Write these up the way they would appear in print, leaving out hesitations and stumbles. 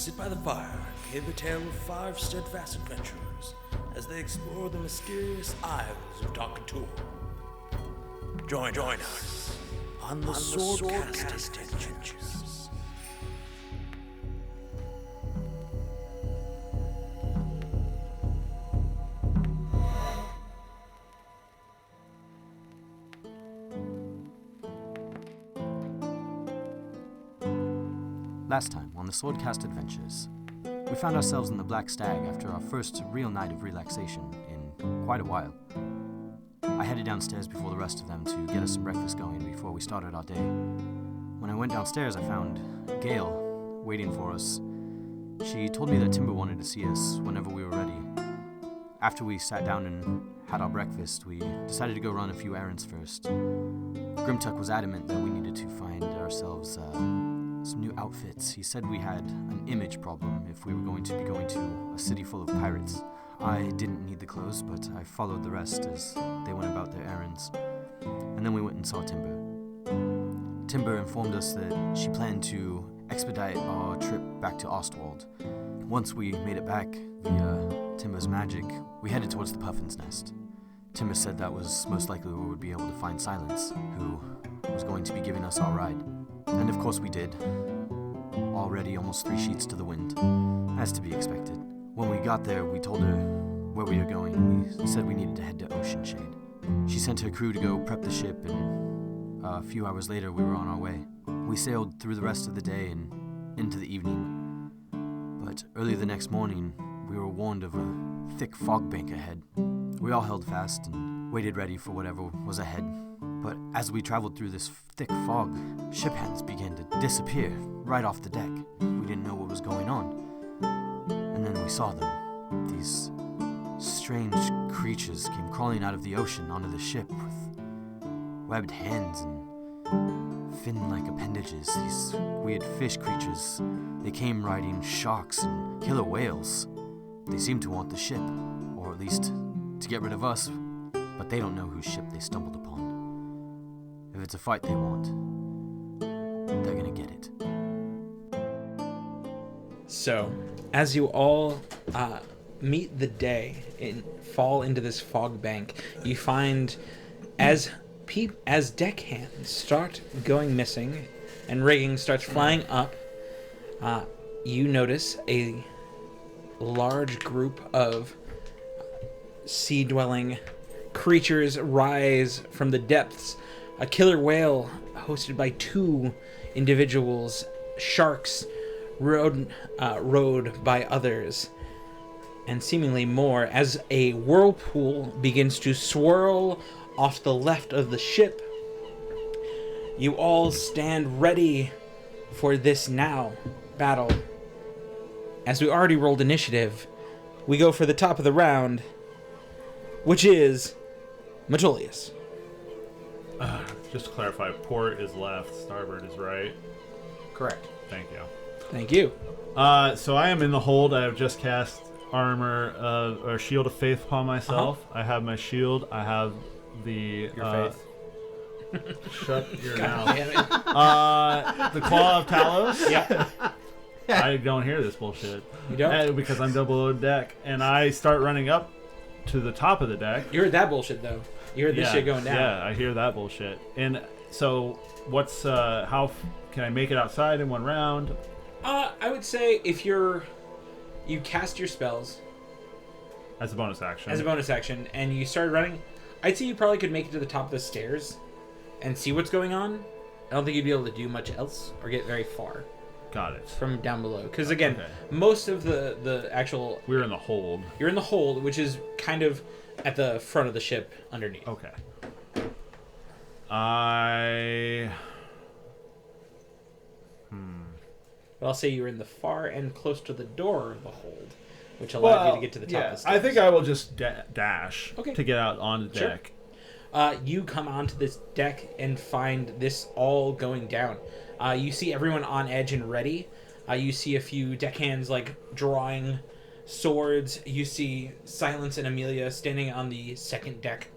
sit by the fire and hear the tale of 5 steadfast adventurers as they explore the mysterious isles of Doctor. Join us on the Swordcast Adventures. Last time on the Swordcast Adventures, we found ourselves in the Black Stag after our first real night of relaxation in quite a while. I headed downstairs before the rest of them to get us some breakfast going before we started our day. When I went downstairs, I found Gail waiting for us. She told me that Timber wanted to see us whenever we were ready. After we sat down and had our breakfast, we decided to go run a few errands first. Grimtuck was adamant that we needed to find ourselves some new outfits. He said we had an image problem if we were going to be going to a city full of pirates. I didn't need the clothes, but I followed the rest as they went about their errands. And then we went and saw Timber. Timber informed us that she planned to expedite our trip back to Ostwald. Once we made it back via Timber's magic, we headed towards the Puffin's Nest. Timber said that was most likely where we would be able to find Silence, who was going to be giving us our ride. And of course we did. Already almost 3 sheets to the wind, as to be expected. When we got there, we told her where we were going. We said we needed to head to Oceanshade. She sent her crew to go prep the ship, and a few hours later we were on our way. We sailed through the rest of the day and into the evening. But early the next morning, we were warned of a thick fog bank ahead. We all held fast and waited ready for whatever was ahead. But as we traveled through this thick fog, ship hands began to disappear right off the deck. We didn't know what was going on. And then we saw them. These strange creatures came crawling out of the ocean onto the ship with webbed hands and fin-like appendages. These weird fish creatures. They came riding sharks and killer whales. They seemed to want the ship, or at least to get rid of us, but they don't know whose ship they stumbled upon. If it's a fight they want, they're gonna get it. So, as you all meet the day and fall into this fog bank, you find as deckhands start going missing and rigging starts flying up, you notice a large group of sea-dwelling creatures rise from the depths. A killer whale hosted by 2 individuals, sharks rowed by others, and seemingly more, as a whirlpool begins to swirl off the left of the ship. You all stand ready for this now battle. As we already rolled initiative, we go for the top of the round, which is Metolius. Just to clarify, port is left, starboard is right. Correct. Thank you. Thank you. So I am in the hold. I have just cast armor or shield of faith upon myself. I have my shield. I have the Your faith. Shut your mouth. Damn it. The claw of Talos. Yeah. I don't hear this bullshit. You don't? Because I'm double below deck, and I start running up to the top of the deck. You heard that bullshit though. You heard this shit going down. Yeah, I hear that bullshit. And so, what's how can I make it outside in one round? I would say if you cast your spells As a bonus action. and you started running, I'd say you probably could make it to the top of the stairs and see what's going on. I don't think you'd be able to do much else or get very far. Got it. From down below. Because again, Okay. most of the actual... We're in the hold. You're in the hold, which is kind of at the front of the ship underneath. Okay. But I'll say you're in the far end close to the door of the hold, which allowed you to get to the top of the stairs. I think I will just dash Okay. to get out on the Sure. deck. You come onto this deck and find this all going down. You see everyone on edge and ready. You see a few deckhands like drawing swords. You see Silence and Amelia standing on the second deck.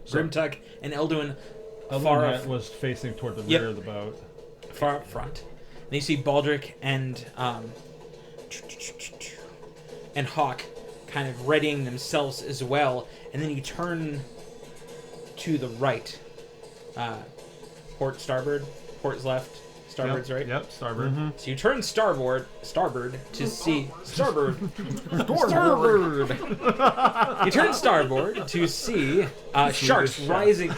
Grimtuck and Elduin far up, was facing toward the Yep. rear of the boat. far up front. And you see Baldric and and Hawk kind of readying themselves as well. And then you turn to the right. Port starboard, port's left, starboard's right. Yep, starboard. So you turn starboard to see starboard. You turn starboard to see sharks rising.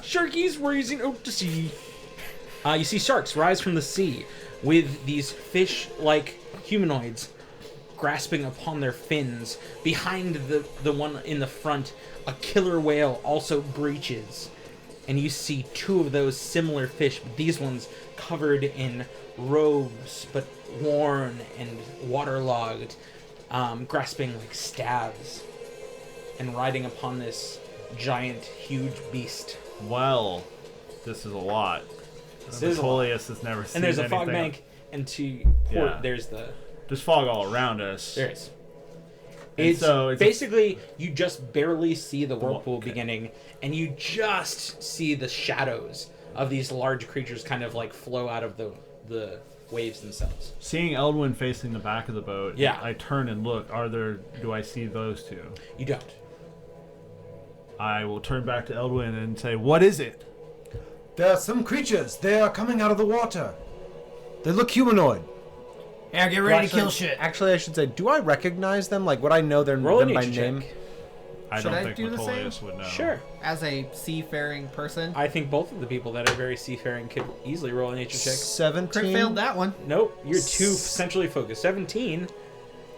Sharkies rising out to sea. You see sharks rise from the sea with these fish-like humanoids grasping upon their fins. Behind the one in the front, a killer whale also breaches. And you see two of those similar fish, but these ones covered in robes, but worn and waterlogged, grasping like staves and riding upon this giant, huge beast. Well, this is a lot. Metolius has never seen And there's a anything. fog bank, and to port, there's the... There's fog all around us. There is. It's Basically, you just barely see the whirlpool okay. beginning, and you just see the shadows of these large creatures kind of like flow out of the waves themselves. Seeing Eldwin facing the back of the boat, Yeah. I turn and look. Do I see those two? You don't. I will turn back to Eldwin and say, what is it? There are some creatures. They are coming out of the water. They look humanoid. Yeah, get ready to kill shit. Actually, I should say, do I recognize them? Like, would I know them Roll a by nature name? check. I Should don't I think do the Metolius same? would know. Sure. As a seafaring person. I think both of the people that are very seafaring could easily roll a nature check. 17. Crit failed that one. Nope, you're too centrally focused. 17.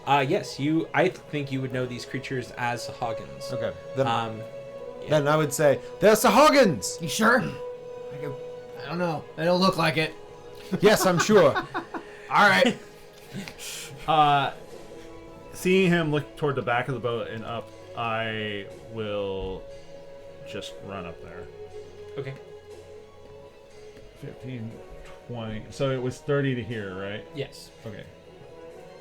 Yes, I think you would know these creatures as Sahaugins. Okay. Then, Yeah. then I would say, they're Sahaugins! You sure? I don't know. They don't look like it. Yes, I'm sure. All right. Seeing him look toward the back of the boat and up, I will just run up there. Okay. 15, 20. So it was 30 to here, right? Yes. Okay.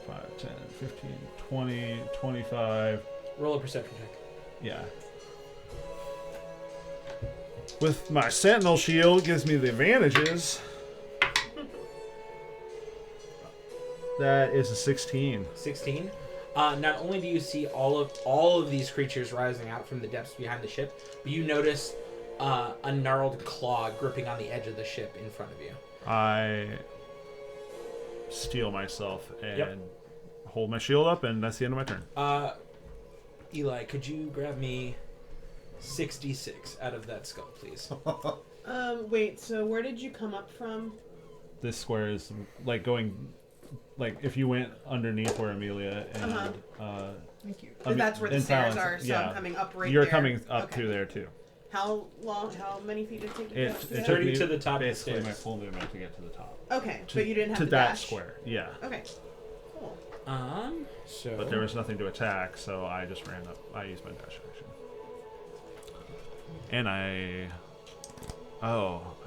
5, 10, 15, 20, 25. Roll a perception check. Yeah. With my sentinel shield, gives me the advantages. That is a 16. 16. Not only do you see all of these creatures rising out from the depths behind the ship, but you notice a gnarled claw gripping on the edge of the ship in front of you. I steel myself and Yep. hold my shield up, and that's the end of my turn. Eli, could you grab me 66 out of that skull, please? Wait, so where did you come up from? This square is like going, like if you went underneath where Amelia and Thank you. That's where the and stairs Fallon's- are, so I'm coming up right You're there. coming up Okay. through there too. How many feet did it take to get up to It there? took 30 me to the top of the basically stairs. my full movement to get to the top. Okay, but you didn't have to to that dash? square. Yeah, Okay, cool. So. but there was nothing to attack, so I just ran up. I used my dash action, and I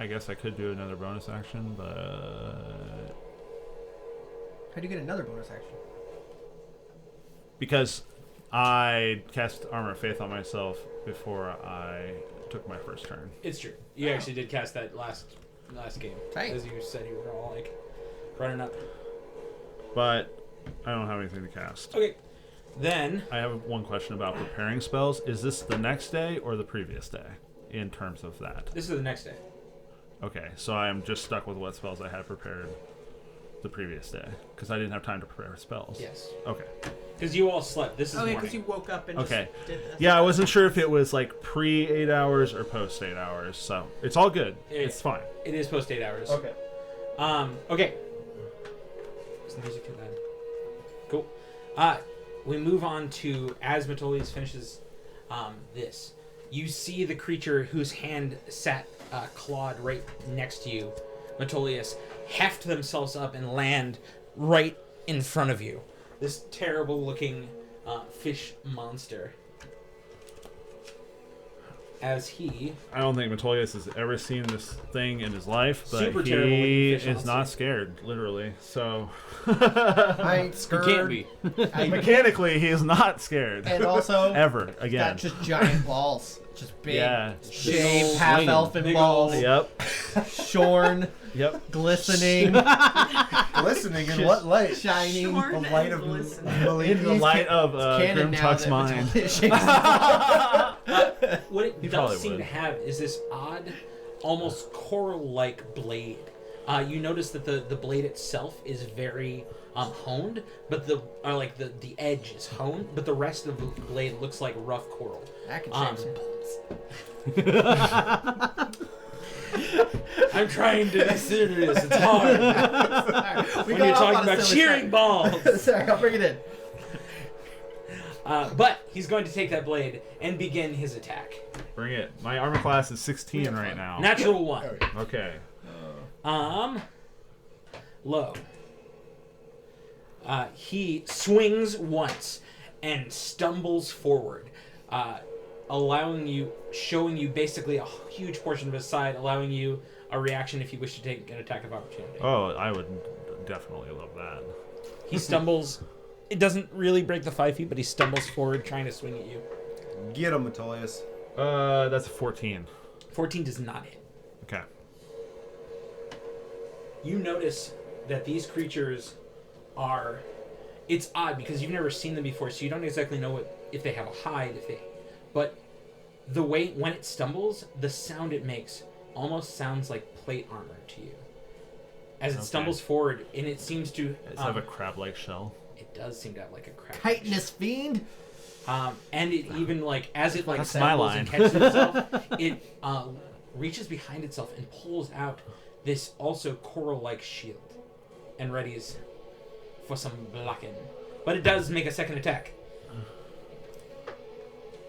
guess I could do another bonus action, but How do you get another bonus action? because I cast Armor of Faith on myself before I took my first turn. It's true. You actually did cast that last game. Tight. As you said, you were all like running up. But I don't have anything to cast. Okay. Then I have one question about preparing spells. Is this the next day or the previous day in terms of that? this is the next day. Okay, so I am just stuck with what spells I had prepared the previous day because I didn't have time to prepare spells. Yes. Okay. Because you all slept. This is Oh yeah, morning. because you woke up and Okay. just did this. Yeah, I wasn't sure if it was like pre 8 hours or post 8 hours, so it's all good. It's fine. It is post 8 hours. Okay. Okay. Is the music too loud? Cool. We move on to as Metolius finishes this. You see the creature whose hand sat clawed right next to you, Metolius, heft themselves up and land right in front of you. This terrible-looking fish monster. As he... I don't think Metolius has ever seen this thing in his life, but Super terrible looking he fish is monster. not scared, literally. So I ain't scared. Can't be. mechanically, he is not scared. And also, Ever got again. just giant balls. Just big, Yeah. shaved half elfin Big balls. Yep. Shorn, Yep. glistening. glistening in what light? Shining. The light of In the light of Canon Grim now Tuck's that mind. What it He does probably seem would. to have is this odd, almost coral-like blade. You notice that the blade itself is very honed, but the edge is honed, but the rest of the blade looks like rough coral. I can shave some balls. I'm trying to be serious. It's hard We when got you're off talking on a about silly shearing balls. start. Sorry, I'll bring it in. But he's going to take that blade and begin his attack. Bring it. My armor class is 16 right now. Natural 1. Okay. Low. He swings once and stumbles forward, showing you basically a huge portion of his side, allowing you a reaction if you wish to take an attack of opportunity. Oh, I would definitely love that. He stumbles. It doesn't really break the 5 feet, but he stumbles forward trying to swing at you. Get him, Metolius. That's a 14. 14 does not hit. Okay. You notice that these creatures are... It's odd because you've never seen them before, so you don't exactly know if they have a hide, but the way when it stumbles, the sound it makes almost sounds like plate armor to you. As it stumbles forward, and it seems to... Does it have a crab-like shell? It does seem to have like a crab. Chitinous fiend. And it even as it That's my stumbles line. and catches itself, it reaches behind itself and pulls out this also coral-like shield, and readies for some blocking. But it does make a second attack,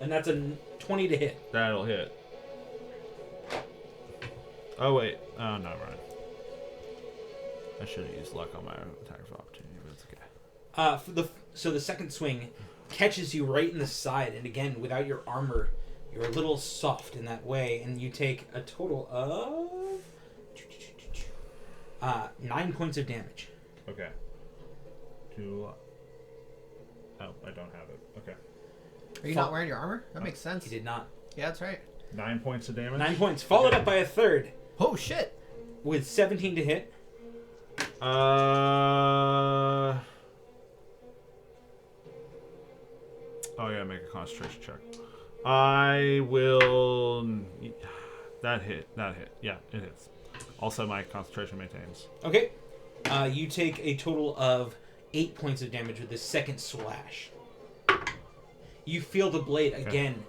and that's a 20 to hit. That'll hit. Oh wait. Oh no, right. I should have used luck on my attack of opportunity, but it's okay. So the second swing catches you right in the side, and again, without your armor, you're a little soft in that way, and you take a total of 9 points of damage. Okay. Oh, I don't have it. Okay. Are you not wearing your armor? That makes sense. He did not. Yeah, that's right. 9 points of damage. 9 points, followed up by a third Oh shit! with 17 to hit. Oh yeah, make a concentration check. I will. That hit. Yeah, it hits. Also, my concentration maintains. Okay. You take a total of 8 points of damage with this second slash. You feel the blade again.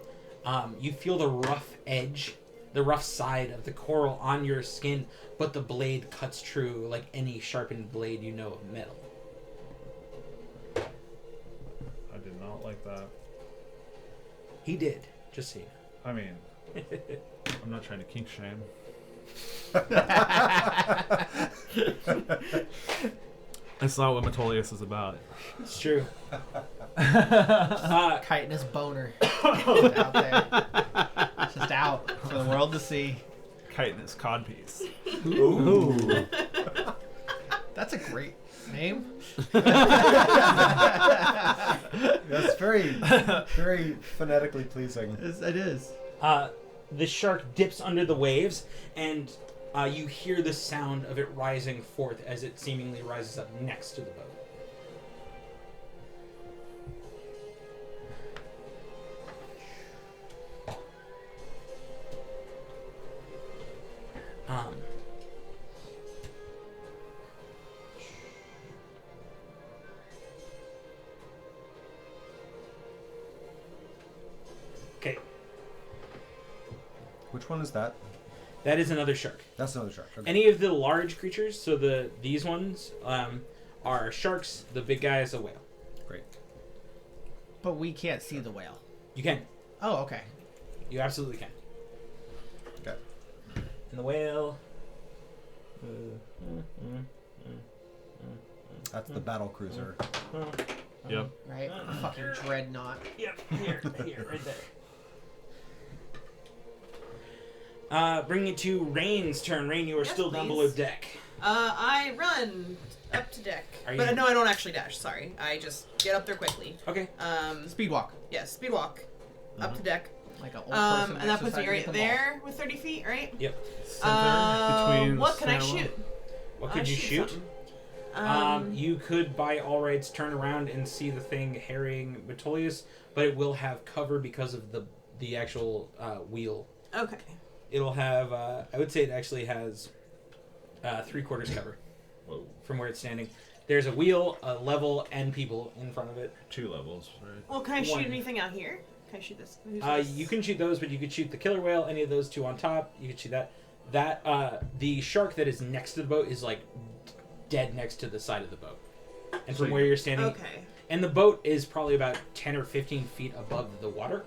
You feel the rough edge, the rough side of the coral on your skin, but the blade cuts true like any sharpened blade you know of metal. I did not like that. He did, just so you know. I mean, I'm not trying to kink shame. That's not what Metolius is about. It's true. Chitinous boner. Just out there. Just out for the world to see. Chitinous codpiece. Ooh. That's a great name. That's very, very phonetically pleasing. It is. The shark dips under the waves, and you hear the sound of it rising forth as it seemingly rises up next to the boat. Okay, Which one is that? that is another shark. That's another shark. Okay. Any of the large creatures, so these ones are sharks. The big guy is a whale. Great. But we can't see the whale. You can. Oh, okay. You absolutely can. Okay. And the whale. That's the battle cruiser. Yep. Right? Fucking dreadnought. Yep, here, right there. Bring it to Rain's turn. Rain, you are Yes, still down please. below deck. I run up to deck. Are But you- no, I don't actually dash. Sorry. I just get up there quickly. Okay. Speed walk. Yes, speed walk up to deck. Like an old person And that puts me exercising right at the there with 30 feet, right? Yep. Center between What can I stairwell. shoot? What could you shoot? something. You could, by all rights, turn around and see the thing harrying Metolius, but it will have cover because of the actual wheel. Okay. It'll have, I would say it actually has 3/4 cover. Whoa. From where it's standing. There's a wheel, a level, and people in front of it. 2 levels, right? Well, can I shoot One. anything out here? Can I shoot this? Who's this? You can shoot those, but you could shoot the killer whale, any of those 2 on top. You could shoot that. The shark that is next to the boat is like dead next to the side of the boat. And from So where you're standing, Okay. and the boat is probably about 10 or 15 feet above the water.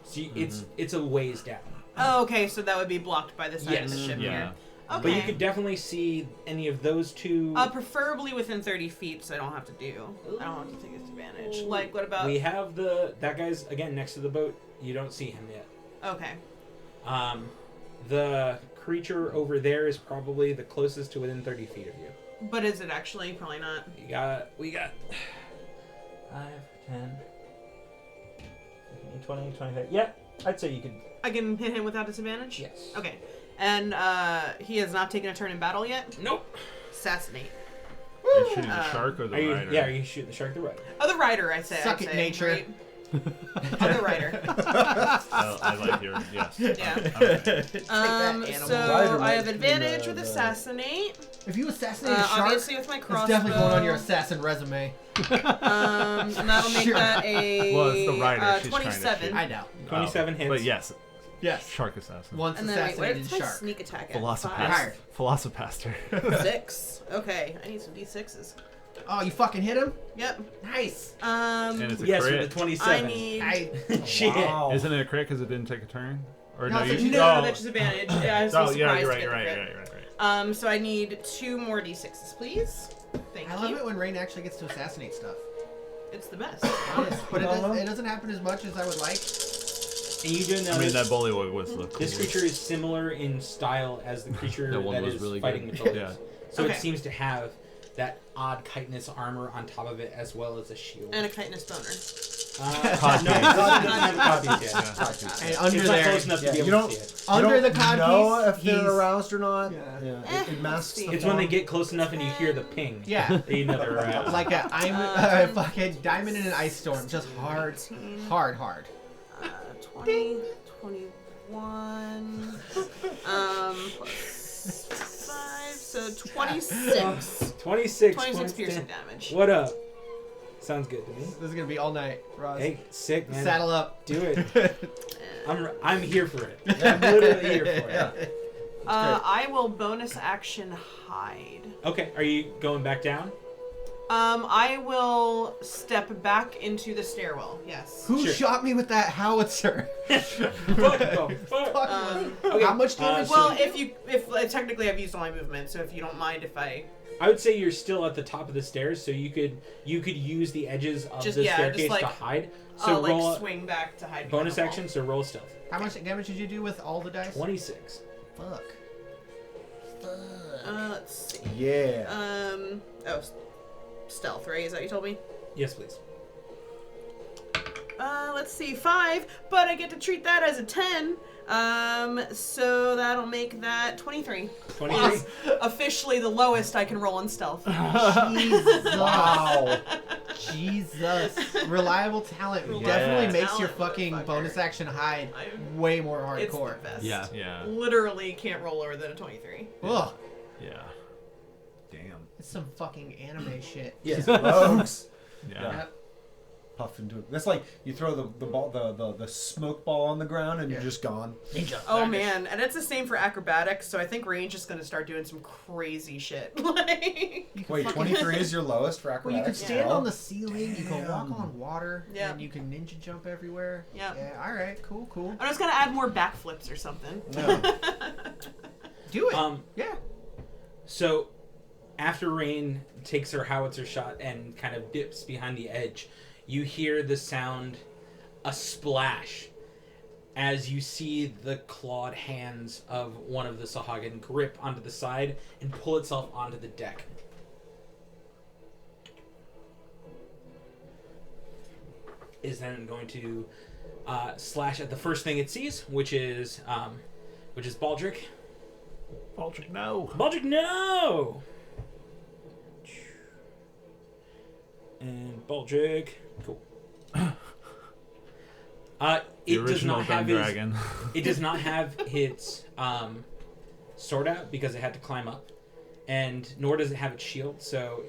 So it's a ways down. Oh, okay, so that would be blocked by the side of the Yes. ship Yeah. here. Okay. But you could definitely see any of those 2. Preferably within 30 feet, so I don't have to I don't have to take disadvantage. Like, what about... We have that guy's, again, next to the boat. You don't see him yet. Okay. The creature over there is probably the closest to within 30 feet of you. But is it actually? Probably not. We got 5, 10, 15, 20, 25. Yeah, I'd say you could. I can hit him without disadvantage? Yes. Okay. And he has not taken a turn in battle yet? Nope. Assassinate. Are you shooting the shark or the Are you, rider? yeah, are you shooting the shark the rider? Oh, the rider, I say. Suck I'd it, say, nature. Right? Oh, the rider. I like your yes. Yeah. Okay. So Rider I might have be advantage the- with the- assassinate. If you assassinate a shark, Obviously with my crossbow. it's definitely going on your assassin resume. And that'll make Sure. that a Well, it's the rider she's trying to 27. shoot. I know. 27 hits. But yes, Yes. shark assassin. Once And then wait, assassinated what's my shark. sneak attack at? Higher. Philosophaster. 6. Okay, I need some d6s. Oh, you fucking hit him? Yep. Nice. And it's a Yes, crit. with the 27. I need. Shit. Wow. Isn't it a crit because it didn't take a turn? Or No, no, it's you a- No, oh. that's just advantage. I was Oh, so yeah, surprised you're to right, get you're the right, crit. you're right. So I need 2 more d6s, please. Thank I you. love it when Rain actually gets to assassinate stuff. It's the best. Honest, but it doesn't happen as much as I would like. And you do know I mean, that that bullywug was the this coolest. creature is similar in style as the creature That one that was is really fighting good. Metolius. Yeah. So Okay. it seems to have that odd chitinous armor on top of it as well as a shield. And a chitinous boner. Cod No, it piece. doesn't have copies yet. Yeah. And under It's not there, close enough to Yeah, be you able don't- to see it. under You the don't cod know piece, if they're he's- aroused or not. Yeah. It masks the It's when they form. get close enough and you hear the ping. Yeah. that you know they're around. Like a fucking diamond in an ice storm, just hard. 20, 21, plus 5, so 26. 26 26 points piercing down. damage. What up? Sounds good to me. This is gonna be all night, Roz. Hey, sick man. Saddle up. Do it. I'm here for it. I'm literally here for it. I will bonus action hide. Okay, are you going back down? I will step back into the stairwell. Yes. Who Sure. shot me with that howitzer? Fuck the fuck. Okay, How much damage? Well, if technically I've used all my movement, so if you don't mind if I I would say you're still at the top of the stairs, so you could use the edges of Just- the yeah, just staircase like- to hide. So like roll swing back to hide. bonus behind the wall. action. So roll stealth. How much damage did you do with all the dice? 26. Fuck. Let's see. Yeah. Stealth, right? Is that what you told me? Yes, please. Let's see, 5, but I get to treat that as a 10. So that'll make that 23. 23. Is officially the lowest I can roll in stealth. Jesus. Wow. Jesus. Reliable talent Reliable definitely makes talent, your fucking motherfucker. bonus action hide I'm- way more It's the hardcore. best. Yeah. Yeah. Literally can't roll lower than a 23. Ugh. Yeah. Damn. It's some fucking anime shit. Yes. Rogues. Yeah. Puff into it. That's like you throw the ball, the smoke ball on the ground, and you're just gone. Ninja. Oh man, and it's the same for acrobatics, so I think Range is gonna start doing some crazy shit. Like, Wait, 23 is your lowest for Well, you acrobatics? can stand as well? on the ceiling, you can walk on water, Yeah. and you can ninja jump everywhere. Yeah. Yeah, alright, cool. I'm just gonna add more backflips or something. Yeah. Do it. Yeah. So, after Rain takes her howitzer shot and kind of dips behind the edge, you hear the sound, a splash, as you see the clawed hands of one of the Sahaugin grip onto the side and pull itself onto the deck. Is then going to slash at the first thing it sees, which is Baldric. Baldric, no. Baldric, no! And Baldrick. Cool. The It does original not have Gun his. Dragon. It does not have its sword out because it had to climb up, and nor does it have its shield. So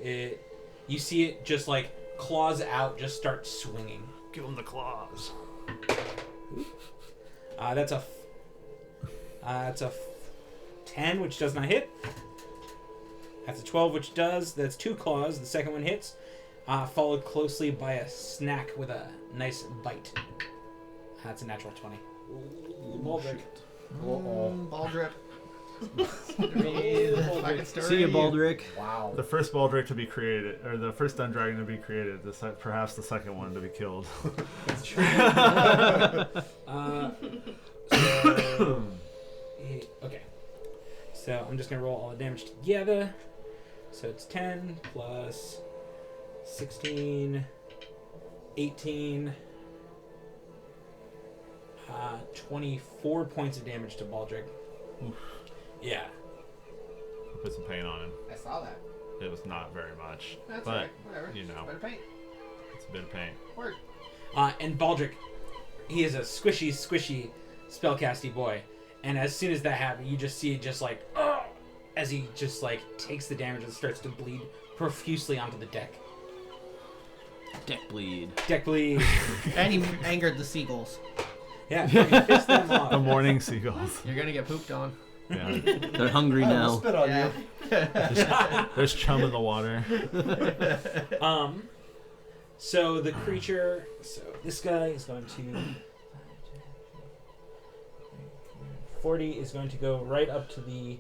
you see it just like claws out, just start swinging. Give him the claws. That's a 10, which does not hit. That's a 12, which does. That's 2 claws. The second one hits, followed closely by a snack with a nice bite. That's a natural 20. Baldrick. Ball drip. See ya, Baldrick. Wow. The first Baldrick to be created, or the first Dun Dragon to be created, perhaps the second one to be killed. Okay. So I'm just going to roll all the damage together. So it's 10 plus 16, 18, 24 points of damage to Baldrick. Yeah. Put some paint on him. I saw that. It was not very much, That's but alright. Whatever. you know, Better paint. it's a bit of paint. Work. And Baldrick, he is a squishy spellcasty boy. And as soon as that happens, you just see it just like, as he just like takes the damage and starts to bleed profusely onto the deck. Deck bleed. Deck bleed. And he angered the seagulls. Yeah, fucking piss them off. The morning seagulls. You're gonna get pooped on. Yeah. They're hungry I'll now. spit on you. There's chum in the water. So the creature, so this guy is going to 40 is going to go right up to the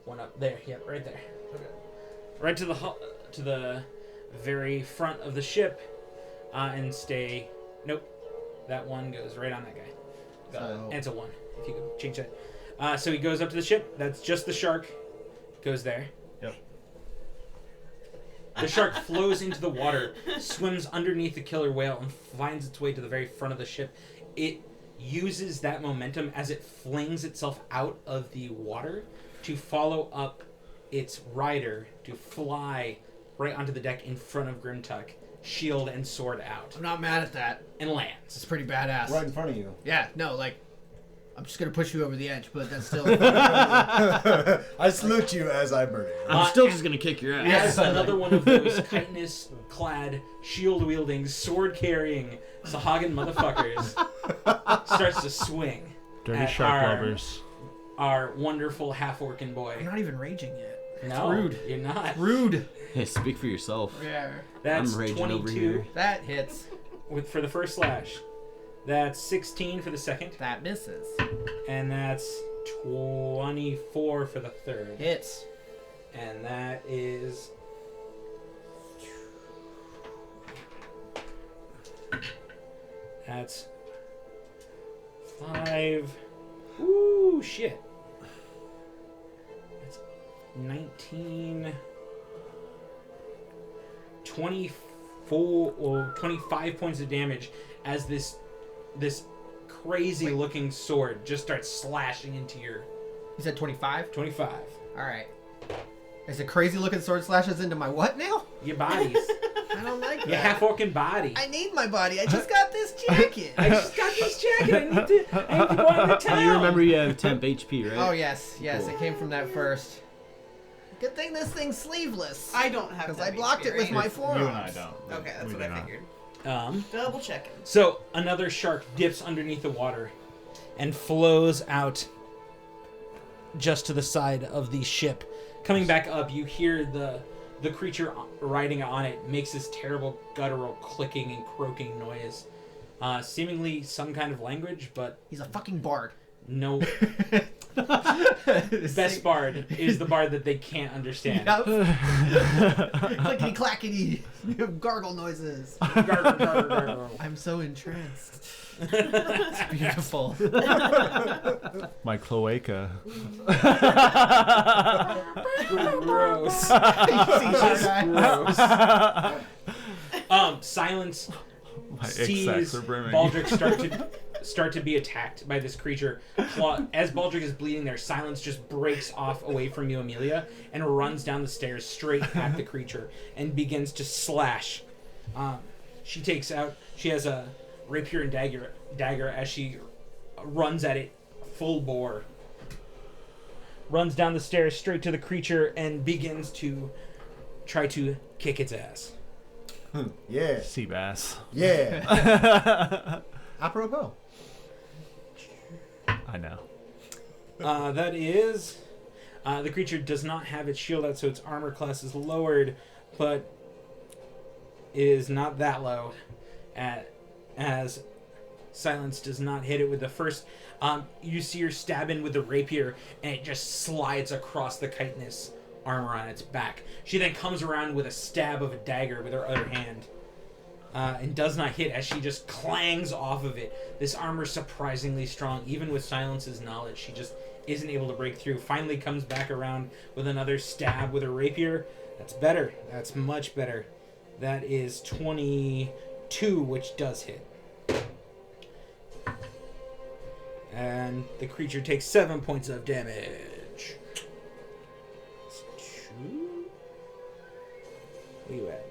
one up there. Yep, right there. Okay. Right to the very front of the ship, and stay. Nope, that one goes right on that guy. And it's a 1. If you could change that. So he goes up to the ship. That's just the shark. Goes there. Yep. The shark flows into the water, swims underneath the killer whale, and finds its way to the very front of the ship. It uses that momentum as it flings itself out of the water to follow up its rider to fly right onto the deck in front of Grimtuck, shield and sword out, I'm not mad at that. and It's lands. pretty badass. Right in front of you. Yeah, no, like, I'm just gonna push you over the edge, but that's still. I salute you as I burn you. I'm still just gonna kick your ass. As another one of those chitinous-clad, shield-wielding, sword-carrying Sahaugin motherfuckers starts to swing Dirty at shark lovers. our wonderful half-orcan boy. You're not even raging yet. No, rude. You're not. Rude. Hey, speak for yourself. Yeah. That's I'm raging 22 over here. That hits. for the first slash. That's 16 for the second, That misses. and that's 24 for the third, Hits. and that is. That's 5. Ooh, shit. That's 19. 24 or 25 points of damage as this crazy looking sword just starts slashing into your You said 25? 25. Alright. Is a crazy looking sword slashes into my what now? Your bodies. I don't like Your that. half-orcan body. I need my body. I just got this jacket. I just got this jacket. I need to go into town. You remember you have temp HP, right? Oh, yes. Yes, it came from that first. Good thing this thing's sleeveless. I don't have Because that I blocked it with experience. my forearms. You and I don't. Okay, that's We what do I not. figured. Um, Double checking. So another shark dips underneath the water and flows out just to the side of the ship. Coming back up, you hear the creature riding on it makes this terrible guttural clicking and croaking noise. Seemingly some kind of language, but He's a fucking bard. no. Best bard is the bard that they can't understand. Yep. Clickety clackety. Gargle noises. Gargle, gargle, gargle. I'm so entranced. It's beautiful. My cloaca. Gross. Silence My sees Ixacs are brimming. Baldric start to start to be attacked by this creature. As Baldric is bleeding there, Silence just breaks off away from you, Amelia, and runs down the stairs straight at the creature and begins to slash. She has a rapier and dagger as she runs at it full bore. Runs down the stairs straight to the creature and begins to try to kick its ass. Yeah. Sea bass. Yeah. Apropos. I know. That is... the creature does not have its shield out, so its armor class is lowered, but it is not that low, as Silence does not hit it with the first... you see her stab in with the rapier, and it just slides across the chitinous armor on its back. She then comes around with a stab of a dagger with her other hand, and does not hit as she just clangs off of it. This armor is surprisingly strong. Even with Silence's knowledge, she just isn't able to break through. Finally comes back around with another stab with her rapier. That's better. That's much better. That is 22, which does hit. And the creature takes 7 points of damage. Where you at?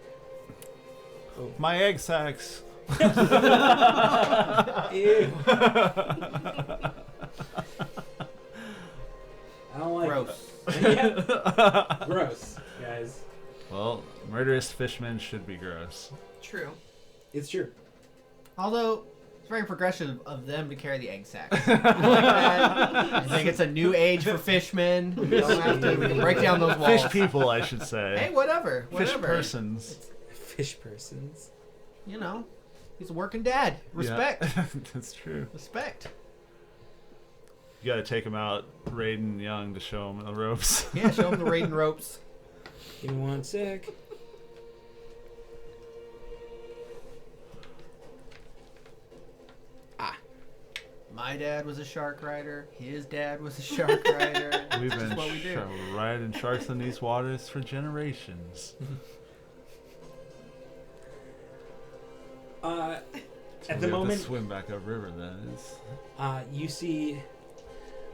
Oh. My egg sacs. Ew. I don't like Gross. Yeah. Gross, guys. Well, murderous fishmen should be gross. True. It's true. Although, it's very progressive of them to carry the egg sack. I like that. I think it's a new age for fishmen. We don't have to. We can break down those walls. Fish people, I should say. Hey, whatever. Fish Whatever. persons. Fish persons. You know, he's a working dad. Respect. Yeah, that's true. Respect. You gotta take him out, Raiden young, to show him the ropes. Yeah, show him the raiding ropes. Give me 1 sec. My dad was a shark rider. His dad was a shark rider. We've That's been what we do. riding sharks in these waters for generations. At the moment, swim back upriver. That is. you see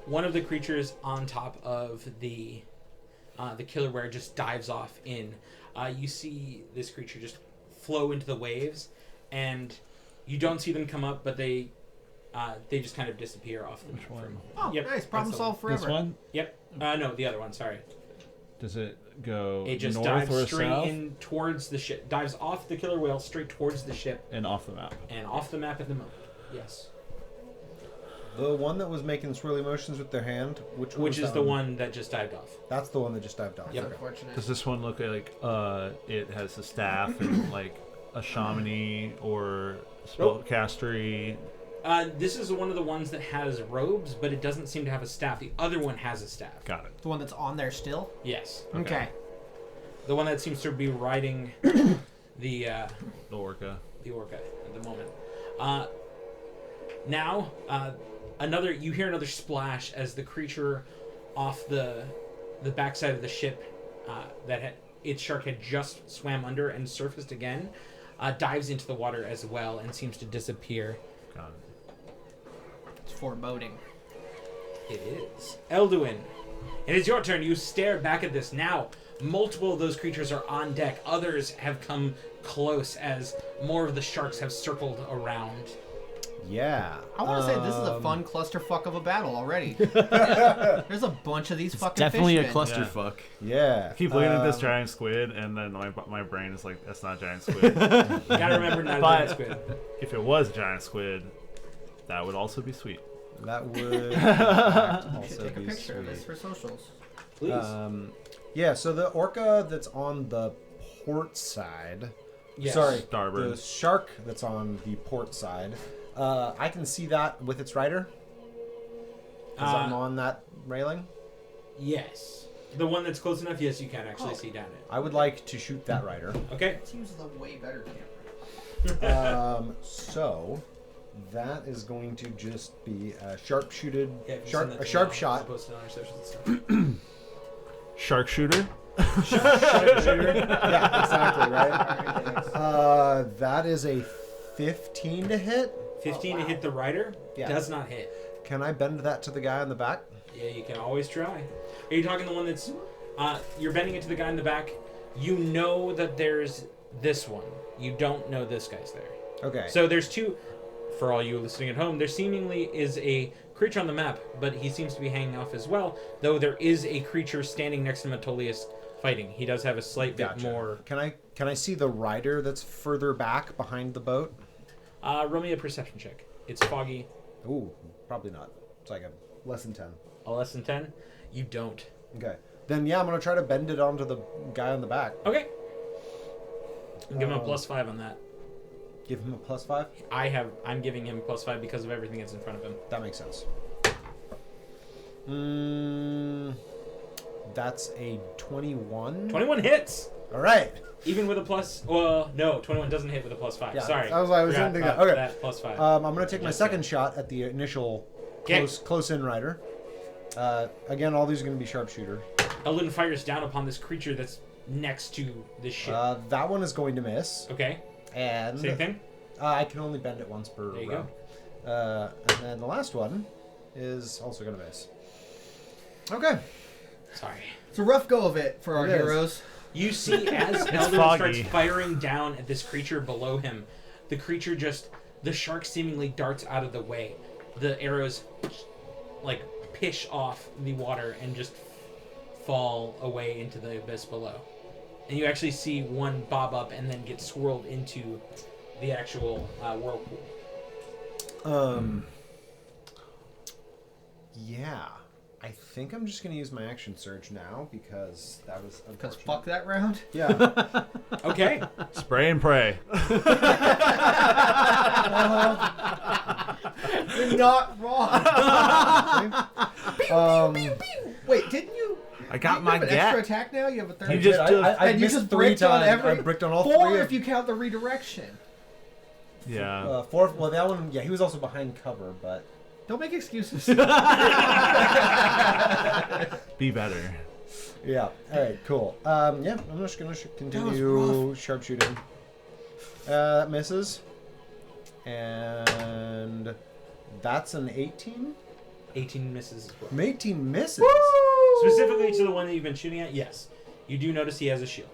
one of the creatures on top of the killer whale just dives off in. You see this creature just flow into the waves, and you don't see them come up, but they just kind of disappear off the. Which one? Oh, Yep, nice. Problem that's the solved forever. This one? Yep. No, the other one. Sorry. Does it go It just north dives or straight south? in towards the ship. Dives off the killer whale straight towards the ship And off the map. and off the map at the moment. Yes. The one that was making swirly motions with their hand, which Which is that the one that just dived off. That's the one that just dived off. Yep. Okay. Unfortunate. Does this one look like it has a staff and like a shamani or spellcastery? This is one of the ones that has robes, but it doesn't seem to have a staff. The other one has a staff. Got it. The one that's on there still? Yes. Okay. The one that seems to be riding the The orca. at the moment. Now, you hear another splash as the creature off the backside of the ship its shark had just swam under and surfaced again, dives into the water as well and seems to disappear. Got it. It's foreboding. It is. Elduin, it is your turn. You stare back at this. Now, multiple of those creatures are on deck. Others have come close as more of the sharks have circled around. Yeah. I want to say this is a fun clusterfuck of a battle already. There's a bunch of these fucking Definitely a fishmen. clusterfuck. Yeah. I keep looking at this giant squid, and then my brain is like, that's not a giant squid. Gotta remember not to But squid. if it was a giant squid, that would also be sweet. That would in fact You should also take a be picture of this sweet. for socials. Please. Yeah, so the orca that's on the port side. Yes. Sorry, Starboard. the shark that's on the port side. I can see that with its rider. Because I'm on that railing. Yes. The one that's close enough, yes, you can actually see down it. I would like to shoot that rider. Okay. Let's use the way better camera. So that is going to just be a sharpshooted, Yeah, if you sharp, send that a to sharp me, I'll shot. post it on our socials and stuff. Sharpshooter? Yeah, exactly, right? That is a 15 to hit. 15 to hit the rider Yeah. does not hit. Can I bend that to the guy on the back? Yeah, you can always try. Are you talking the one that's... you're bending it to the guy in the back. You know that there's this one. You don't know this guy's there. Okay. So there's two... For all you listening at home, there seemingly is a creature on the map, but he seems to be hanging off as well, though there is a creature standing next to Metolius fighting. He does have a slight bit more... Can I see the rider that's further back behind the boat? Roll me a perception check. It's foggy. Ooh, probably not. It's like a less than 10. A less than 10? You don't. Okay. Then yeah, I'm gonna try to bend it onto the guy on the back. Okay. Give him a +5 on that. Give him a +5? I'm giving him +5 because of everything that's in front of him. That makes sense. That's a 21. 21 hits! All right. Even with a plus... Well, no, 21 doesn't hit with a +5. Yeah, Sorry. that was what I was Forgot thinking. about Okay. that +5. I'm gonna take my Just second shot at the initial Okay. close in rider. Again, all these are gonna be sharpshooter. Eldon fires down upon this creature that's next to this ship. That one is going to miss. Okay. And Same thing? I can only bend it once per There you round. And then the last one is also gonna miss. Okay. Sorry. It's a rough go of it for our It is. heroes. You see as Eldon foggy. starts firing down at this creature below him, the creature the shark seemingly darts out of the way. The arrows, like, pish off the water and just fall away into the abyss below. And you actually see one bob up and then get swirled into the actual whirlpool. Yeah. I think I'm just gonna use my action surge now because that was Because unfortunate. fuck that round. Yeah. Okay. Spray and pray. You're not wrong. Wait, didn't you? I got you my have an extra get. attack now? You have a third. You just I, took- I, I and you missed just 3 bricked on times. every. I bricked on all 4 3 if you count the redirection. Yeah. 4. Well, that one. Yeah, he was also behind cover, but Don't make excuses. Be better. yeah. All right. Cool. Yeah. I'm just gonna continue sharpshooting. That misses, and that's an 18. 18 misses as well. 18 misses. Specifically to the one that you've been shooting at, yes. You do notice he has a shield.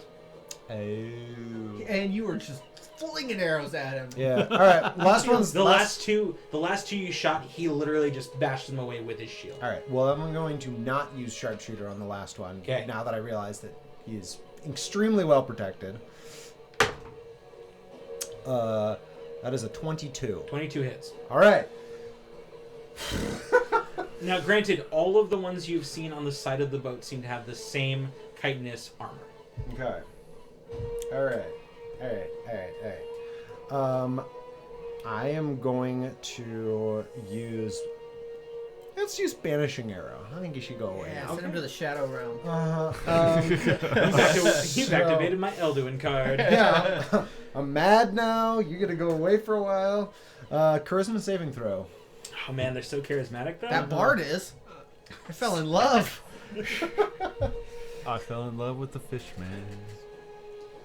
Oh. And you were just flinging arrows at him. Yeah. All right. Last one's The last two you shot, he literally just bashed them away with his shield. All right. Well, I'm going to not use sharpshooter on the last one. Okay. Now that I realize that he is extremely well protected. That is a 22. 22 hits. All right. Now, granted, all of the ones you've seen on the side of the boat seem to have the same chitinous armor. Okay. All right. I am going to use. Let's use banishing arrow. I think you should go away. Yeah, now. send him to the shadow realm. You've activated my Elduin card. Yeah. I'm mad now. You're gonna go away for a while. Charisma saving throw. Oh man, they're so charismatic though. That bard is. I fell in love. I fell in love with the fish man.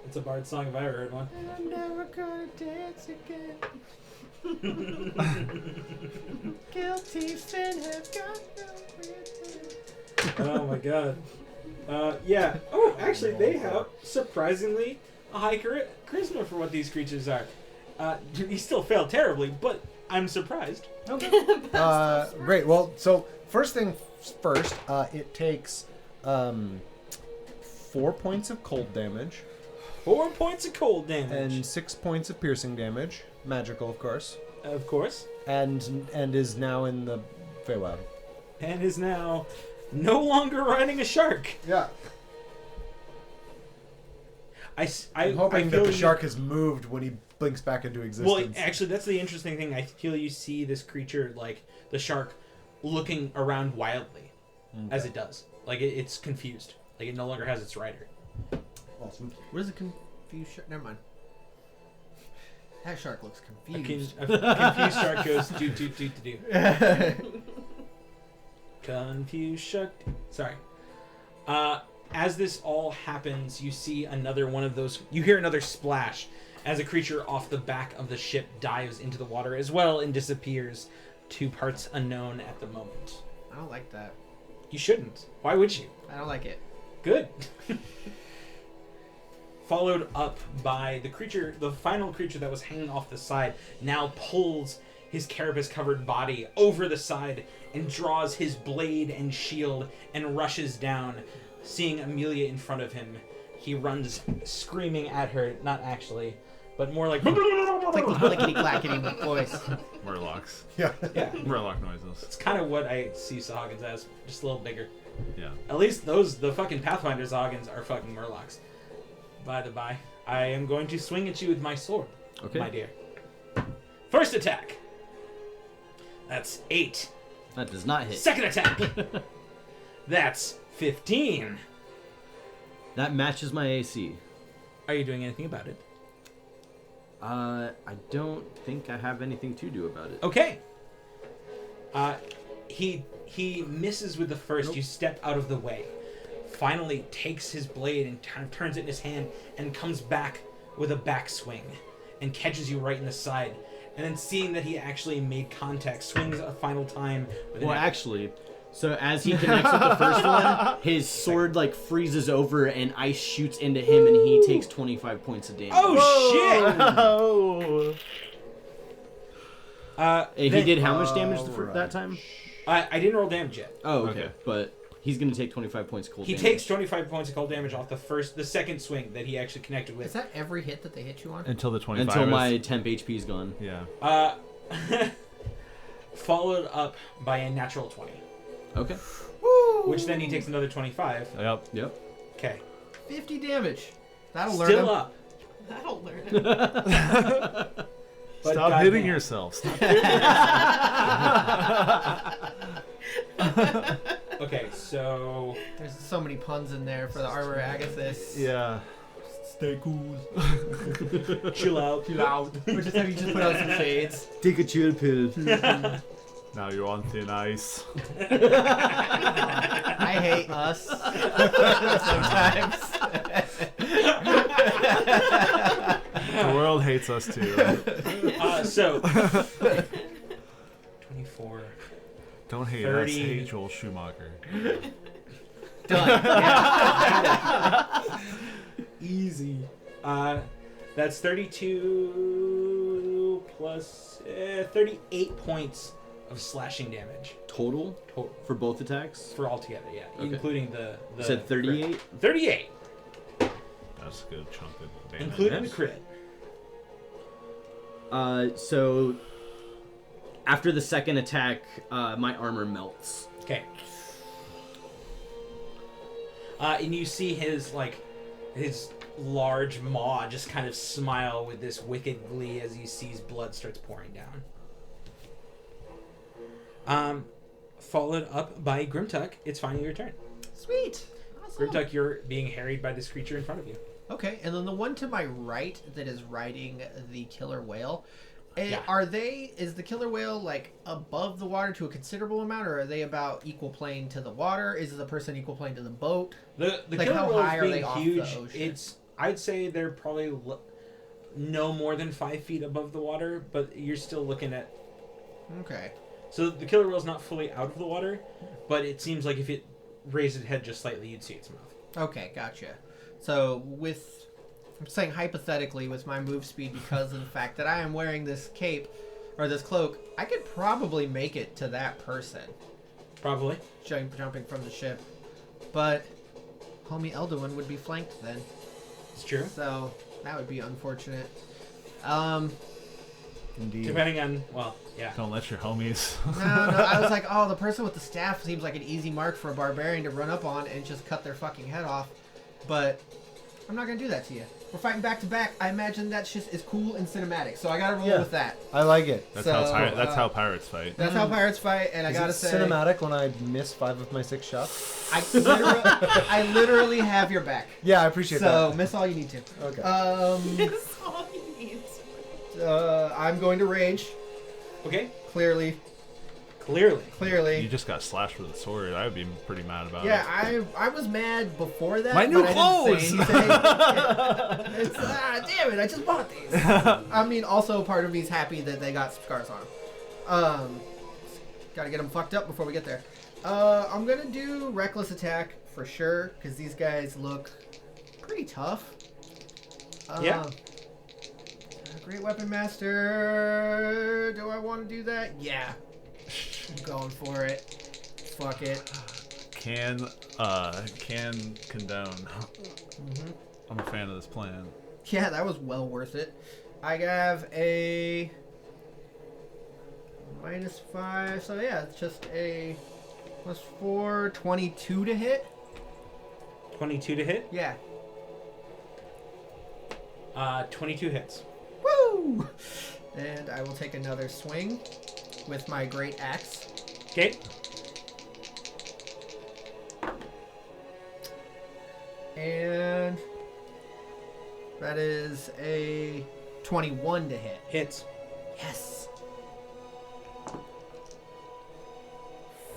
It's a bard song if I ever heard one. I'm never gonna dance again. Guilty sin has got no return. Oh my god. Yeah. Oh, actually, they have surprisingly a high charisma for what these creatures are. He still failed terribly, but I'm surprised. Great. Well, so first thing first, it takes 4 points of cold damage 4 points of cold damage. and 6 points of piercing damage, magical, of course, Of course. and is now in the Feywild. And is now no longer riding a shark. Yeah. I'm I'm hoping that the shark has moved when he blinks back into existence. Well, actually, that's the interesting thing. I feel you see this creature, like the shark, looking around wildly as it does. Like it's confused. Like it no longer has its rider. Awesome. What is a confused shark? Never mind. That shark looks A confused. confused shark goes do. Confused shark. Sorry. As this all happens, you see another one of those. You hear another splash as a creature off the back of the ship dives into the water as well and disappears to parts unknown at the moment. I don't like that. You shouldn't. Why would you? I don't like it. Good. Followed up by the final creature that was hanging off the side, now pulls his carapace-covered body over the side and draws his blade and shield and rushes down. Seeing Amelia in front of him, he runs screaming at her, not actually, but more like... It's like those blickety-clackety voice. Murlocs. Yeah. Yeah, Murloc noises. it's kind of what I see Sahaugins as, just a little bigger. Yeah. At least the fucking Pathfinder Sahaugins are fucking Murlocs. By the by, I am going to swing at you with my sword, Okay. my dear. First attack. That's 8. That does not hit. Second attack. That's 15. That matches my AC. Are you doing anything about it? I don't think I have anything to do about it. Okay. He misses with the first. Nope. You step out of the way. Finally takes his blade and kind of turns it in his hand and comes back with a backswing and catches you right in the side. And then seeing that he actually made contact, swings a final time. With an Well, actually, so as he connects with the first one, his sword like freezes over and ice shoots into him, and he takes 25 points of damage. Oh shit! He did how much damage that time? I didn't roll damage yet. Oh, okay. Okay. But he's gonna take 25 points cold He damage. takes 25 points of cold damage off the second swing that he actually connected Is with. that every hit that they hit you on? Until the 25 until is- my temp HP is gone. Yeah. Followed up by a natural 20, Okay. which then he takes another 25. Yep. Yep. Okay, 50 damage. That'll learn still him. up. That'll learn it. But Stop hitting goddamn. yourself. Stop. Okay, so There's so many puns in there for the Armor Agathis. Yeah. Stay cool. chill out. Loud. Or just have you just put on some shades. Take a chill pill. Now you're on thin ice. I hate us. Sometimes. The world hates us too. So 24. Don't hate 30. us. Hate Joel Schumacher. Done. Yeah. Easy. That's 32 plus 38 points of slashing damage Total total for both attacks. for all together. Yeah, Okay. including the. You said 38. 38, That's a good chunk of damage. including the crit. So after the second attack, my armor melts. Okay. And you see his large maw just kind of smile with this wicked glee as he sees blood starts pouring down. Followed up by Grimtuck. It's finally your turn. Sweet. Awesome. Grimtuck, you're being harried by this creature in front of you. Okay, and then the one to my right that is riding the killer whale. Yeah. Is the killer whale like above the water to a considerable amount, or are they about equal plane to the water? Is the person equal plane to the boat? The Like, killer how whale high is are being they off the huge. ocean? I'd say they're probably no more than 5 feet above the water, but you're still looking at. Okay. So the killer whale's not fully out of the water, but it seems like if it raised its head just slightly, you'd see its mouth. Okay, gotcha. So I'm saying hypothetically with my move speed, because of the fact that I am wearing this cape or this cloak, I could probably make it to that person Probably. jumping from the ship. But homie Elduin would be flanked then. It's true. So that would be unfortunate. Indeed. Depending on, yeah. Don't let your homies. No, I was like, oh, the person with the staff seems like an easy mark for a barbarian to run up on and just cut their fucking head off. But I'm not gonna do that to you. We're fighting back to back. I imagine that just is cool and cinematic, so I gotta roll Yeah. with that. I like it. That's So, how pirates fight. That's how pirates fight, and I Is gotta it say, cinematic when I miss 5 of my 6 shots? I literally have your back. Yeah, I appreciate So that. miss all you need to. Okay. It's all he needs. I'm going to rage. Okay. Clearly. Clearly. Clearly. You just got slashed with a sword. I would be pretty mad about Yeah, it. I was mad before that. My new but I clothes! didn't say anything. It's, damn it, I just bought these. I mean, also part of me's happy that they got scars on them. Gotta get them fucked up before we get there. I'm gonna do reckless attack for sure, because these guys look pretty tough. Yeah. Great Weapon Master. Do I want to do that? Yeah. I'm going for it. Fuck it. Can condone. I'm a fan of this plan. Yeah, that was well worth it. I have a -5, so yeah, it's just a +4, 22 to hit. 22 to hit. Yeah. 22 hits. Woo! And I will take another swing with my great axe. Okay. And that is a 21 to hit. Hits. Yes.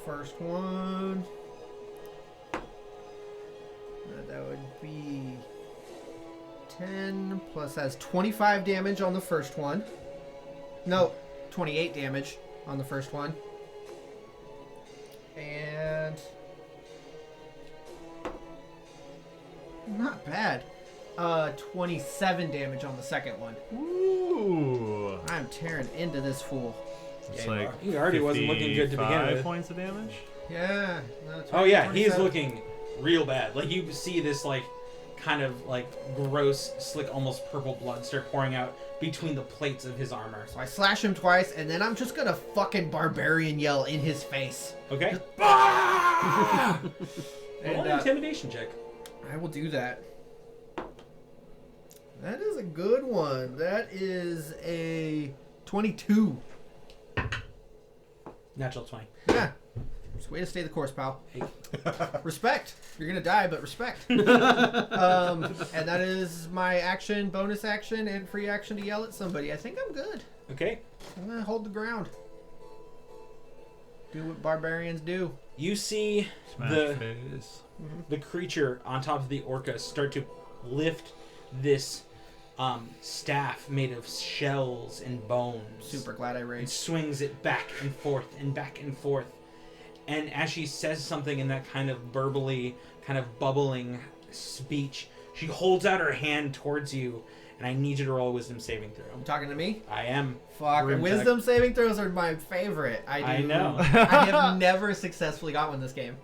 First one. That would be 10 plus that's 25 damage on the first one. No, 28 damage on the first one. And not bad. 27 damage on the second one. Ooh. I'm tearing into this fool. It's Yeah, like he already wasn't looking good to begin 55 with. points of damage. Yeah. Oh yeah, he is 27. looking real bad. Like you see this like kind of like gross, slick, almost purple blood start pouring out between the plates of his armor. So I slash him twice, and then I'm just gonna fucking barbarian yell in his face. Okay. Just, Roll an intimidation check. I will do that. That is a good one. That is a 22. Natural 20. Yeah. It's a way to stay the course, pal. Respect. You're gonna die, but respect. And that is my action, bonus action, and free action to yell at somebody. I think I'm good. Okay. I'm gonna hold the ground. Do what barbarians do. You see Smash the face. the creature on top of the orca start to lift this staff made of shells and bones. Super glad I And raged. swings it back and forth and back and forth. And as she says something in that kind of burbly, kind of bubbling speech, she holds out her hand towards you, and I need you to roll a wisdom saving throw. You talking to me? I am. Fuck. Grim Wisdom saving throws are my favorite. I know. I have never successfully got one this game.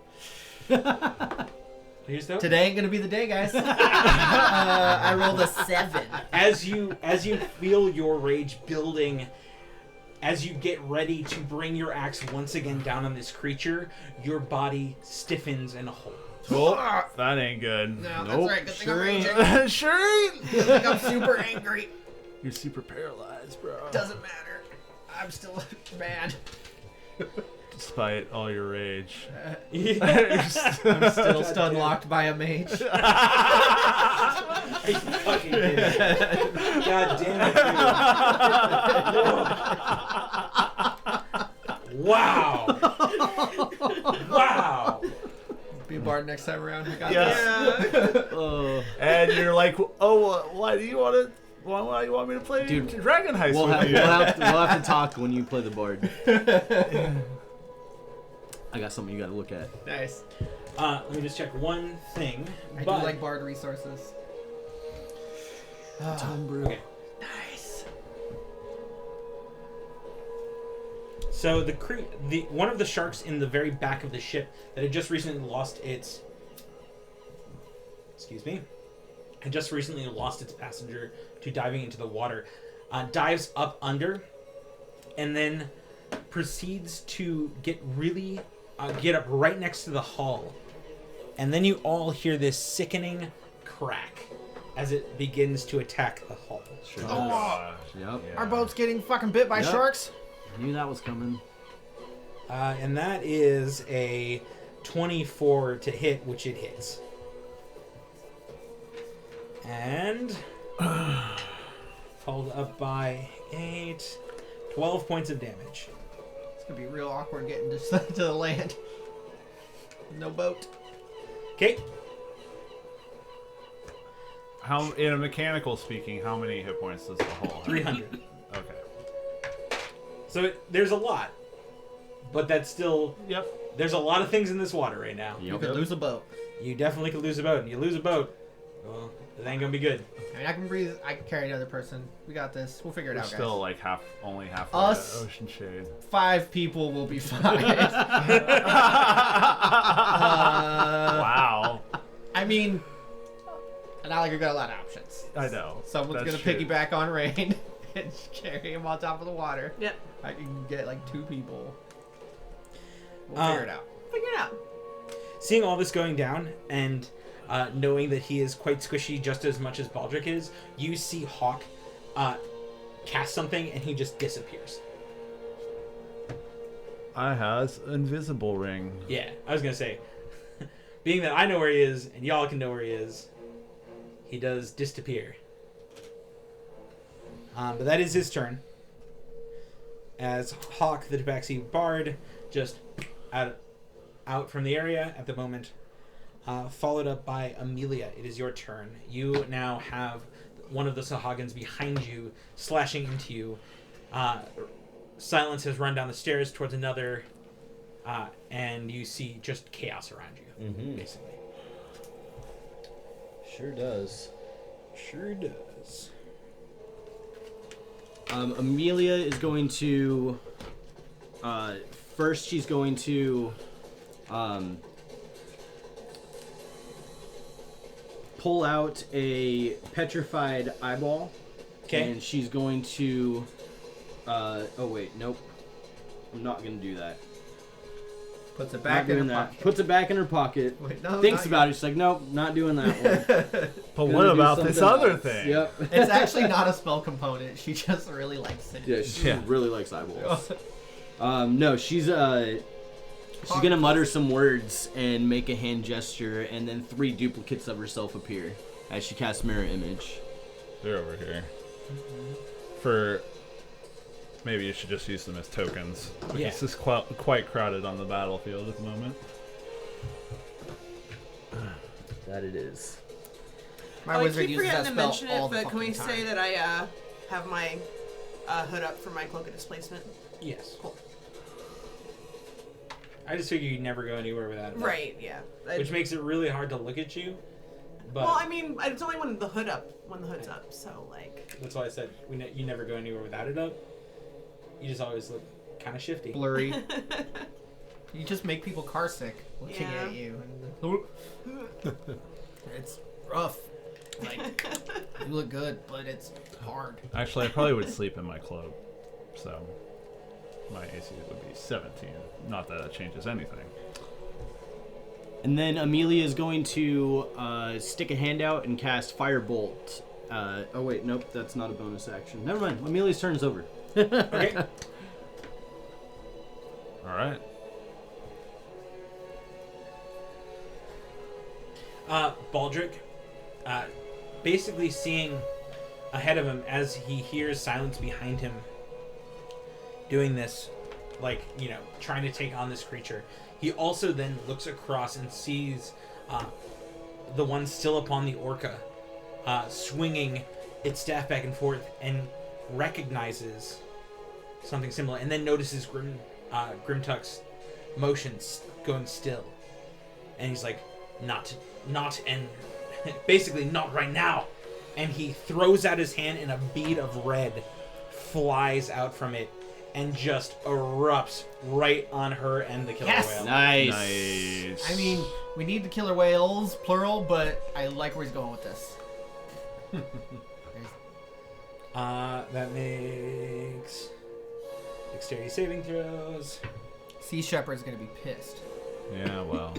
Here's the Today ain't gonna be the day, guys. I rolled a 7. as you feel your rage building, as you get ready to bring your axe once again down on this creature, your body stiffens and holds. Oh, that ain't good. No, Nope. that's right. Good thing I'm raging. Sure ain't. Good thing I'm super angry. You're super paralyzed, bro. Doesn't matter. I'm still mad. Despite all your rage. I'm still stun locked by a mage. I fucking did it. God damn it, dude. Wow. Wow. Be a bard next time around. I got Yeah. And you're like, oh, why do you want to? Why do you want me to play Dragon Heist We'll with have, you? we'll have to talk when you play the bard. I got something you got to look at. Nice. Let me just check one thing. I do like bard resources. Okay. Nice. So the one of the sharks in the very back of the ship that had just recently lost its passenger to diving into the water, dives up under, and then proceeds to get up right next to the hull, and then you all hear this sickening crack as it begins to attack the hull. Sure. Oh, Yep. our boat's getting fucking bit by Yep. sharks. Knew that was coming. And that is a 24 to hit, which it hits. And followed up by 8, 12 points of damage. It's gonna be real awkward getting to the land. No boat. Okay. How, in a mechanical speaking, how many hit points does the hull have? 300. Okay. So there's a lot, but that's still. Yep. There's a lot of things in this water right now. You could lose a boat. You definitely could lose a boat, and you lose a boat, well, it ain't gonna be good. I mean, I can breathe. I can carry another person. We got this. We'll figure it We're out, guys. still like only halfway Us? to Oceanshade. 5 people will be fine. Wow. I mean, not like we got a lot of options. I know. Someone's That's gonna true. piggyback on Rain and carry him on top of the water. Yep. I can get like 2 people. We'll Uh, figure it out. Figure it out. Seeing all this going down and knowing that he is quite squishy just as much as Baldric is, you see Hawk cast something and he just disappears. I has invisible ring. Yeah, I was gonna say, being that I know where he is and y'all can know where he is, he does disappear. But that is his turn. As Hawk, the Tabaxi Bard, just out from the area at the moment, followed up by Amelia. It is your turn. You now have one of the Sahaugins behind you, slashing into you. Silence has run down the stairs towards another, and you see just chaos around you, basically. Sure does. Sure does. Amelia is going to... first, she's going to... pull out a petrified eyeball. Okay. And she's going to... oh, wait. Nope. I'm not going to do that. Puts it Not back in doing her that. pocket. Puts it back in her pocket. Wait, no, Thinks not about it. She's like, nope, not doing that one. But Gonna what do about this something other else. thing? Yep. It's actually not a spell component. She just really likes it. Yeah, she Yeah. really likes eyeballs. No, she's gonna mutter some words and make a hand gesture, and then 3 duplicates of herself appear as she casts mirror image. They're over here. For maybe you should just use them as tokens. Because Yeah. This is quite crowded on the battlefield at the moment. That it is. My I wizard keep uses that forgetting to spell mention all it, the but can we fucking say time. that I have my hood up for my cloak of displacement? Yes. Cool. I just figure you'd never go anywhere without it. Right, yeah. Which makes it really hard to look at you. But Well, I mean, it's only when the hood's up, so like. that's why I said you never go anywhere without it up. You just always look kind of shifty. Blurry. You just make people car sick looking Yeah. at you. It's rough. Like, you look good, but it's hard. Actually, I probably would sleep in my cloak. So my AC would be 17. Not that changes anything. And then Amelia is going to stick a hand out and cast Firebolt. Oh wait, nope, that's not a bonus action. Never mind. Amelia's turn is over. Okay. All right. Baldric, basically seeing ahead of him as he hears silence behind him doing this, like, trying to take on this creature. He also then looks across and sees the one still upon the orca, swinging its staff back and forth, and recognizes something similar, and then notices Grimtuck's motions going still. And he's like, not, and basically not right now. And he throws out his hand, and a bead of red flies out from it and just erupts right on her and the killer Yes! whale. Nice. Nice. I mean, we need the killer whales, plural, but I like where he's going with this. That makes dexterity saving throws. Sea Shepherd's gonna be pissed. Yeah, well.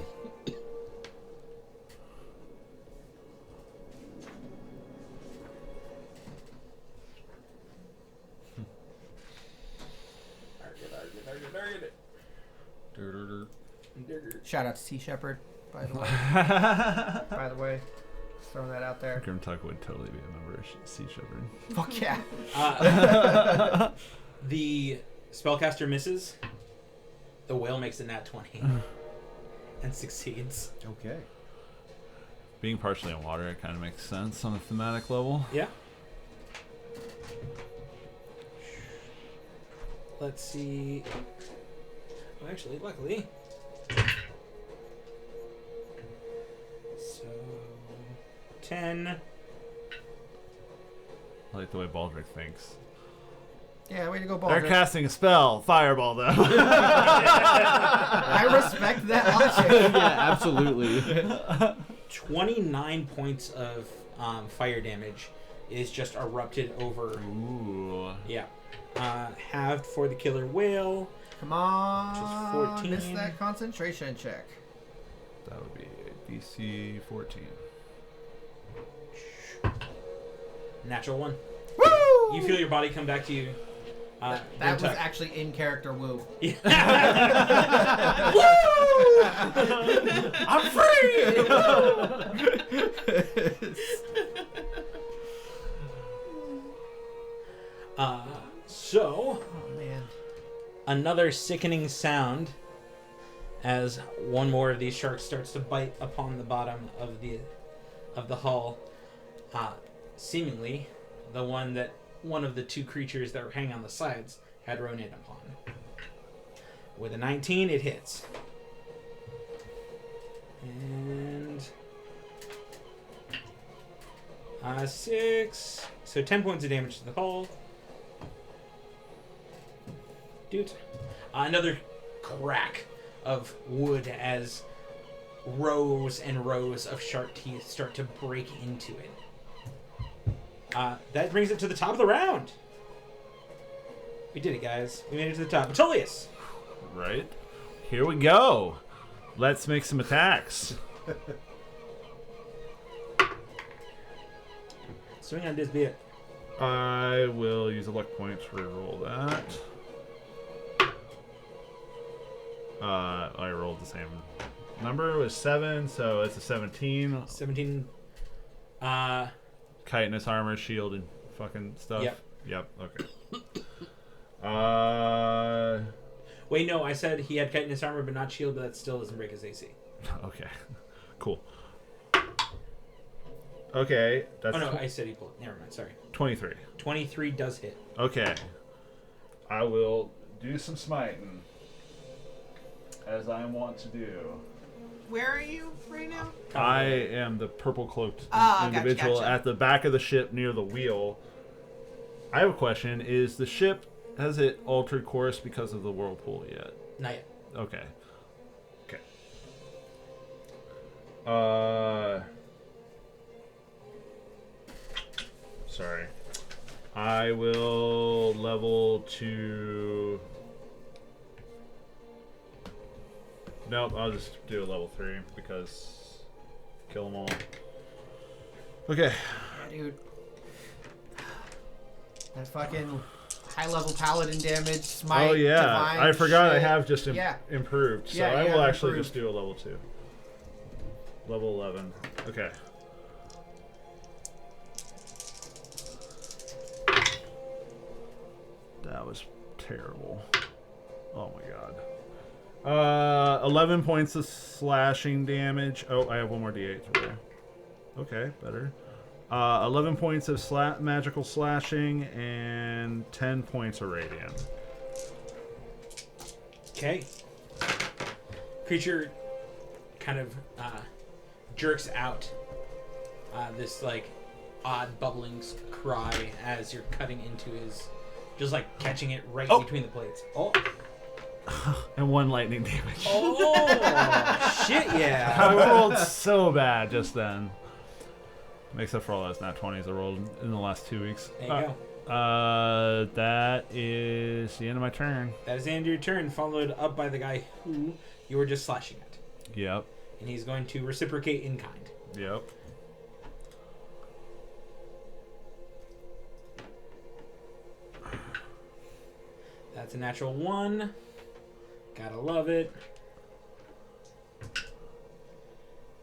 Shout out to Sea Shepherd, by the way. By the way, just throwing that out there. Grimtuck would totally be a member of Sea Shepherd. Fuck yeah. The spellcaster misses The whale makes a nat 20 and succeeds. Okay. Being partially in water, it kind of makes sense on a thematic level. Yeah. Let's see. Well, actually, luckily. So, 10. I like the way Baldric thinks. Yeah, way to go, They're Baldric. casting a spell. Fireball, though. I respect that logic. Yeah, absolutely. 29 points of fire damage is just erupted over. Ooh. Yeah. Halved for the killer whale. Come on. Which is 14. Miss that concentration check. That would be a DC 14. Natural 1. Woo! You feel your body come back to you. That was actually in character woo. I'm free! So, Oh man. another sickening sound as one more of these sharks starts to bite upon the bottom of the hull. Seemingly, the one that one of the two creatures that were hanging on the sides had run in upon. With a 19, it hits. And 6. So 10 points of damage to the hull. Dude. Another crack of wood as rows and rows of shark teeth start to break into it. That brings it to the top of the round. We did it, guys. We made it to the top. Tullius! Right? Here we go. Let's make some attacks. Swing on this bit. I will use a luck point to reroll that. I rolled the same number. It was 7, so it's a 17. 17. Chitinous armor, shield, and fucking stuff. Yep. Okay. Wait, no, I said he had chitinous armor but not shield, but that still doesn't break his AC. Okay. Cool. Okay, that's Oh, no, I said he pulled. Never mind, sorry. 23. 23 does hit. Okay. I will do some smiting, as I want to do. Where are you right now? I am the purple cloaked Ah, individual gotcha. at the back of the ship near the wheel. I have a question. Is the ship, has it altered course because of the whirlpool yet? Not yet. Okay. Okay. Sorry. I will level to... Nope, I'll just do a level 3 because kill them all. Okay. Yeah, dude. That fucking high level paladin damage, smite, Oh yeah, divine I forgot I shit. have just Yeah. improved. So Yeah, I you will have actually improved. just do a level 2. Level 11. Okay. That was terrible. Oh my god. 11 points of slashing damage. Oh, I have one more d8 to roll. Okay, better. 11 points of magical slashing and 10 points of radiant. Okay. Creature kind of jerks out this like odd bubbling cry as you're cutting into his, just like catching it right between the plates. Oh, And 1 lightning damage. oh, shit! Yeah. I rolled so bad just then. Except for all those nat 20s I rolled in the last 2 weeks. There you go. That is the end of my turn. That is the end of your turn, followed up by the guy who you were just slashing at, Yep. and he's going to reciprocate in kind. Yep. That's a natural 1. Gotta love it.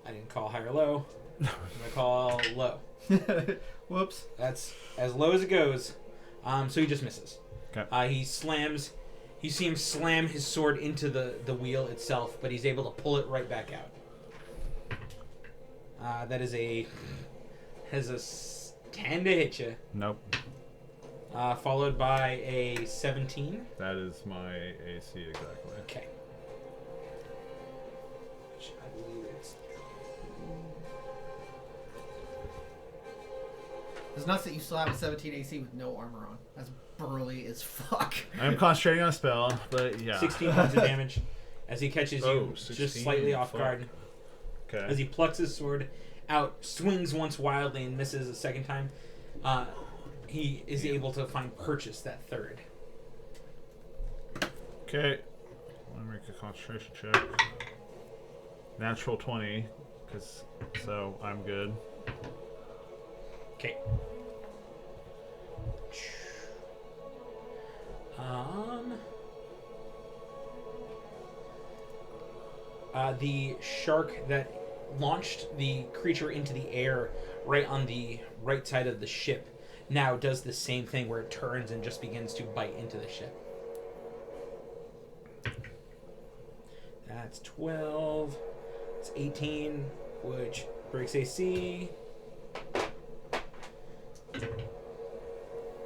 I didn't call high or low. I'm gonna call low. Whoops. That's as low as it goes. So he just misses. Okay. He slams You see him slam his sword into the wheel itself, but he's able to pull it right back out. That is a 10 to hit you. Nope. Followed by a 17. That is my AC exactly. Okay. Which I believe it's... It's nuts that you still have a 17 AC with no armor on. That's burly as fuck. I'm concentrating on a spell, but yeah. 16 points of damage as he catches you 16, just slightly off fuck. guard. Okay. As he plucks his sword out, swings once wildly and misses a second time. He is able to find purchase that third. Okay. Let me make a concentration check. Natural 20, so I'm good. Okay. The shark that launched the creature into the air right on the right side of the ship now does the same thing where it turns and just begins to bite into the ship. That's 12. It's 18, which breaks AC.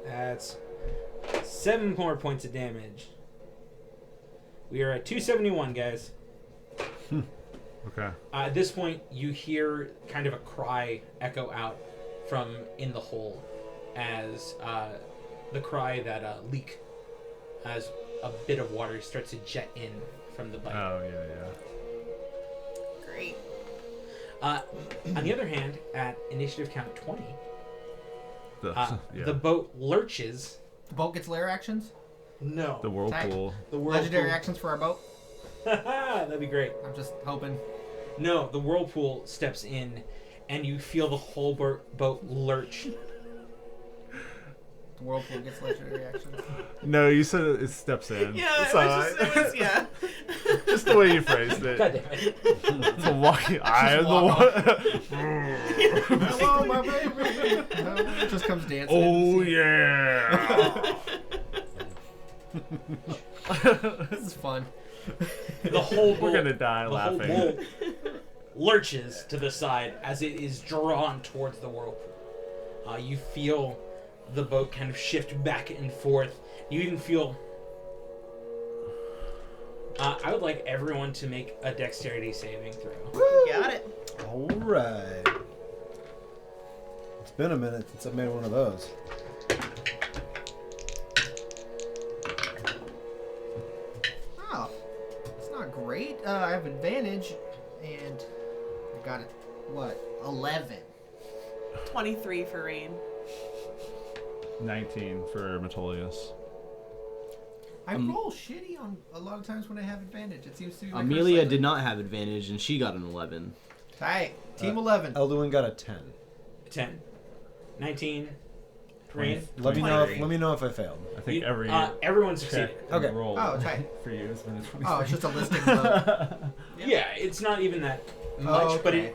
That's 7 more points of damage. We are at 271, guys. Okay. At this point, you hear kind of a cry echo out from in the hole as the cry that leak as a bit of water starts to jet in from the bite. Oh, yeah. Great. On the other hand, at initiative count 20, Yeah. the boat lurches. The boat gets lair actions? No. The whirlpool. The Legendary whirlpool. actions for our boat? That'd be great. I'm just hoping. No, the whirlpool steps in, and you feel the whole boat lurch. The whirlpool gets legendary actions. No, you said it steps in. Yeah, It's it was yeah. just the way you phrased it. God damn it. It's a walking. I am the walk one. Hello, my baby. It just comes dancing. Oh yeah. This is fun. The whole boat, We're gonna die the laughing. whole boat lurches to the side as it is drawn towards the whirlpool. You feel the boat kind of shift back and forth. You even feel... I would like everyone to make a dexterity saving throw. Got it. All right. It's been a minute since I made one of those. Oh, it's not great. I have advantage, and I got it. What? 11. 23 for Rain. 19 for Metolius. I roll shitty on a lot of times when I have advantage. It seems to be like Amelia did not have advantage, and she got an 11. Hey, team 11. Elduin got a 10. 10. 19. Rain. Let me know if I failed. I think everyone succeeded. check Okay. and roll Oh, tight. for you has been a 20. Oh, it's just a listing vote. Yeah, it's not even that much, but okay.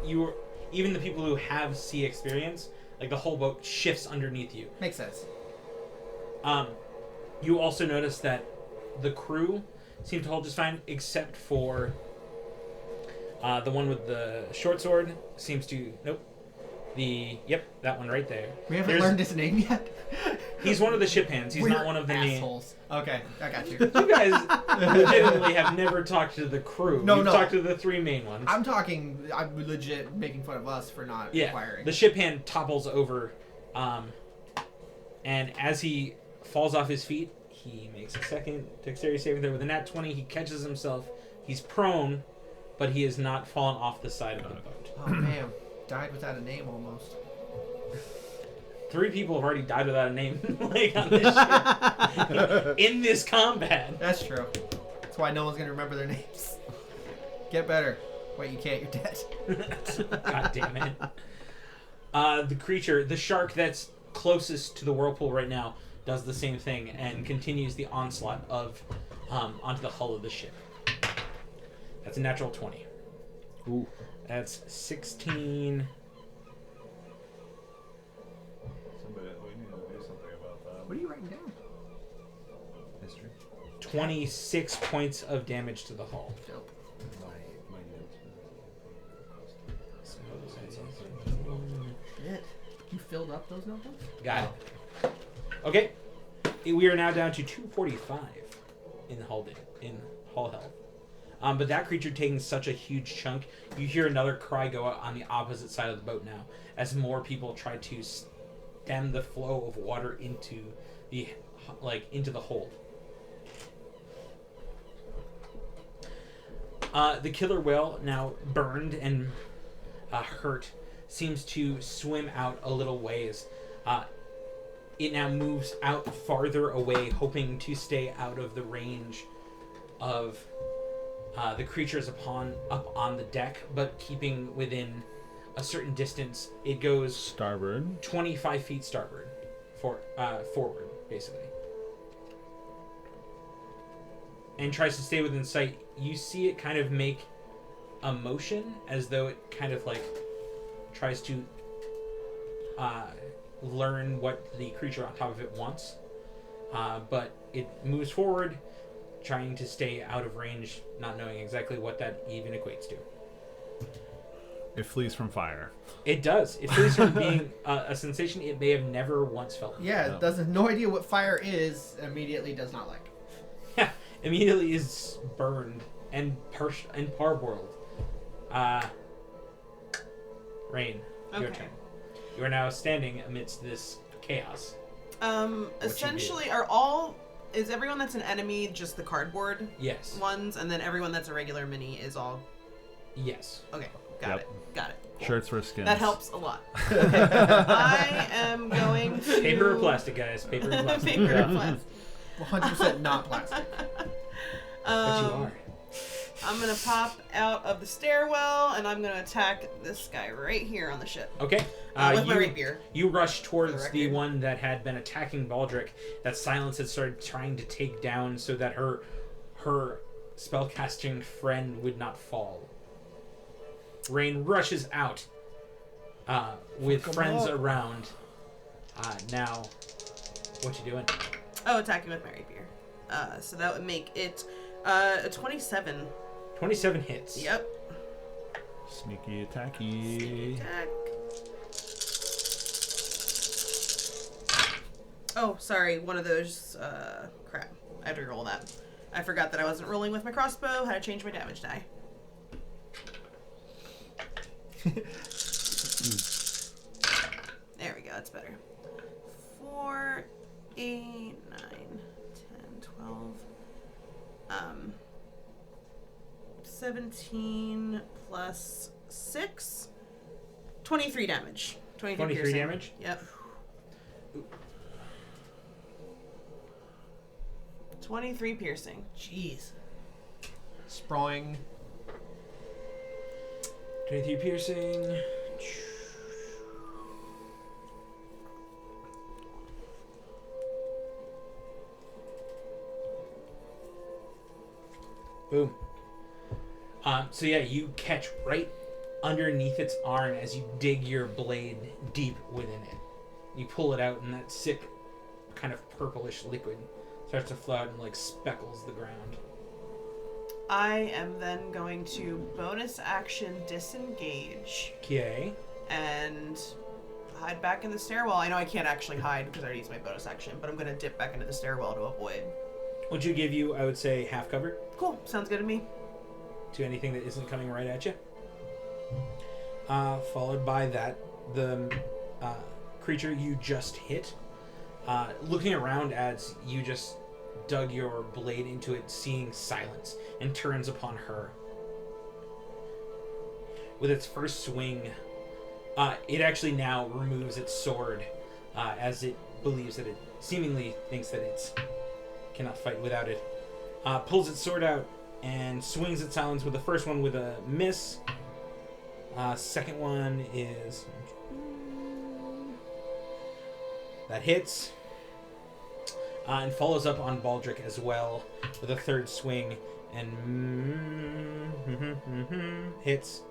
even the people who have sea experience, like the whole boat shifts underneath you. Makes sense. You also notice that the crew seem to hold just fine, except for the one with the short sword seems to... Nope. That one right there. We haven't learned his name yet. He's one of the ship hands. He's We're not one of the main... assholes. Okay, I got you. You guys legitimately have never talked to the crew. No, You've no. talked to the three main ones. I'm legit making fun of us for not acquiring. The ship hand topples over, and as he falls off his feet, he makes a second dexterity saving throw with a nat 20. He catches himself. He's prone, but he has not fallen off the side of the boat. Oh, man. Died without a name almost. 3 people have already died without a name like on this ship in this combat. That's true. That's why no one's going to remember their names. Get better. Wait, you can't. You're dead. God damn it. The creature, the shark that's closest to the whirlpool right now, does the same thing and continues the onslaught of onto the hull of the ship. That's a natural 20. Ooh. That's 16. We need to do something about that. What are you writing down? History. 26 points of damage to the hull. Dope. Shit. You filled up those notebooks? Got it. Okay. We are now down to 245 in hull health. But that creature taking such a huge chunk, you hear another cry go out on the opposite side of the boat now, as more people try to stem the flow of water into the hold. The killer whale, now burned and hurt, seems to swim out a little ways. It now moves out farther away, hoping to stay out of the range of the creatures up on the deck, but keeping within a certain distance. It goes Starboard. 25 feet starboard, forward, basically. And tries to stay within sight. You see it kind of make a motion as though it kind of like tries to learn what the creature on top of it wants. But it moves forward, trying to stay out of range, not knowing exactly what that even equates to. It flees from fire. It does. It flees from being a sensation it may have never once felt. Yeah, it doesn't no idea what fire is, immediately does not like. Yeah, immediately is burned and parboiled. Rain, your Okay. turn. You are now standing amidst this chaos. Essentially, is everyone that's an enemy just the cardboard Yes. ones, and then everyone that's a regular mini is all Yes. okay? Got it. Cool. Shirts for skins. That helps a lot. Okay. I am going to Paper or plastic, guys. Paper or plastic. Paper or plastic. 100% not plastic. But you are. I'm gonna pop out of the stairwell and I'm gonna attack this guy right here on the ship Okay. with my rapier. You rush towards For the the record. one that had been attacking Baldric, that Silence had started trying to take down so that her spellcasting friend would not fall. Rain rushes out with friends around. Now, what you doing? Oh, attacking with my rapier. So that would make it a 27. 27 hits. Yep. Sneaky attacky. Attack. Oh, sorry. One of those. Crap. I have to roll that. I forgot that I wasn't rolling with my crossbow. Had to change my damage die. There we go. That's better. 4, 8, 9, 10, 12. 17 plus 6. 23 damage. 23 piercing. damage? Yep. 23 piercing. Jeez. Sprawling. 23 piercing. Boom. So yeah, you catch right underneath its arm as you dig your blade deep within it. You pull it out, and that sick, kind of purplish liquid starts to flow out and like speckles the ground. I am then going to bonus action disengage Okay. and hide back in the stairwell. I know I can't actually hide because I already used my bonus action, but I'm going to dip back into the stairwell to avoid. Would you give you, I would say, half cover Cool. Sounds good to me. to anything that isn't coming right at you? Followed by that, the creature you just hit, looking around as you just dug your blade into it, seeing Silence, and turns upon her. With its first swing, it actually now removes its sword, as it believes that it seemingly thinks that it cannot fight without it. Pulls its sword out and swings at Silence with the first one with a miss. Second one is... that hits. And follows up on Baldric as well with a third swing and hits.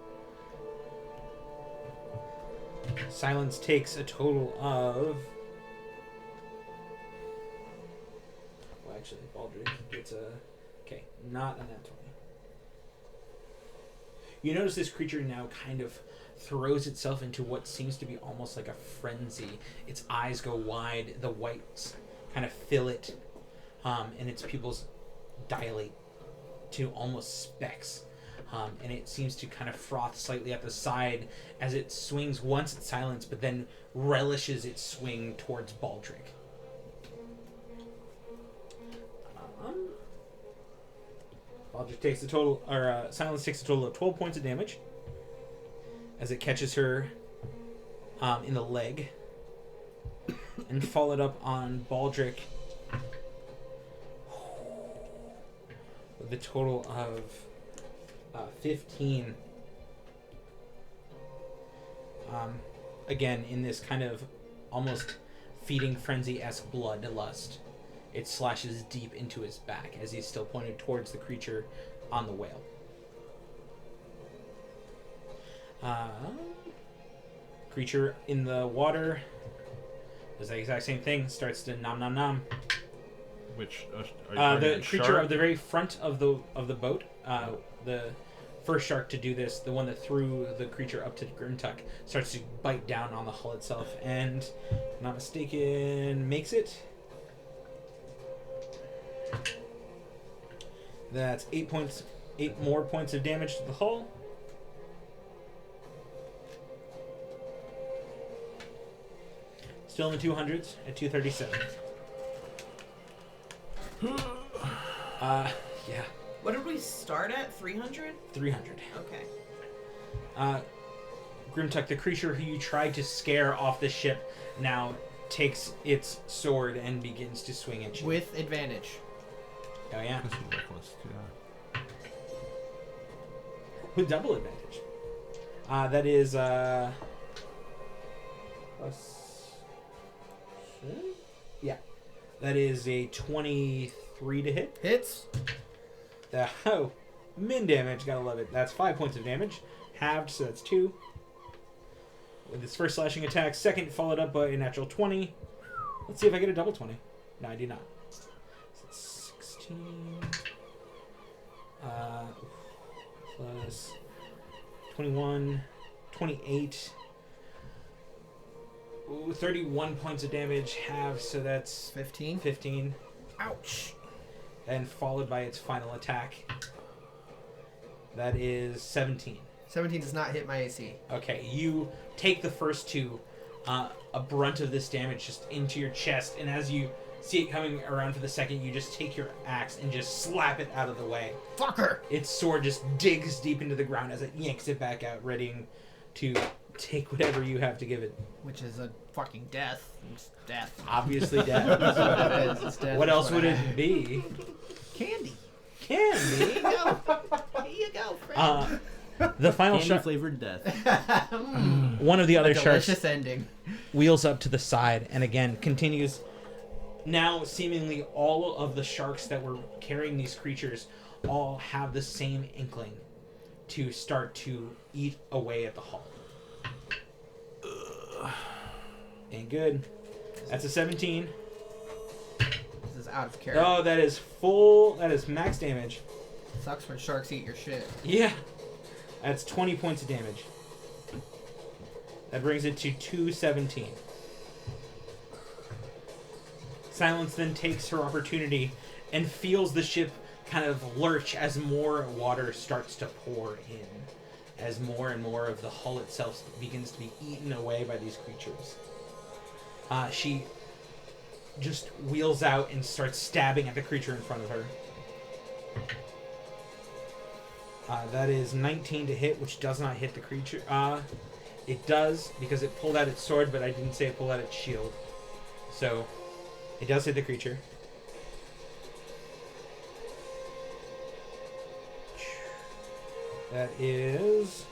Silence takes a total of... well, actually, Baldric gets a Not a nat 20. You notice this creature now kind of throws itself into what seems to be almost like a frenzy. Its eyes go wide, the whites kind of fill it, and its pupils dilate to almost specks. And it seems to kind of froth slightly at the side as it swings once it's silenced, but then relishes its swing towards Baldric. Baldric takes a total, or Silence takes a total of 12 points of damage as it catches her in the leg, and followed up on Baldric with a total of 15. Again, in this kind of almost feeding frenzy-esque bloodlust, it slashes deep into his back as he's still pointed towards the creature on the whale. Creature in the water does the exact same thing. Starts to nom nom nom. Which are you The targeting creature shark? of the very front of the boat, the first shark to do this, the one that threw the creature up to Grimtuck, starts to bite down on the hull itself, and, if I'm not mistaken, makes it. That's 8 more points of damage to the hull. Still in the 200s at 237. Yeah, What did we start at? 300? 300. Okay. Grimtuck, the creature who you tried to scare off the ship, now takes its sword and begins to swing at you. With advantage. Oh yeah, This is reckless, yeah. with double advantage. That is plus 7? Yeah, that is a 23 to hit. Hits. Min damage, gotta love it. That's 5 points of damage, halved, so that's 2. With its first slashing attack, second followed up by a natural 20. Let's see if I get a double 20. No, I do not. So it's 16 plus 21, 28. Ooh, 31 points of damage, halved, so that's 15. 15. Ouch. And followed by its final attack. That is 17. 17 does not hit my AC. Okay, you take the first two, a brunt of this damage just into your chest, and as you see it coming around for the second, you just take your axe and just slap it out of the way. Fucker! Its sword just digs deep into the ground as it yanks it back out, ready to take whatever you have to give it. Which is a fucking death. It's death. Obviously death. That's what it is. It's death. What That's else would I it have. be? Candy. Candy. Here you go. Here you go, friend. The final Candy shark. flavored death. One of the other sharks Delicious ending. wheels up to the side and again continues. Now seemingly all of the sharks that were carrying these creatures all have the same inkling to start to eat away at the hull. Ain't good. That's a 17. This is out of character. Oh, that is full. That is max damage. Sucks when sharks eat your shit. Yeah. That's 20 points of damage. That brings it to 217. Silence then takes her opportunity and feels the ship kind of lurch as more water starts to pour in, as more and more of the hull itself begins to be eaten away by these creatures. She just wheels out and starts stabbing at the creature in front of her. That is 19 to hit, which does not hit the creature. It does, because it pulled out its sword, but I didn't say it pulled out its shield. So, it does hit the creature. That is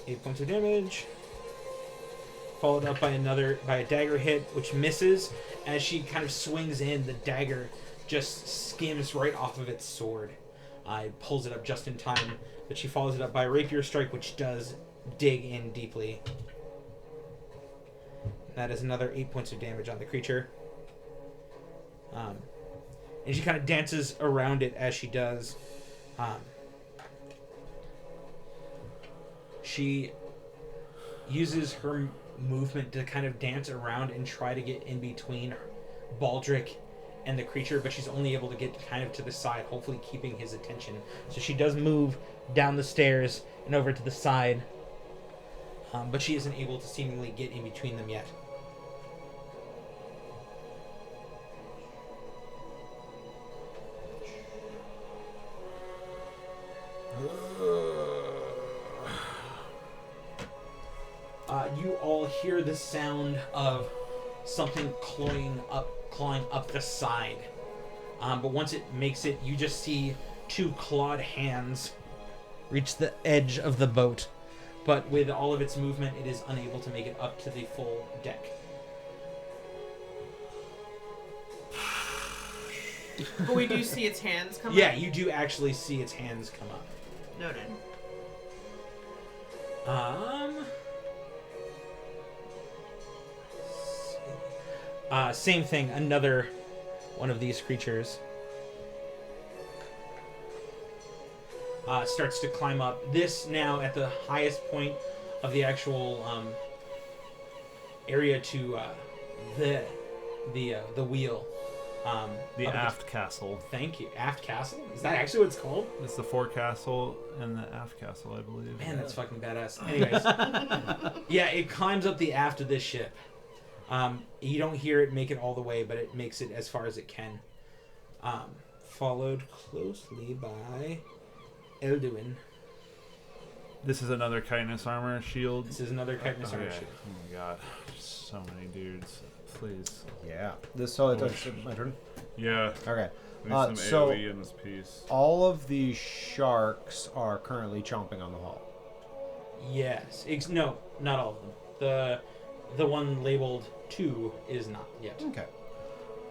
8 points of damage. Followed up by a dagger hit, which misses. As she kind of swings in, the dagger just skims right off of its sword. It pulls it up just in time, but she follows it up by a rapier strike, which does dig in deeply. That is another 8 points of damage on the creature. and she kind of dances around it as she does. She uses her movement to kind of dance around and try to get in between Baldric and the creature, but she's only able to get kind of to the side, hopefully keeping his attention. So she does move down the stairs and over to the side, but she isn't able to seemingly get in between them yet. You all hear the sound of something clawing up the side. But once it makes it, you just see two clawed hands reach the edge of the boat. But with all of its movement, it is unable to make it up to the full deck. But we do see its hands come Yeah, up. you do actually see its hands come up. Noted. Same thing, another one of these creatures starts to climb up. This now at the highest point of the actual area to the wheel. The aft castle. Thank you. Aft castle? Is that actually what it's called? It's the forecastle and the aft castle, I believe. Man, that's fucking badass. Anyways, yeah, it climbs up the aft of this ship. You don't hear it make it all the way, but it makes it as far as it can. Followed closely by Elduin. This is another chitinous armor shield. This is another chitinous armor Okay. shield. Oh my god. So many dudes. Please. Yeah. So that's my turn. Yeah. Okay. We need some So AoE in this piece. all of the sharks are currently chomping on the hull. Yes. No, not all of them. The one labeled 2 is not yet. Okay.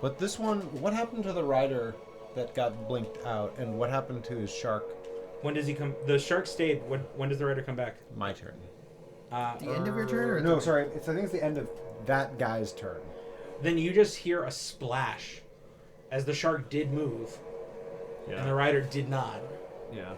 But this one, what happened to the rider that got blinked out, and what happened to his shark? When does he come? The shark stayed. When does the rider come back? My turn. The end of your turn? Or No, sorry. I think it's the end of that guy's turn. Then you just hear a splash as the shark did move and the Yeah. rider did not. Yeah.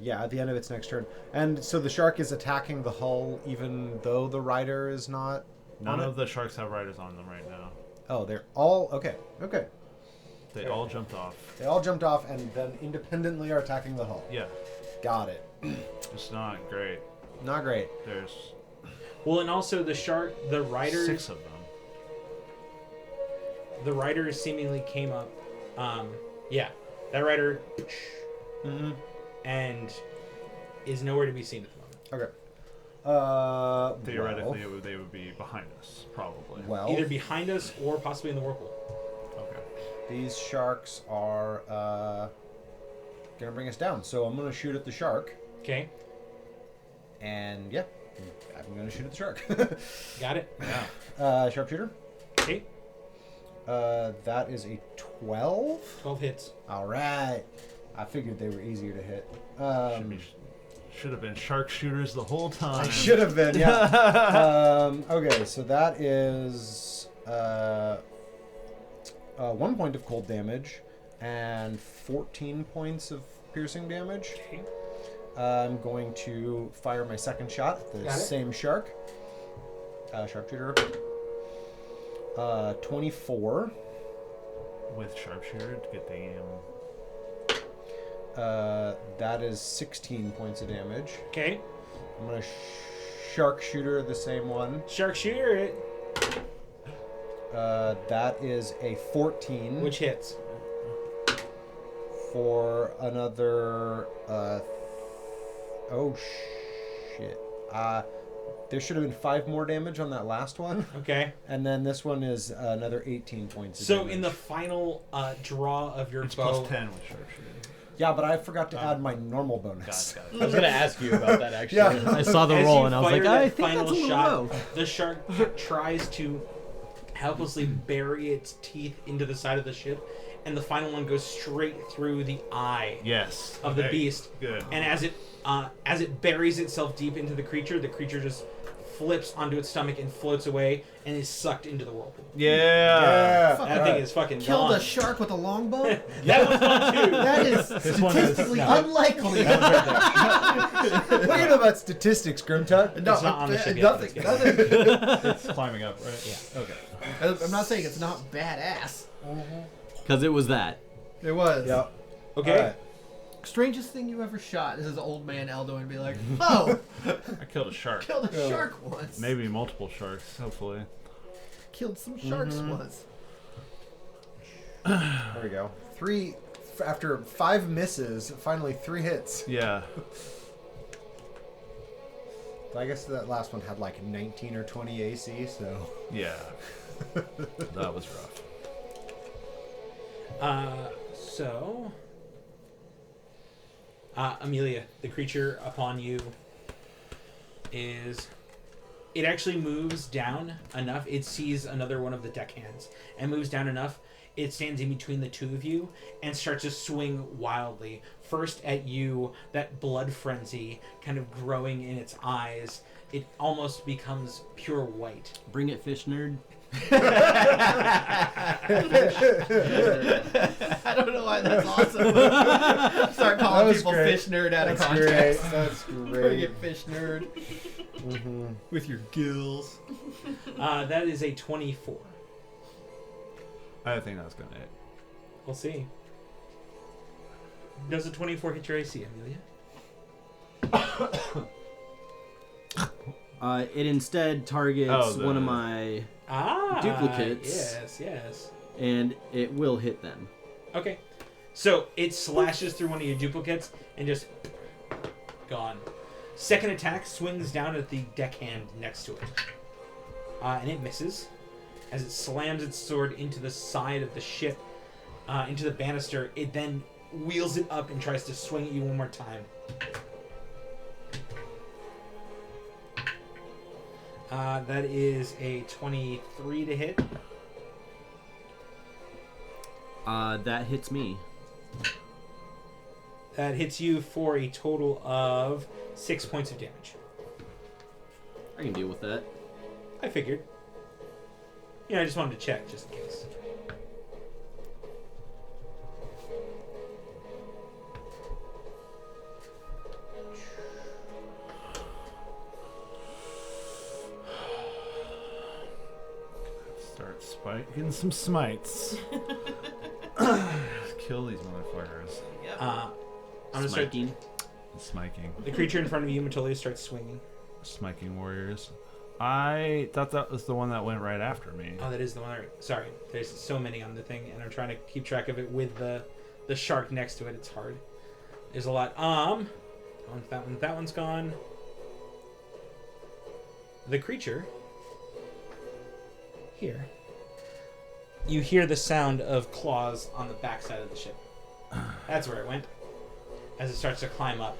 Yeah, at the end of its next turn. And so the shark is attacking the hull even though the rider is not None on of the sharks have riders on them right now. Oh, they're all... Okay. They all jumped off. They all jumped off and then independently are attacking the hull. Yeah. Got it. It's not great. Not great. There's Well, and also the rider... 6 of them. The rider seemingly came up. Yeah, that rider... Mm-hmm. And is nowhere to be seen at the moment. Okay. Theoretically, they would be behind us, probably. Well, Either behind us or possibly in the whirlpool. Okay. these sharks are gonna bring us down. So I'm gonna shoot at the shark, Okay, and yeah, I'm gonna shoot at the shark. got it. Yeah. Sharpshooter. Okay, That is a 12. 12 hits. All right. I figured they were easier to hit. Should have been shark shooters the whole time. I should have been, yeah. Okay, so that is 1 point of cold damage and 14 points of piercing damage. Okay. I'm going to fire my second shot at the Got it. same shark. Sharpshooter. 24. With sharpshooter to get damn. That is 16 points of damage. Okay, I'm going to sharpshooter the same one. shark shooter it. That is a 14. Which hits? For another oh shit. There should have been 5 more damage on that last one, Okay. and then this one is another 18 points of So damage. in the final draw of your It's bow, plus 10 with sharpshooter. Yeah, but I forgot to add my normal bonus. Got I was gonna ask you about that actually. Yeah. I saw the as roll you and I was fire like, that I think final that's a little shot, low. the shark tries to helplessly bury its teeth into the side of the ship, and the final one goes straight through the eye Yes. of the Okay, beast. Good. And as it buries itself deep into the creature just flips onto its stomach and floats away and is sucked into the whirlpool. Yeah. That thing is fucking Killed gone. a shark with a longbow? That was fun too. That is This one is- statistically no. unlikely. What do you know about statistics, Grimtuck? No, It's not on the ship yet, nothing. but it's Nothing. It's climbing up, right? Yeah. Okay. I'm not saying it's not badass. Because it was that. It was. Yep. Okay. Alright. Strangest thing you ever shot. This is old man Eldo and be like, oh, I killed a shark. killed a shark once. Maybe multiple sharks, hopefully. Killed some sharks once. There we go. After 5 misses, finally 3 hits. Yeah. I guess that last one had like 19 or 20 AC, so. Yeah. That was rough. Amelia, the creature upon you it actually moves down enough. It sees another one of the deckhands and moves down enough. It stands in between the two of you and starts to swing wildly. First at you, that blood frenzy kind of growing in its eyes. It almost becomes pure white. Bring it, fish nerd. I don't know why that's awesome. Start calling was people great. fish nerd out of That's context. great. That's Bring great. it, fish nerd. Mm-hmm. With your gills. That is a 24. I think that's gonna hit. We'll see. Does a 24 hit your AC, Amelia? It instead targets one of my duplicates. Yes. And it will hit them. Okay. So it slashes through one of your duplicates and just gone. Second attack swings down at the deckhand next to it. And it misses. As it slams its sword into the side of the ship, into the banister, it then wheels it up and tries to swing at you one more time. That is a 23 to hit. That hits me. That hits you for a total of 6 points of damage. I can deal with that. I figured. Yeah, I just wanted to check, just in case. Start getting some smites. Kill these motherfuckers. I'm gonna start. Smiting. Smiking. The creature in front of you, Matolia, starts swinging. Smiking warriors. I thought that was the one that went right after me. Oh, that is the one. Sorry, there's so many on the thing, and I'm trying to keep track of it with the shark next to it. It's hard. There's a lot. That one's gone. The creature here. You hear the sound of claws on the backside of the ship. That's where it went. As it starts to climb up.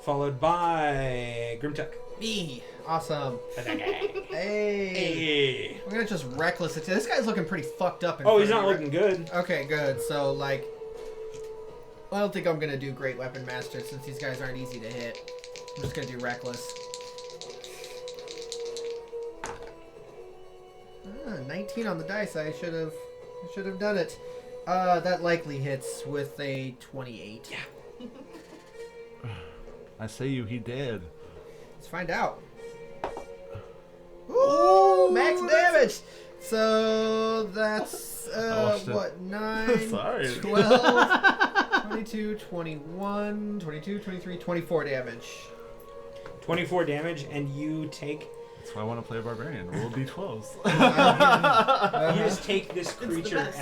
Followed by Grimtuck. Me. Awesome. Hey. Hey. We're gonna just reckless it. This guy's looking pretty fucked up. Oh, he's not looking good. Okay, good. So, like, I don't think I'm gonna do Great Weapon Master since these guys aren't easy to hit. I'm just gonna do Reckless. 19 on the dice. I should have done it. That likely hits with a 28. Yeah. I say he did. Let's find out. Ooh, max damage. So that's what, 9, Sorry. 12, 22, 21, 22, 23, 24 damage. 24 damage, and you take... That's why I want to play a barbarian. Roll D12s. You just take this creature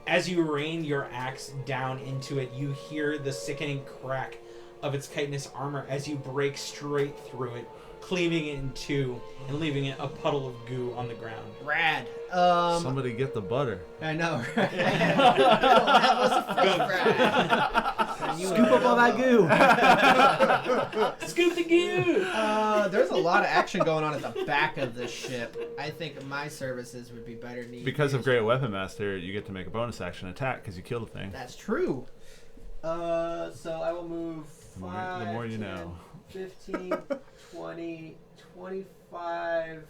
as you rain your axe down into it. You hear the sickening crack of its chitinous armor as you break straight through it, cleaving it in two and leaving it a puddle of goo on the ground. Rad. Somebody get the butter. I know, right? That was a fish fry. Scoop up all that goo. Scoop the goo! There's a lot of action going on at the back of this ship. I think my services would be better needed. Because of Great Weapon Master, you get to make a bonus action attack because you kill the thing. That's true. So I will move The 5, more you 10, know. 15, 20, 25.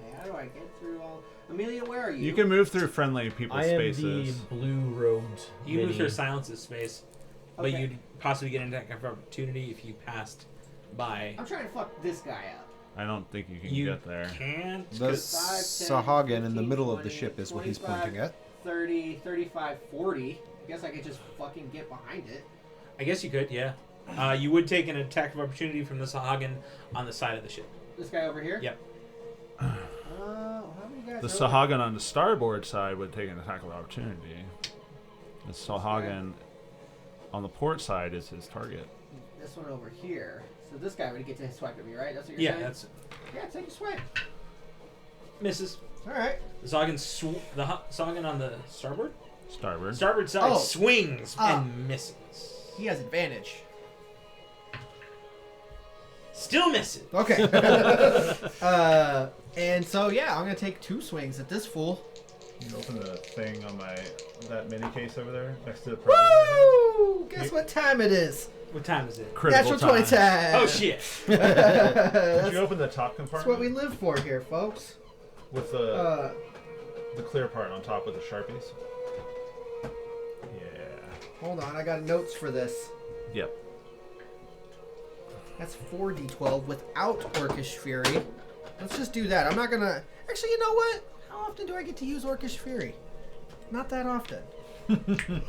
Hey, how do I get through all? Amelia, where are you? You can move through friendly people's I am spaces. the blue-robed. You move mini. through Silence's space, but Okay. you'd possibly get an attack of opportunity if you passed by. I'm trying to fuck this guy up. I don't think you can You get there. can't. The 5, 10, Sahaugin in the 15, middle of the 20, ship is what he's 25. pointing at. 30, 35, 40. I guess I could just fucking get behind it. I guess you could, yeah. You would take an attack of opportunity from the Sahaugin on the side of the ship. This guy over here? Yep. How many guys The are over- Sahaugin on the starboard side would take an attack of opportunity. The Sahaugin on the port side is his target. This one over here. So this guy would get to swipe at me, right? That's what you're Yeah, saying? that's Yeah, take a swipe. misses. Alright. The Sahaugin on the starboard Starboard. side Oh. swings Ah. and misses. He has advantage. Still misses. Okay. And so, yeah, I'm going to take 2 swings at this fool. You open the thing on that mini case over there next to the Woo! Guess what time it is? What time is it? Natural 20 time. Oh shit! Did That's you open the top compartment? what we live for here, folks. with the clear part on top with the Sharpies. Yeah. Hold on, I got notes for this. Yep. That's 4d12 without Orcish Fury. Let's just do that. I'm not gonna... Actually, you know what? How often do I get to use Orcish Fury? Not that often.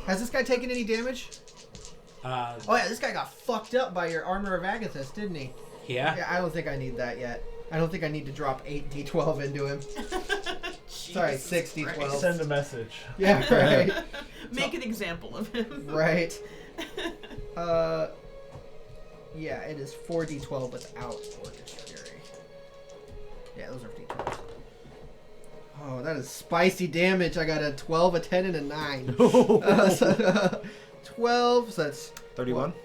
Has this guy taken any damage? Oh yeah, this guy got fucked up by your Armor of Agathis, didn't he? Yeah. Yeah, I don't think I need that yet. I don't think I need to drop 8d12 into him. Sorry, Jesus 6d12. Christ. Send a message. Yeah, right. Make an example of him. Right. Yeah, it is 4d12 without Orcish Fury. Yeah, those are d12s. Oh, that is spicy damage. I got a 12, a 10, and a 9. 12, so that's... 31. What?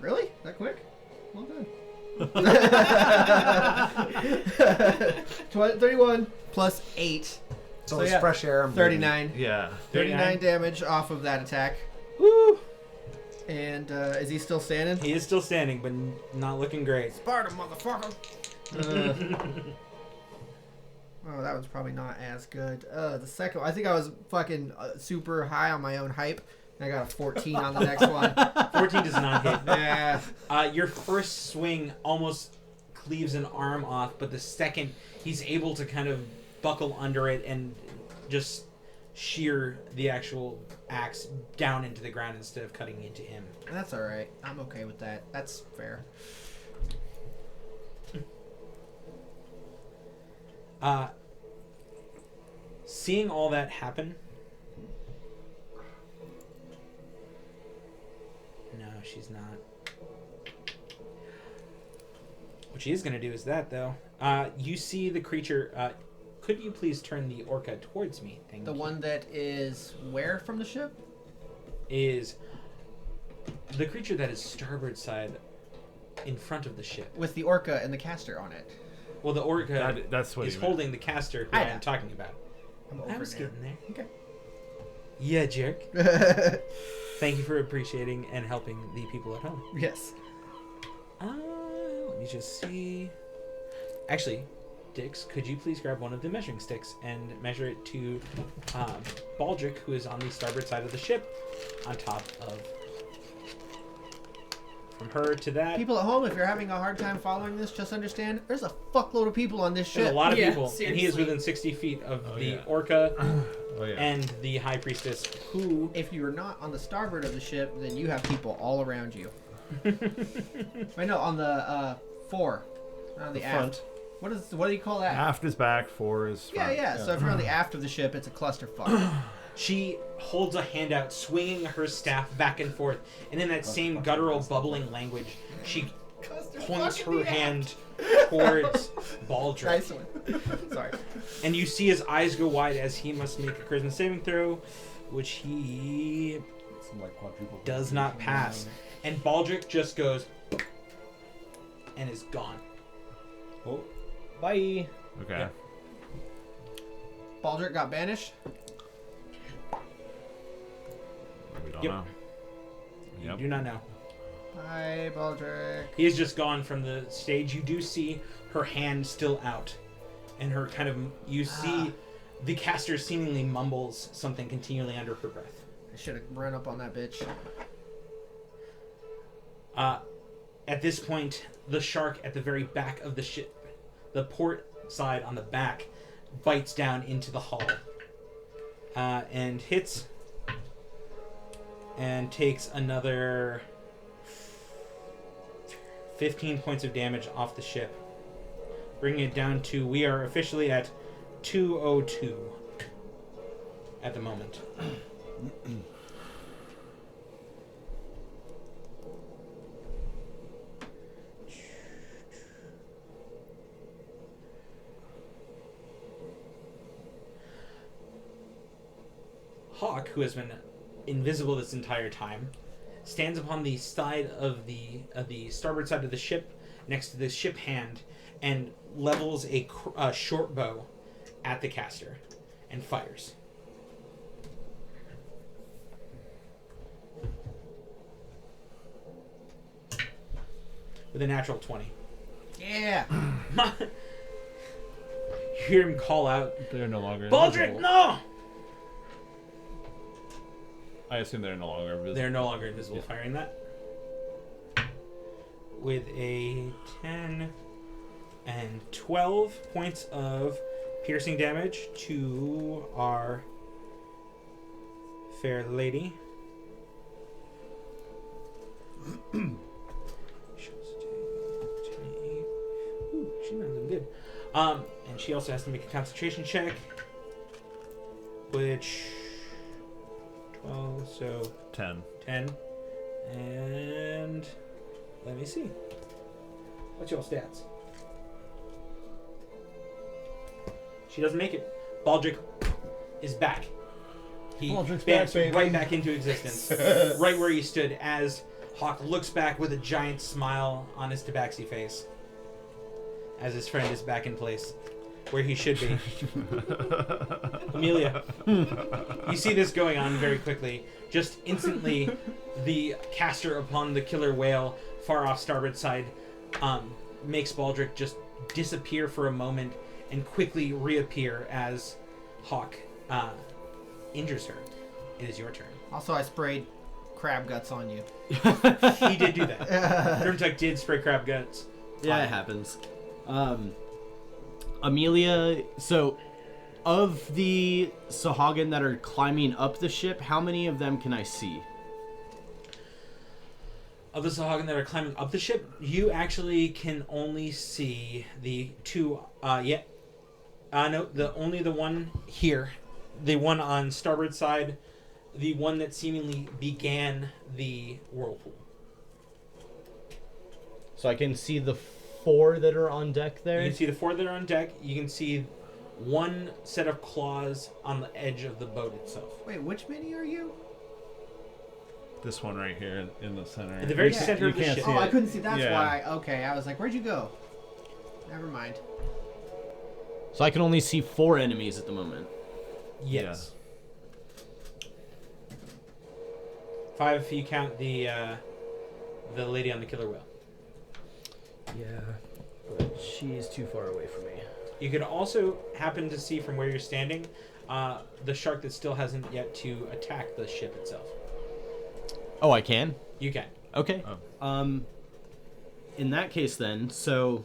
Really? That quick? Well done. 31 plus 8. So, So, it's yeah, fresh air. I'm 39. Yeah. 39 damage off of that attack. Woo! And is he still standing? He is still standing, but not looking great. Sparta, motherfucker! Oh, that was probably not as good. The second one, I think I was fucking super high on my own hype. I got a 14 on the next one. 14 does not hit. Yeah. Your first swing almost cleaves an arm off, but the second he's able to kind of buckle under it and just shear the actual axe down into the ground instead of cutting into him. That's alright. I'm okay with that. That's fair. Seeing all that happen. No, she's not. What she is going to do is that, though. You see the creature. Could you please turn the orca towards me? Thank The you. one that is where from the ship? Is the creature that is starboard side in front of the ship. With the orca and the caster on it. Well, the orca That's what is he meant. holding the caster who I I know. am talking about. I'm I over was there. getting there. Okay. Yeah, jerk. Thank you for appreciating and helping the people at home. Yes. Let me just see. Actually, Dix, could you please grab one of the measuring sticks and measure it to Baldric, who is on the starboard side of the ship, on top of... From her to that. People at home, if you're having a hard time following this, just understand there's a fuckload of people on this There's ship. a lot of Yeah, people, and he is seriously. within 60 feet of the yeah. orca Oh yeah. and the high priestess, who... If you're not on the starboard of the ship, then you have people all around you. Wait, no, on the 4. Not on the aft. front. What do you call that? Aft is back, 4 is front. Yeah. So if you're on the aft of the ship, it's a clusterfuck. She holds a hand out, swinging her staff back and forth, and in that same guttural, bubbling language, she points her hand towards Baldric. Nice one. Sorry. And you see his eyes go wide as he must make a charisma saving throw, which he Some, like, quadruple does not pass. And Baldric just goes and is gone. Oh, bye. Okay. Yeah. Baldric got banished. We don't Yep. know. You Yep. do not know. Hi, Baldric. He has just gone from the stage. You do see her hand still out. And her kind of... You see the caster seemingly mumbles something continually under her breath. I should have run up on that bitch. At this point, the shark at the very back of the ship, the port side on the back, bites down into the hull. And hits... And takes another 15 points of damage off the ship. Bringing it down to... We are officially at 202 at the moment. Hawk, who has been invisible this entire time, stands upon the side of the starboard side of the ship, next to the ship hand, and levels a short bow at the caster and fires. With a natural 20. Yeah. You hear him call out, They're no longer Baldric, invisible. no! I assume they're no longer invisible. They're no longer invisible, Yeah. firing that. With a 10 and 12 points of piercing damage to our fair lady. Ooh, she's not doing good. And she also has to make a concentration check, which 12, so 10. 10. And let me see. What's your stats? She doesn't make it. Baldric is back. He Baldric's bamps back, baby. right back into existence. Right where he stood as Hawk looks back with a giant smile on his tabaxi face. As his friend is back in place. Where he should be. Amelia. You see this going on very quickly. Just instantly, the caster upon the killer whale far off starboard side makes Baldric just disappear for a moment and quickly reappear as Hawk injures her. It is your turn. Also, I sprayed crab guts on you. He did do that. Grimtuck did spray crab guts. Yeah, it happens. Amelia, so of the Sahaugin that are climbing up the ship, how many of them can I see? Of the Sahaugin that are climbing up the ship, you actually can only see the two. No, only the one here, the one on starboard side, the one that seemingly began the whirlpool. So I can see the 4 that are on deck there? You can see the 4 that are on deck. You can see one set of claws on the edge of the boat itself. Wait, which mini are you? This one right here in the center. At the very You can't- center you of the can't ship. see Oh, I it. couldn't see. That's Yeah. why. Okay, I was like, where'd you go? Never mind. So I can only see 4 enemies at the moment. Yes. 5 if you count the lady on the killer whale. Yeah, but she's too far away from me. You could also happen to see from where you're standing the shark that still hasn't yet to attack the ship itself. Oh, I can? You can. Okay. In that case then, so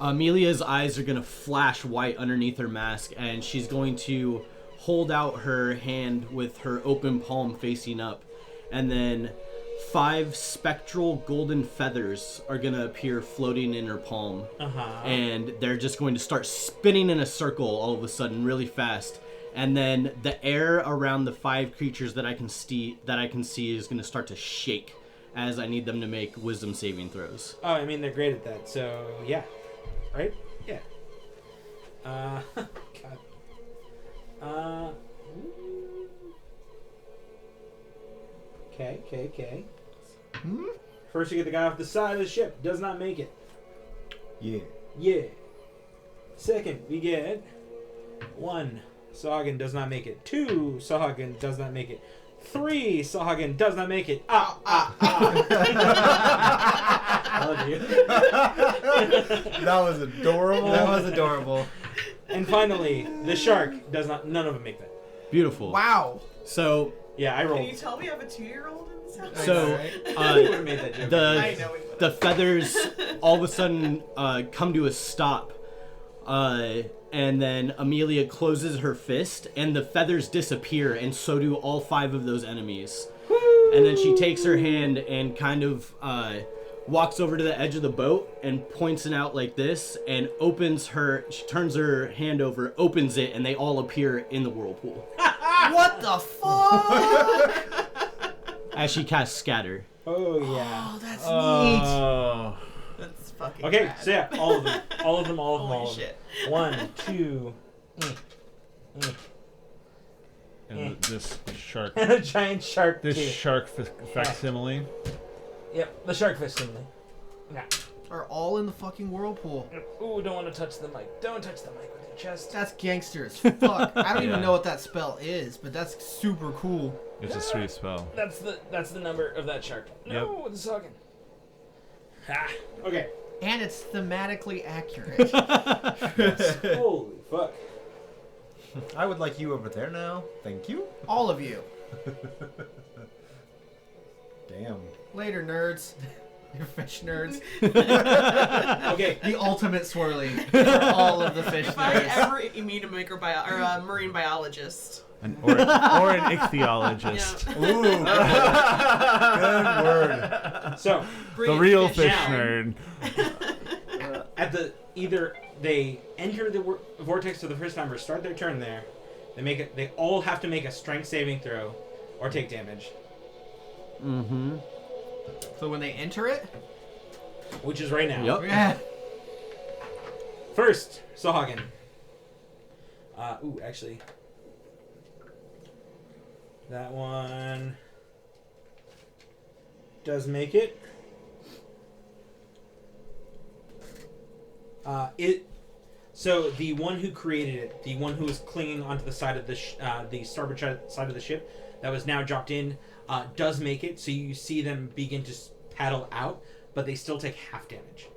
Amelia's eyes are going to flash white underneath her mask, and she's going to hold out her hand with her open palm facing up, and then 5 spectral golden feathers are going to appear floating in her palm. And they're just going to start spinning in a circle all of a sudden really fast. And then the air around the 5 creatures that I can see is going to start to shake as I need them to make wisdom saving throws. Oh, I mean, they're great at that, so yeah. Right? Yeah. God. Okay. First, you get the guy off the side of the ship. Does not make it. Yeah. Second, we get 1. Sahaugin does not make it. 2. Sahaugin does not make it. 3. Sahaugin does not make it. I love you. That was adorable. That was adorable. And finally, the shark does not. None of them make that. Beautiful. Wow. So, Yeah, I Can you rolled. tell me I have a 2-year-old in this house? so You would have made that joke. I know we would. the feathers all of a sudden come to a stop, and then Amelia closes her fist, and the feathers disappear, and so do all 5 of those enemies. And then she takes her hand and kind of walks over to the edge of the boat and points it out like this, and she turns her hand over, opens it, and they all appear in the whirlpool What the fuck? as she casts Scatter. Oh yeah. Oh, that's neat. Oh. That's fucking Okay, rad. so yeah, all of them. Holy All of them. shit. 1, 2. And this shark. And a giant shark This too. shark facsimile. Yep, the shark fish simile. Yeah. Are all in the fucking whirlpool. Ooh, don't want to touch the mic. Don't touch the mic with your chest. That's gangster as fuck. I don't even Yeah. know what that spell is, but that's super cool. It's a sweet spell. That's the number of that shark. No, the Sahaugin. Ha. Okay. And it's thematically accurate. Holy fuck. I would like you over there now. Thank you. All of you. Damn. Later, nerds. You're fish nerds. Okay. The ultimate swirly for all of the fish If I nerds. ever meet a a marine biologist. Or an ichthyologist. Yeah. Ooh. Good word. So Bring The real fish fish down. nerd. at the either they enter the vortex for the first time or start their turn there, they all have to make a strength saving throw or take damage, Mm-hmm. So when they enter it, which is right now. Yep. yeah. First, Sahaugin. Actually, that one does make it. So the one who created it, the one who was clinging onto the side of the starboard side of the ship, that was now dropped in, does make it. So you see them begin to paddle out, but they still take half damage.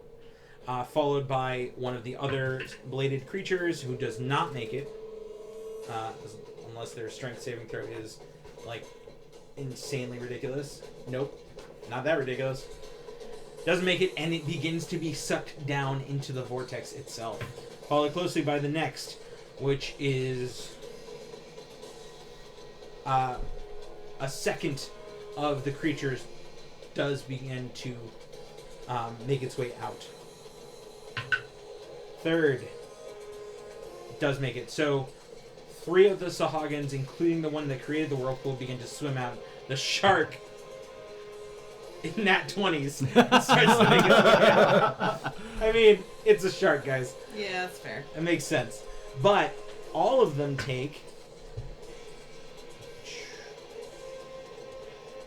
Followed by one of the other bladed creatures who does not make it, unless their strength saving throw is like insanely ridiculous. Nope, not that ridiculous. Doesn't make it, and it begins to be sucked down into the vortex itself. Followed closely by the next, which is a second of the creatures does begin to make its way out. Third does make it. So 3 of the Sahaugins, including the one that created the whirlpool, begin to swim out. The shark in nat 20s starts to make its way out. I mean, it's a shark, guys. Yeah, that's fair. It makes sense. But all of them take...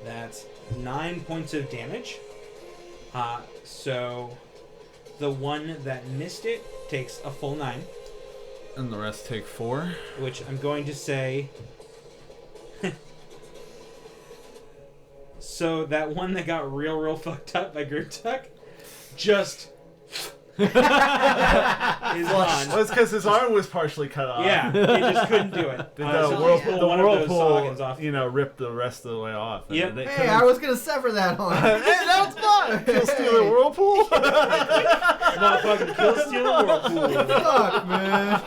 That's 9 points of damage. So the one that missed it takes a full 9. And the rest take 4. Which I'm going to say... So that one that got real fucked up by Gertuck just... is on. Well, it's because his arm was partially cut off. Yeah, he just couldn't do it. The So whirlpool, pull the one of those whirlpool Sahaugins off. ripped the rest of the way off. And Yep. they Hey, couldn't- I was gonna sever that on. Hey, that was fun! Kill steal a whirlpool? Motherfucking kill steal a whirlpool. Fuck, man.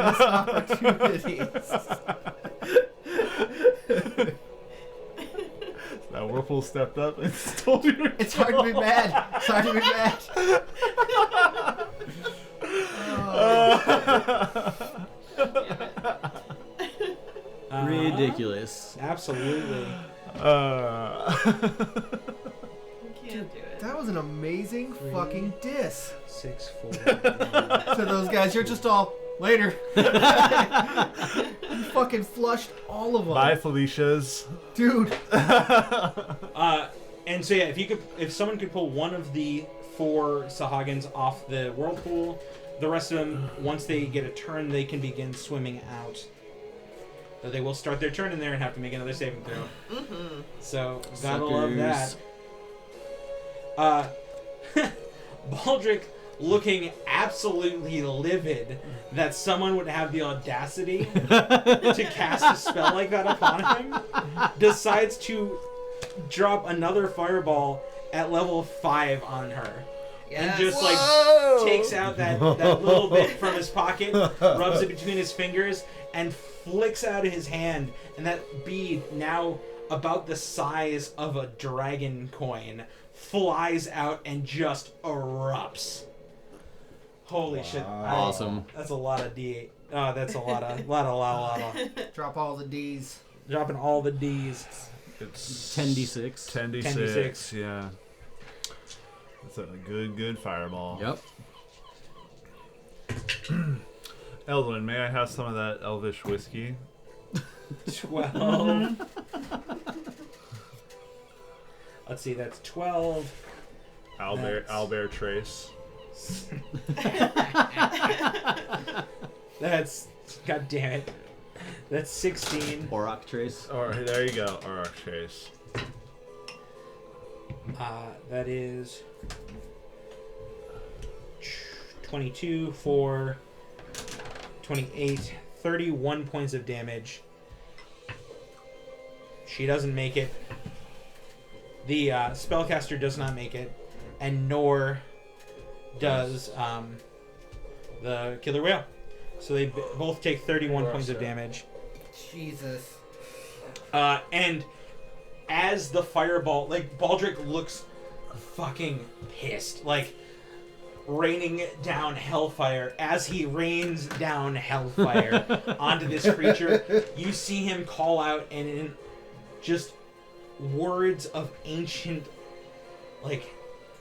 Missed opportunities. That whirlpool stepped up and stole your It's hard to be mad. It's hard to be mad. Ridiculous. Absolutely. You can't do it. That was an amazing fucking diss. 6, 4. To those guys, you're just all later. You fucking flushed all of them. Bye, Felicia's. Dude. And so yeah, if someone could pull one of the 4 Sahaugins off the whirlpool, the rest of them, once they get a turn, they can begin swimming out. Though they will start their turn in there and have to make another saving throw. Mm-hmm. So, gotta love that. Baldric looking absolutely livid that someone would have the audacity to cast a spell like that upon him, decides to drop another fireball at level 5 on her. Yes. And just like takes out that little bit from his pocket, rubs it between his fingers, and flicks out of his hand, and that bead, now about the size of a dragon coin, flies out and just erupts. Holy shit! Awesome. That's a lot of D8. Oh, that's a lot of. Drop all the D's. Dropping all the D's. It's 10d6. 10d6. Yeah. That's a good fireball. Yep. Eldwin, may I have some of that elvish whiskey? 12. Let's see, that's 12. Albert Trace. That's, god damn it. That's 16. Auroch Trace. Alright, there you go. Auroch Trace. That is 22 for 28, 31 points of damage. She doesn't make it. The spellcaster does not make it, and nor does the killer whale. So they both take 31 points of damage. Jesus. And as the fireball, like, Baldric looks fucking pissed, like raining down hellfire. As he rains down hellfire onto this creature, you see him call out, and in just words of ancient, like,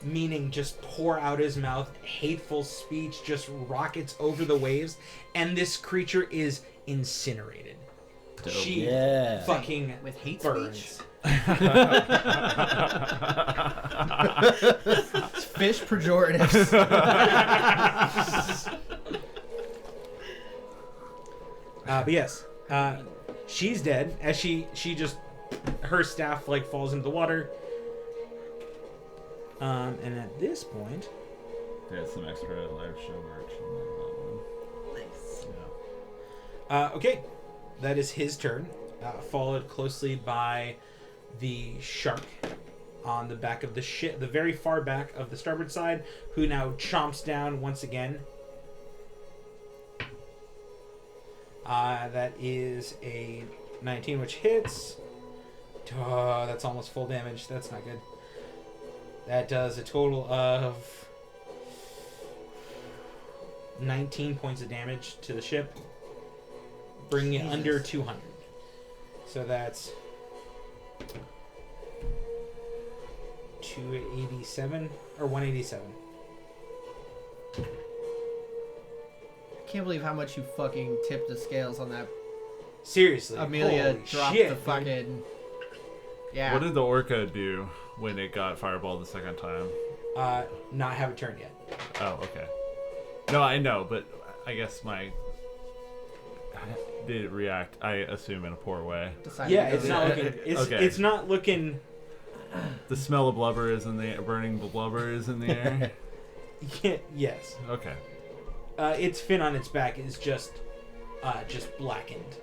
meaning just pour out his mouth. Hateful speech just rockets over the waves, and this creature is incinerated. Dope. She Yeah. fucking With hate burns. speech? Fish pejoratives. But yes, she's dead as she just, her staff like falls into the water. And at this point, There's some extra live show merch in that one. Nice. Yeah. okay, that is his turn, followed closely by the shark on the back of the ship, the very far back of the starboard side, who now chomps down once again. That is a 19, which hits. Oh, that's almost full damage. That's not good. That does a total of 19 points of damage to the ship, bringing it under 200. So that's 287 or 187. I can't believe how much you fucking tipped the scales on that. Seriously, Amelia holy dropped shit, the dude. fucking. Yeah. What did the orca do when it got fireballed the second time? Not have a turn yet. Oh, okay. No, I know, but I guess did it react? I assume in a poor way. Decided Yeah, to go it's not there. looking. It's Okay. it's not looking. The smell of blubber is in the air. Burning blubber is in the air. Yes. Okay. Its fin on its back is just blackened.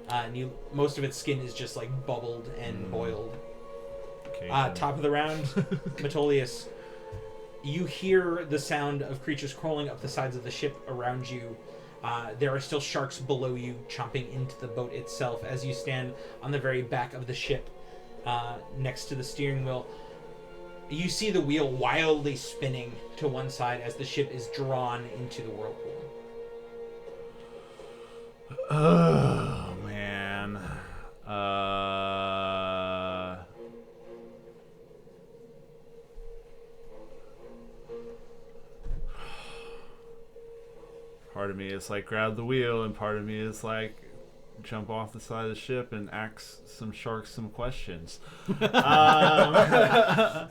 And most of its skin is just like bubbled and boiled. Okay. Top of the round, Metolius. You hear the sound of creatures crawling up the sides of the ship around you. There are still sharks below you, chomping into the boat itself as you stand on the very back of the ship, next to the steering wheel. You see the wheel wildly spinning to one side as the ship is drawn into the whirlpool. Oh man. Part of me is like grab the wheel, and part of me is like jump off the side of the ship and ask some sharks some questions. I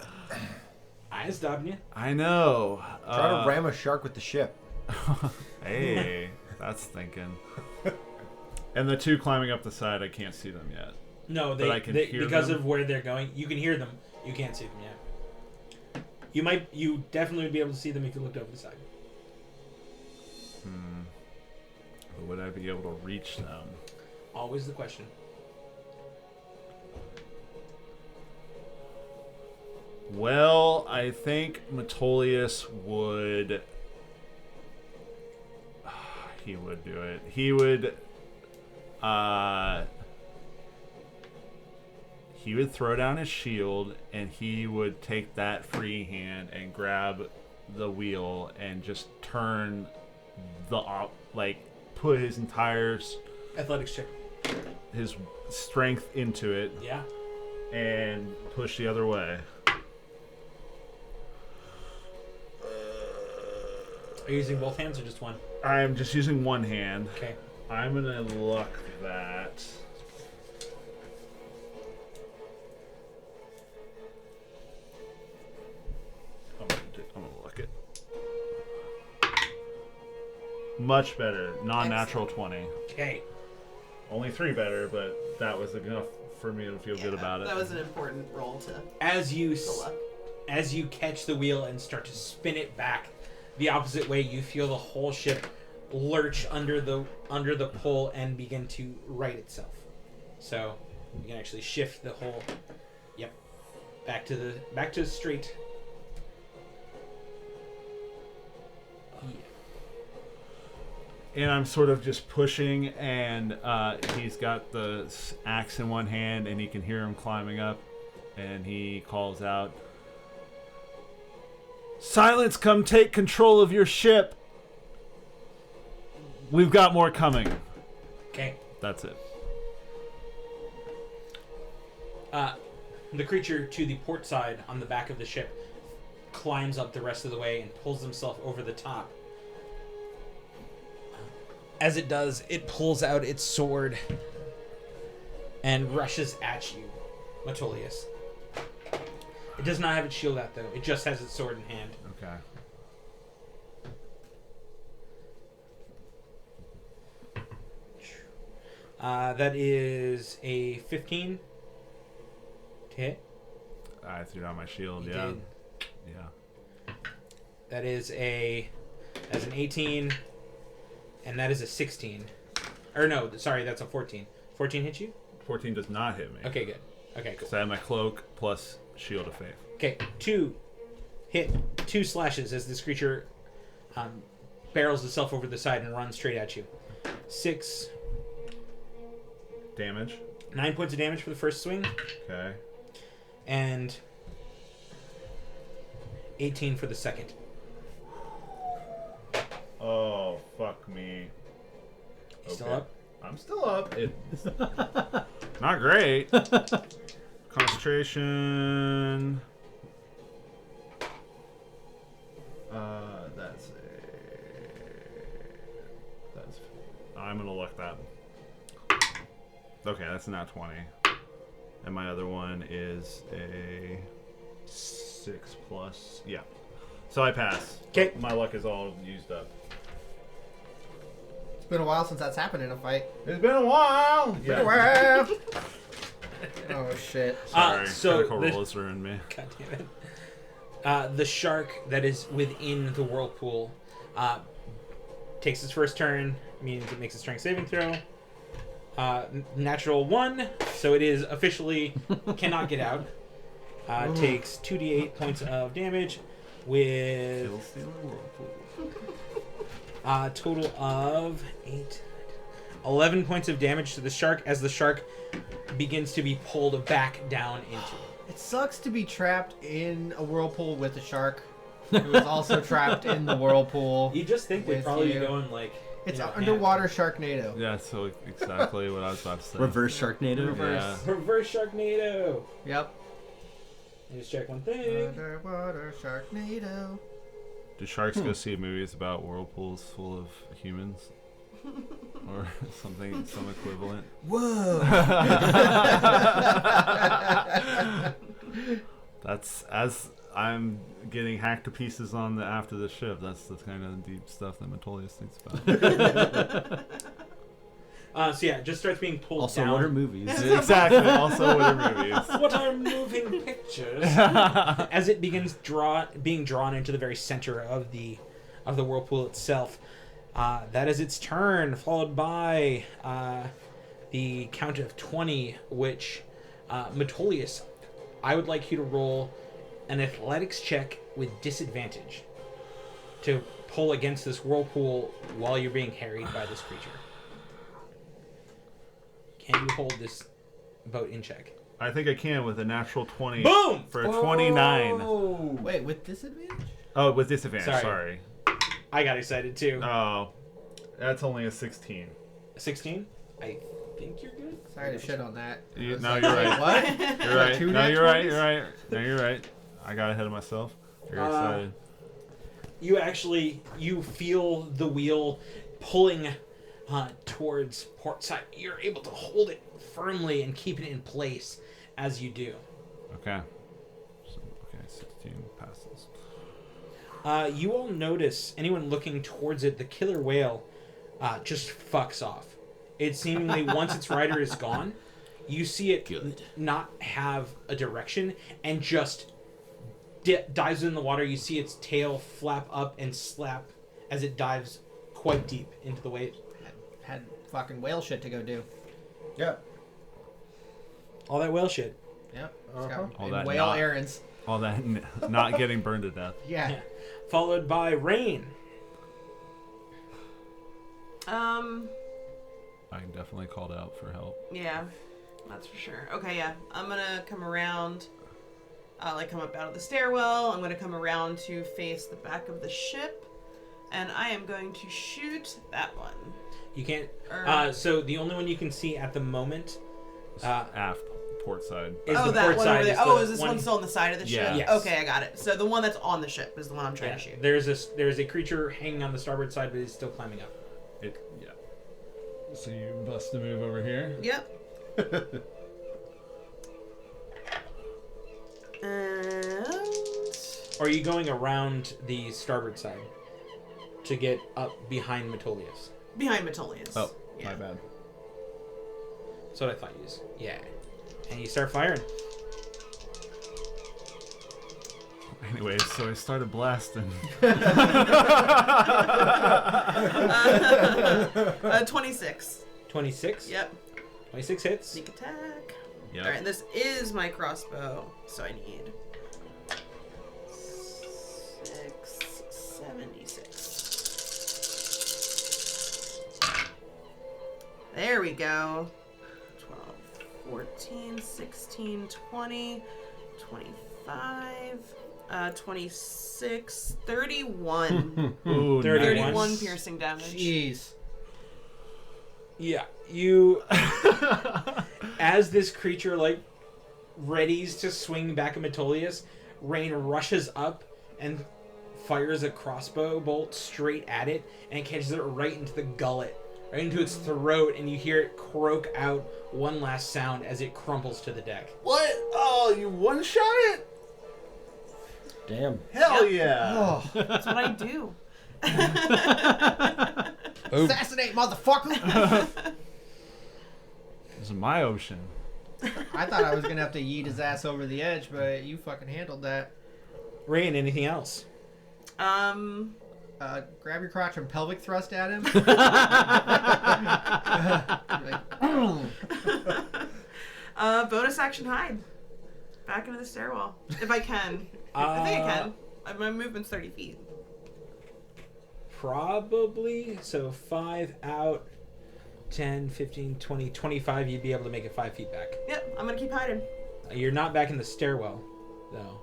ain't stopping you. I know. Try to ram a shark with the ship. Hey, that's thinking. And the two climbing up the side, I can't see them yet. No, But I can hear because them? of where they're going. You can hear them. You can't see them yet. You definitely would be able to see them if you looked over the side. But would I be able to reach them? Always the question. Well, I think Metolius would... He would do it. He would throw down his shield, and he would take that free hand and grab the wheel and just turn put his entire Athletics check. his strength into it Yeah. and push the other way. Are you using both hands or just one? I'm just using one hand. Okay. I'm gonna luck that. I'm gonna luck it. Much better. Non-natural 20. Okay. Only 3 better, but that was enough for me to feel good about it. That was an important roll to As you luck. as you catch the wheel and start to spin it back the opposite way, you feel the whole ship lurch under the pull and begin to right itself. So you can actually shift the whole. Yep. Back to straight. And I'm sort of just pushing, and he's got the axe in one hand, and he can hear him climbing up, and he calls out, "Silence, come take control of your ship. We've got more coming." Okay. That's it. The creature to the port side on the back of the ship climbs up the rest of the way and pulls himself over the top. As it does, it pulls out its sword and rushes at you, Metolius. It does not have its shield out, though. It just has its sword in hand. Okay. That is a 15 to hit. I threw down my shield, You yeah. did. Yeah. That's an 18, and that is a 16. Or no, sorry, that's a 14. 14 hit you? 14 does not hit me. Okay, good. Okay, cool. So I have my cloak plus shield of faith. Okay, 2 slashes as this creature barrels itself over the side and runs straight at you. 6, Damage. 9 points of damage for the first swing, Okay. and 18 for the second. Oh, fuck me. You still up? I'm still up. It's not great. Concentration. That's. I'm gonna look that. Okay, that's not 20. And my other one is a 6 plus. Yeah. So I pass. 'Kay. My luck is all used up. It's been a while since that's happened in a fight. It's been a while. Been a while. Oh shit. Sorry, so critical the- rolls are in me. God damn it. The shark that is within the whirlpool takes its first turn, meaning it makes a strength saving throw. Natural 1, so it is officially cannot get out. Takes 2d8 points of damage with total of 11 points of damage to the shark as the shark begins to be pulled back down into it. It sucks to be trapped in a whirlpool with a shark who is also trapped in the whirlpool. You just think they'd With probably you. be going like... It's you know, underwater Sharknado. Yeah, so exactly what I was about to say. Reverse Sharknado. Reverse. Yeah. Reverse Sharknado! Yep. Let me just check one thing. Underwater Sharknado. Do sharks go see movies about whirlpools full of humans? Or something, some equivalent? Whoa. That's, as I'm getting hacked to pieces on the after the ship, that's the kind of deep stuff that Metolius thinks about. So yeah, it just starts being pulled Also, down. what are movies? Exactly. Also, what are movies? What are moving pictures? As it begins being drawn into the very center of the whirlpool itself. That is its turn, followed by the count of 20, which Metolius, I would like you to roll an athletics check with disadvantage to pull against this whirlpool while you're being harried by this creature. Can you hold this boat in check? I think I can with a natural 20. Boom! For a 29. Oh. Wait, with disadvantage? Oh, with disadvantage. Sorry. Sorry. I got excited too. Oh, that's only a 16. 16? I think you're good. Sorry to shit on that. No, you're right. What? You're right. Two No, nat you're right. 20s? You're right. No, you're right. I got ahead of myself. You're excited. You feel the wheel pulling towards port side. You're able to hold it firmly and keep it in place as you do. Okay. So, okay, 16 passes. You all notice, anyone looking towards it, the killer whale just fucks off. It seemingly, once its rider is gone, you see it not have a direction and just dives in the water. You see its tail flap up and slap as it dives quite deep into the wave. Had fucking whale shit to go do. Yeah. All that whale shit. Yep. It's got All that whale not- errands. All that not getting burned to death. Yeah. Yeah. Followed by rain. I definitely called out for help. Yeah, that's for sure. Okay, yeah. I'm gonna come around, come up out of the stairwell. I'm gonna come around to face the back of the ship, and I am going to shoot that one. You can't. Or- So the only one you can see at the moment. Aft, port side. Is oh, the that port one side. over there. Is Oh, the is this one still on the side of the Yeah. ship? Yes. Okay, I got it. So the one that's on the ship is the one I'm trying to shoot. There's a creature hanging on the starboard side, but it's still climbing up. Yeah. So you bust a move over here. Yep. And Or are you going around the starboard side to get up behind Metolius? behind Metolius. Oh, yeah. my bad. That's what I thought you used. Yeah. And you start firing. Anyways, so I started blasting. 26. 26? Yep. 26 hits. Sneak attack. Yep. Alright, this is my crossbow, so I need 76. There we go. 12, 14, 16, 20, 25, 26, 31. Ooh, 31. 31 piercing damage. Jeez. Yeah. You... As this creature, readies to swing back at Metolius, Rain rushes up and fires a crossbow bolt straight at it and catches it right into the gullet, right into its throat, and you hear it croak out one last sound as it crumples to the deck. What? Oh, you one-shot it? Damn. Hell yeah. Oh. That's what I do. Assassinate, motherfucker! This is my ocean. I thought I was gonna have to yeet his ass over the edge, but you fucking handled that. Rain, anything else? Grab your crotch and pelvic thrust at him. Bonus action hide. Back into the stairwell. If I can. I think I can. My movement's 30 feet. Probably. So 5 out, 10, 15, 20, 25, you'd be able to make it 5 feet back. Yep, I'm gonna keep hiding. You're not back in the stairwell, though.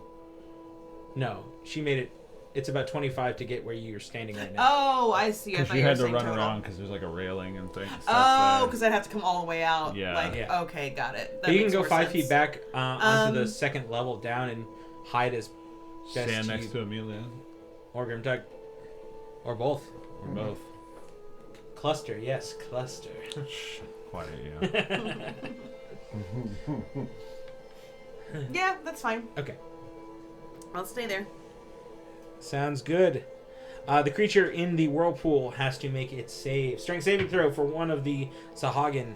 No, she made it. It's about 25 to get where you're standing right now. Oh, I see. I Because thought you were had to saying run total. around because there's like a railing and things. Oh, because I'd have to come all the way out. Yeah. Yeah. Okay, got it. That But you can makes go more 5 sense. feet back onto the second level down and hide as best stand you, next to Amelia. or Grimtug, or both. Or both. Cluster, yes, cluster. Shh, quiet, yeah. Yeah, that's fine. Okay, I'll stay there. sounds good. The creature in the whirlpool has to make its strength saving throw for one of the Sahaugin,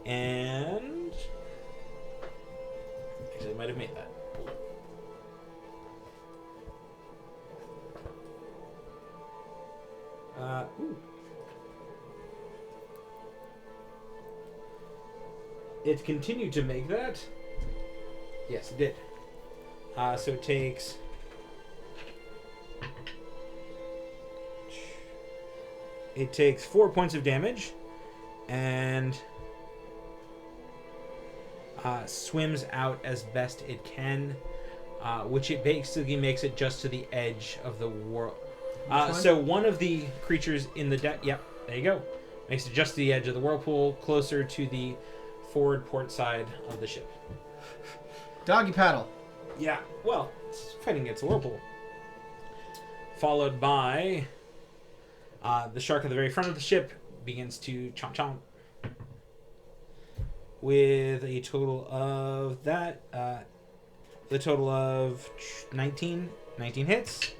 and actually, I might have made that. Ooh. It continued to make that. Yes, it did. So it takes. It takes 4 points of damage, and swims out as best it can, which it basically makes it just to the edge of the world. So one of the creatures in the deck, yep, there you go, makes it just to the edge of the whirlpool, closer to the forward port side of the ship. Doggy paddle. Yeah, well, it's fighting against the whirlpool. Followed by the shark at the very front of the ship begins to chomp chomp. With a total of that, the total of 19 hits.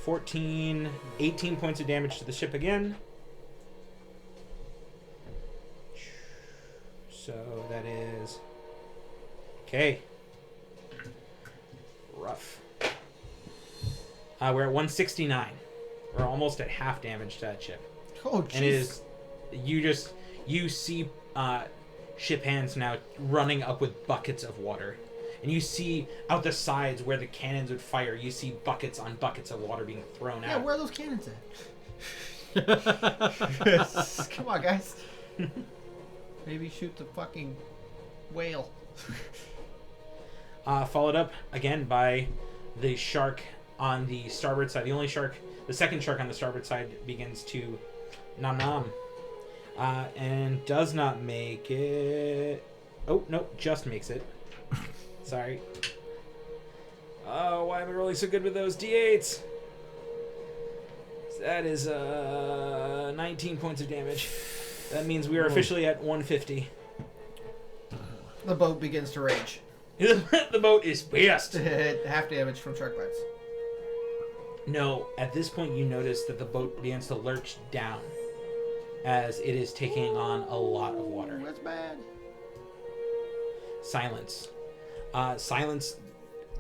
18 points of damage to the ship again. So that is... Okay. Rough. We're at 169. We're almost at half damage to that ship. Oh, jeez. And it is... You see ship hands now running up with buckets of water. And you see out the sides where the cannons would fire, you see buckets on buckets of water being thrown out. Yeah, where are those cannons at? Come on, guys. Maybe shoot the fucking whale. Followed up again by the shark on the starboard side. The second shark on the starboard side begins to nom. And does not make it. Oh, no, just makes it. Sorry. Oh, why am I rolling so good with those D8s? That is 19 points of damage. That means we are officially at 150. The boat begins to rage. The boat is pissed. Half damage from shark bites. No, at this point you notice that the boat begins to lurch down as it is taking on a lot of water. That's bad. Silence. Silence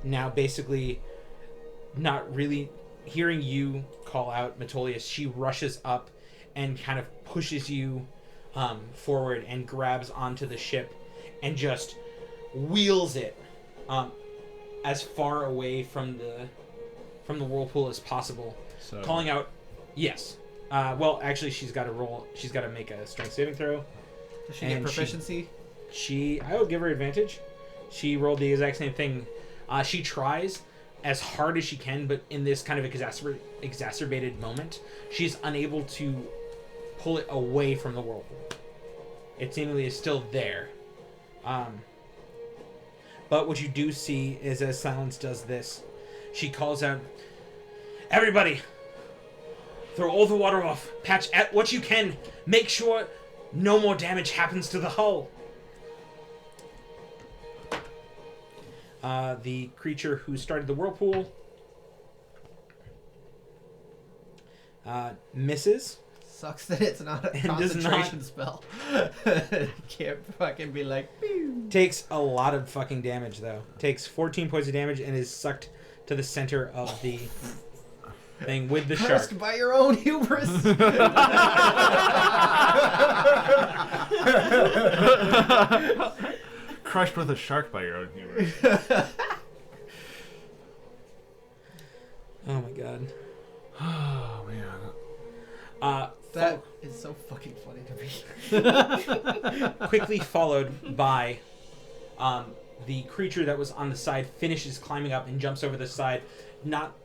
now basically not really hearing you call out Metolius. She rushes up and kind of pushes you forward and grabs onto the ship and just wheels it as far away from the whirlpool as possible. So. Calling out, yes. Well, actually, she's got to roll. She's got to make a strength saving throw. Does she get proficiency? I will give her advantage. She rolled the exact same thing. She tries as hard as she can, but in this kind of exacerbated moment, she's unable to pull it away from the whirlpool. It seemingly is still there. But what you do see is as Silence does this, she calls out, "Everybody, throw all the water off. Patch at what you can. Make sure no more damage happens to the hull." The creature who started the whirlpool misses. Sucks that it's not a concentration spell. Can't fucking be like... Pew. Takes a lot of fucking damage, though. Takes 14 points of damage and is sucked to the center of the thing with the shark. Cursed by your own hubris. Crushed with a shark by your own humor. Oh my god. Oh man. That is so fucking funny to me. Quickly followed by the creature that was on the side finishes climbing up and jumps over the side, not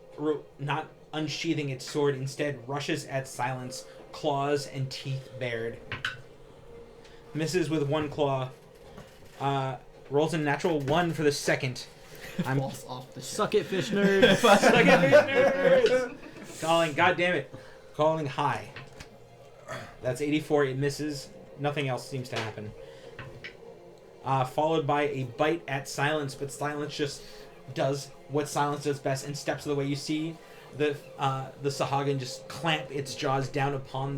unsheathing its sword, instead rushes at Silence, claws and teeth bared. Misses with one claw. Rolls a natural 1 for the second. Falls off the ship. Suck it, fish nerds. Suck it, fish nerds! Calling, goddammit. Calling high. That's 84. It misses. Nothing else seems to happen. Followed by a bite at Silence, but Silence just does what Silence does best and steps away. You see the Sahaugin just clamp its jaws down upon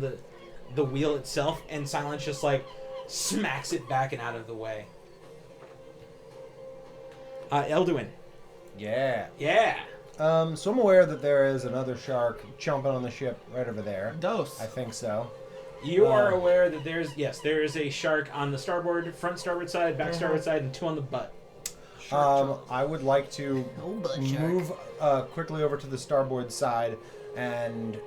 the wheel itself, and Silence just like smacks it back and out of the way. Elduin. Yeah. Yeah. So I'm aware that there is another shark chomping on the ship right over there. Dose. I think so. You are aware that there is a shark on the front starboard side, back starboard side, and 2 on the butt. I would like to move quickly over to the starboard side and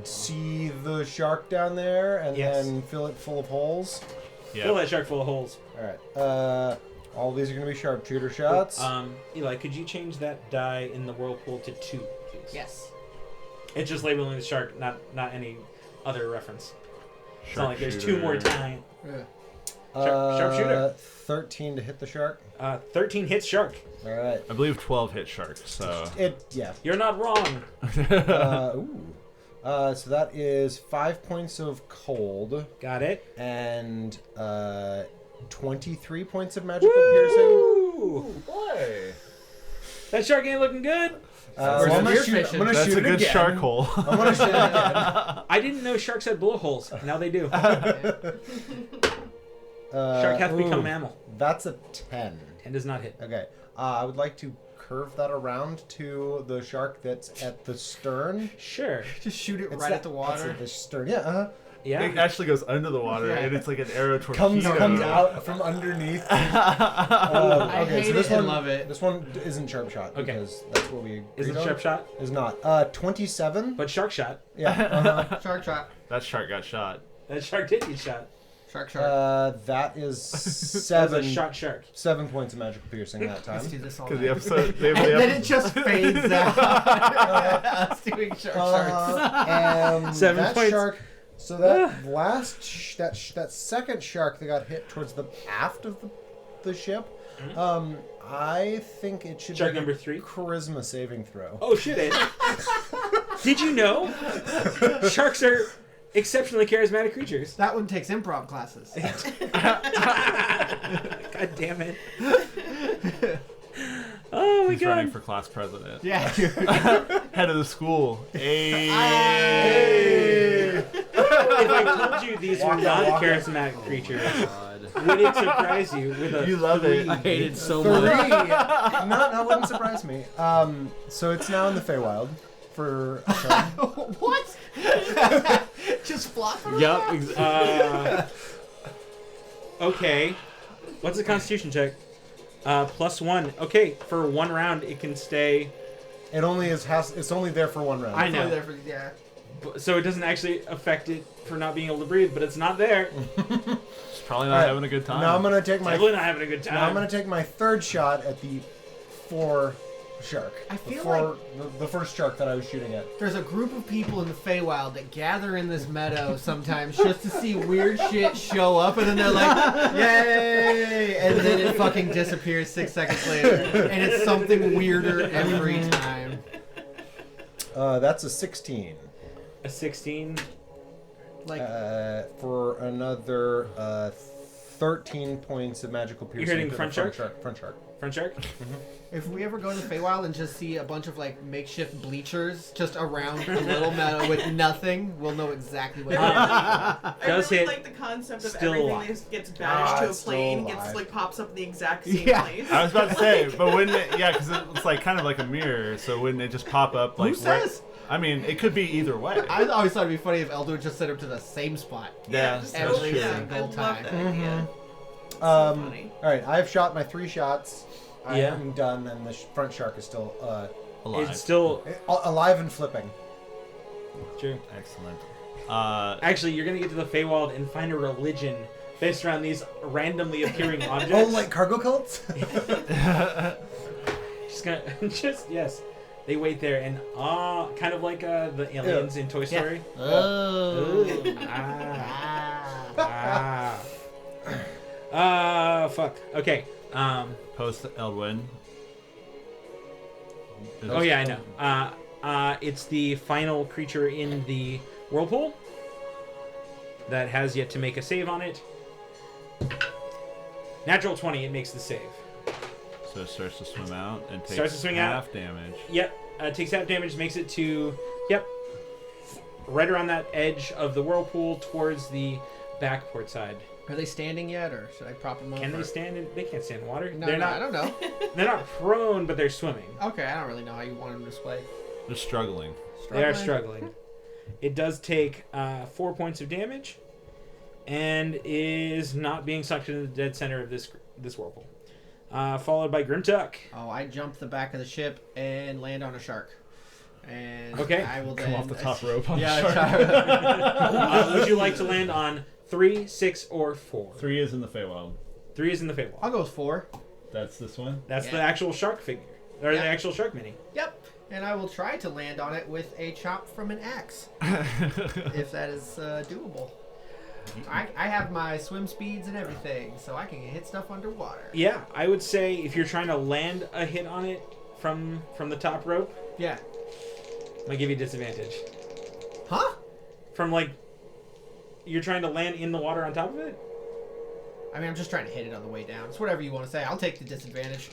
see the shark down there, and then fill it full of holes. Yeah. Fill that shark full of holes. All right. All these are going to be sharpshooter shots. Eli, could you change that die in the whirlpool to 2, please? Yes. It's just labeling the shark, not any other reference. It's not like there's 2 more Sharpshooter. time. Yeah. Sharpshooter. 13 to hit the shark. 13 hits shark. All right. I believe 12 hit sharks, so... Yeah. You're not wrong. So that is 5 points of cold Got it. and 23 points of magical piercing. Ooh, Boy. that shark ain't looking good. I'm gonna spear shoot, fishing? I'm gonna That's shoot a good it again. shark hole. I'm gonna shoot it again. I didn't know sharks had blowholes. Now they do. Shark hath become mammal. That's a 10. 10 does not hit. Okay. I would like to curve that around to the shark that's at the stern. Sure. Just shoot it It's right that- at the that's water. at the stern. Yeah. Yeah. It actually goes under the water, and it's like an arrow torpedo. Comes out from underneath. I Okay, hate so this it and one, love it. This one isn't sharp shot Okay. because that's what we agreed Isn't on. sharp shot, Is not. 27. but shark shot. Yeah. Shark shot. That shark got shot. That shark did get shot. Shark. That is That was 7. a shot shark. 7 points of magical piercing that time. Let's do this all Because night. the episode... They, And the then episode it just fades out. Us doing sharks. And 7 that points. shark. So that that second shark that got hit towards the aft of the ship. I think it should Shark be a number 3. charisma saving throw. Oh, shit, it. Did you know? Sharks are exceptionally charismatic creatures. That one takes improv classes. God damn it. Oh my He's running god. for class president. Yeah, dude. Head of the school. If I told you these were not charismatic creatures, would it surprise you with a You love it. I hate it so 3. much. No, that wouldn't surprise me. So it's now in the Feywild for a turn. What? Just flop around? Yep. Okay. What's the constitution check? +1. Okay, for 1 round it can stay. It only it's only there for 1 round. I know. Yeah. So it doesn't actually affect it for not being able to breathe, but it's not there. He's probably not Alright, having a good time. Now I'm gonna take my Definitely not having a good time. Now I'm gonna take my 3rd shot at the 4 shark. I feel the first shark that I was shooting at. There's a group of people in the Feywild that gather in this meadow sometimes just to see weird shit show up, and then they're like, "Yay!" and then it fucking disappears 6 seconds later, and it's something weirder every time. That's a 16. A 16. Like, For another 13 points of magical piercing. hitting to the front shark? Front shark. Front shark? if we ever go to the Feywild and just see a bunch of like makeshift bleachers just around a little meadow with nothing, we'll know exactly what it is. I Does really hit. like the concept of Still everything alive. that gets banished to a it's still plane, alive. gets like pops up in the exact same Yeah. place. I was about to say, but wouldn't it? Yeah, because it's like kind of like a mirror. So wouldn't it just pop up like? Who says? I mean, it could be either way. I always thought it'd be funny if Eldur just sent him to the same spot. Yeah, just that's totally, true. yeah, I Single love time. that idea. All right, I've shot my 3 shots. I Yeah. am done, and the front shark is still Alive. It's still alive and flipping. true. Excellent. Actually, you're gonna get to the Feywild and find a religion based around these randomly appearing objects. Oh, like cargo cults? Yes. They wait there and kind of like the aliens in Toy Story. Oh. Fuck. Okay. Post Eldwin. Oh yeah, I know. It's the final creature in the whirlpool that has yet to make a save on it. Natural 20, it makes the save. So it starts to swim out and takes Starts to swing out. half damage. Yep. takes half damage, makes it to, right around that edge of the whirlpool towards the back port side. Are they standing yet, or should I prop them over? Can they stand in? They can't stand in water. No, They're not. I don't know. They're not prone, but they're swimming. Okay, I don't really know how you want them to display. They're struggling. They are struggling. It does take 4 points of damage, and is not being sucked into the dead center of this whirlpool. Followed by Grimtuck. Oh, I jump the back of the ship and land on a shark. And Okay. I will Come then off the top rope on Yeah, the shark. Would you like to land on 3, 6, or 4? 3 is in the Feywild. 3 is in the Feywild. I'll go with 4. That's this one? That's the Yeah. actual shark figure. Or the Yeah. actual shark mini. Yep. And I will try to land on it with a chop from an axe, if that is doable. I have my swim speeds and everything, so I can hit stuff underwater. Yeah, I would say if you're trying to land a hit on it from the top rope, Yeah. I'm gonna give you disadvantage. Huh? From like, you're trying to land in the water on top of it? I mean, I'm just trying to hit it on the way down. It's whatever you want to say. I'll take the disadvantage.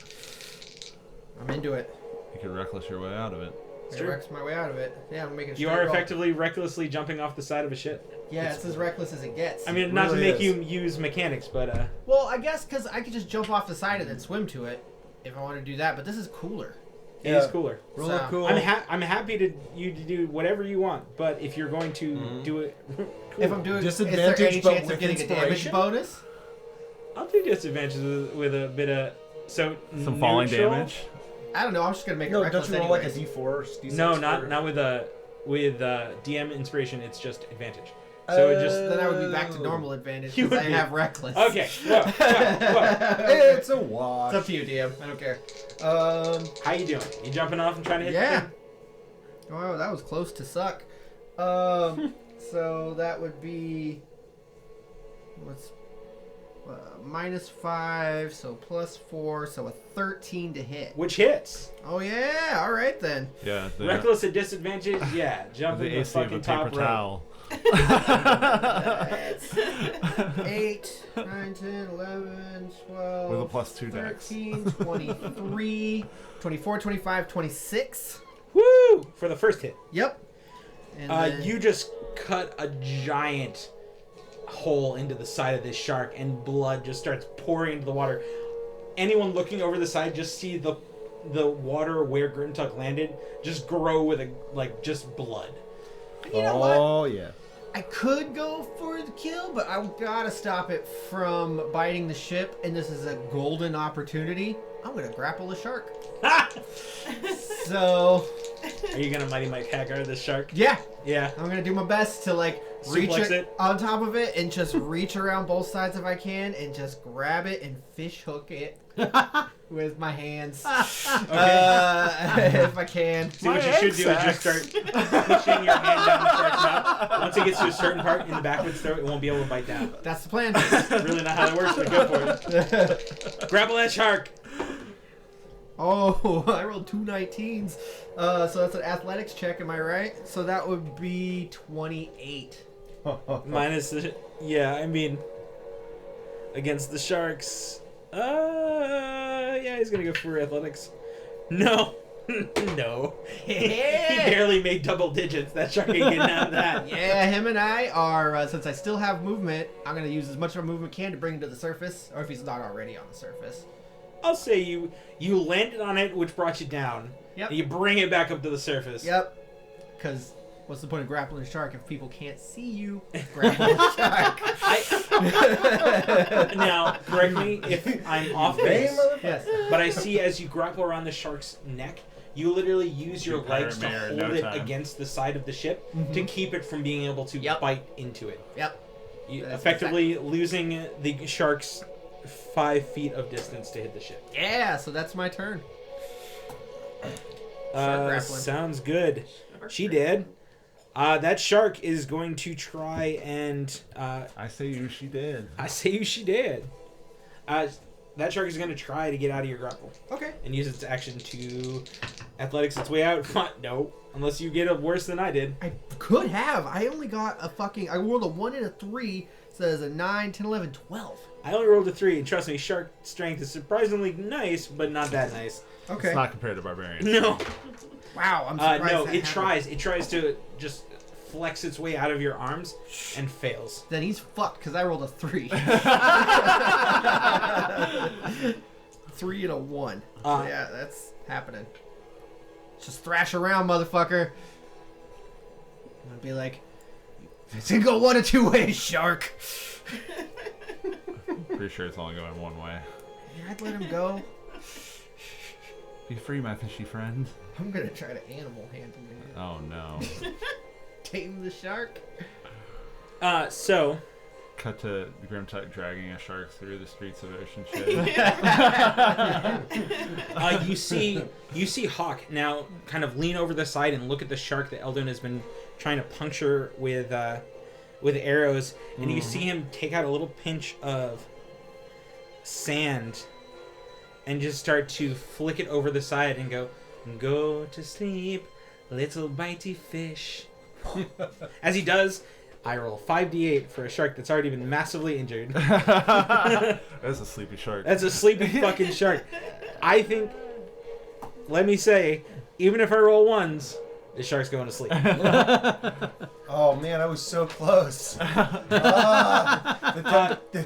I'm into it. You could reckless your way out of it. I true. wrecks my way out of it. Yeah, I'm making a You straight are roll. effectively recklessly jumping off the side of a ship. Yeah, it's as reckless as it gets. I mean, not to really make is. you use mechanics, but Well, I guess because I could just jump off the side and then swim to it if I want to do that, but this is cooler. it is Yeah. cooler. Really So- cool. I'm happy to do whatever you want, but if you're going to do it, cool. If I'm doing Disadvantage, is there any but chance with of getting a damage inspiration? bonus? I'll do disadvantages with a bit of Some falling neutral- damage. I don't know. I'm just gonna make it No, reckless don't you roll like a anyways. D4? D6 No, or- not with DM inspiration. It's just advantage. So it just Then I would be back to normal advantage You because I would be. have reckless. okay. Whoa. It's a wash. It's up to you, DM. I don't care. How you doing? You jumping off and trying to hit? Yeah. The thing? Oh, that was close to suck. So that would be what's -5, so +4, so a 13 to hit. Which hits? Oh yeah, all right then. Yeah. The, Reckless at disadvantage. Yeah, jumping the the AC of a fucking paper top rope. towel. That's 8, 9, 10, 11, 12. With a +2 dex. 13, 23, 24, 25, 26. Woo! For the first hit. Yep. And then- You just cut a giant hole into the side of this shark, and blood just starts pouring into the water. Anyone looking over the side just see the water where Grimtuck landed just grow with just blood. You know what? Oh, yeah. I could go for the kill, but I gotta stop it from biting the ship, and this is a golden opportunity. I'm gonna grapple the shark. So, Are you gonna Mighty Mike Hagar this shark? yeah, Yeah. I'm gonna do my best to reach Suplex it it. on top of it and just reach around both sides if I can and just grab it and fish hook it with my hands. If I can. See, what you should do is just start pushing your hand down the shark's mouth. Once it gets to a certain part in the back of its throat, it won't be able to bite down. That's the plan. Really not how that works, but go for it. Grapple that shark. Oh, I rolled 2 19s. So that's an athletics check, am I right? So that would be 28. Minus the... Yeah, I mean... Against the sharks... yeah, he's gonna go for athletics. No. No. He barely made double digits. That shark ain't getting out of that. Yeah, him and I are, since I still have movement, I'm going to use as much of my movement can to bring him to the surface, or if he's not already on the surface. I'll say you landed on it, which brought you down. Yep. And you bring it back up to the surface. Yep. Because what's the point of grappling a shark if people can't see you grapple a shark? Now, correct me if I'm off base, Yes. but I see as you grapple around the shark's neck, you literally use your Do legs to Pyramare in hold no it time. against the side of the ship to keep it from being able to Yep. bite into it. Yep. You That's effectively losing the shark's 5 feet of distance to hit the ship. Yeah, so that's my turn. Shark grappling. Sounds good. She did. That shark is going to try and... I say you, she did. I say you she did. That shark is going to try to get out of your grapple. Okay. And use its action to athletics its way out. No. Unless you get it worse than I did. I could have. I only got a fucking... I rolled a 1 and a 3. So there's a 9, 10, 11, 12. I only rolled a 3, and trust me, shark strength is surprisingly nice, but not that nice. Okay. It's not compared to barbarians. No. Wow, I'm surprised. No, that it happened. tries to just flex its way out of your arms and fails. Then he's fucked because I rolled a 3. 3 and a 1. So yeah, that's happening. Just thrash around, motherfucker. I'm gonna be like, it's gonna go one of two ways, shark. Pretty sure it's only going one way. Yeah, I'd let him go. Be free, my fishy friend. I'm gonna try to animal handle him. Oh no. Tame the shark. So Cut to Grimtuck dragging a shark through the streets of Oceanshade. you see Hawk now kind of lean over the side and look at the shark that Eldon has been trying to puncture with arrows, and you see him take out a little pinch of sand and just start to flick it over the side and go to sleep, little bitey fish. As he does, I roll 5d8 for a shark that's already been massively injured. That's a sleepy shark. That's a sleepy fucking shark. I think, let me say, even if I roll ones, the shark's going to sleep. Oh man, I was so close. The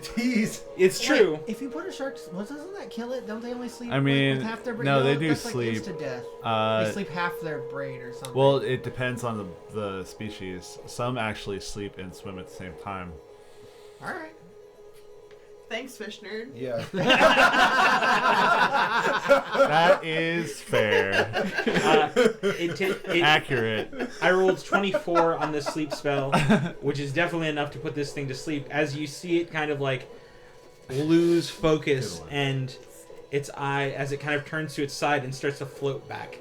tease. It's true. Wait, if you put a shark, doesn't that kill it? Don't they only sleep? I mean, with half their brain? no, they do that's sleep. Like instant death. They sleep half their brain or something. Well, it depends on the species. Some actually sleep and swim at the same time. All right. Thanks, fish nerd. Yeah. That is fair. Accurate. I rolled 24 on the sleep spell, which is definitely enough to put this thing to sleep. As you see it kind of like lose focus and its eye, as it kind of turns to its side and starts to float back.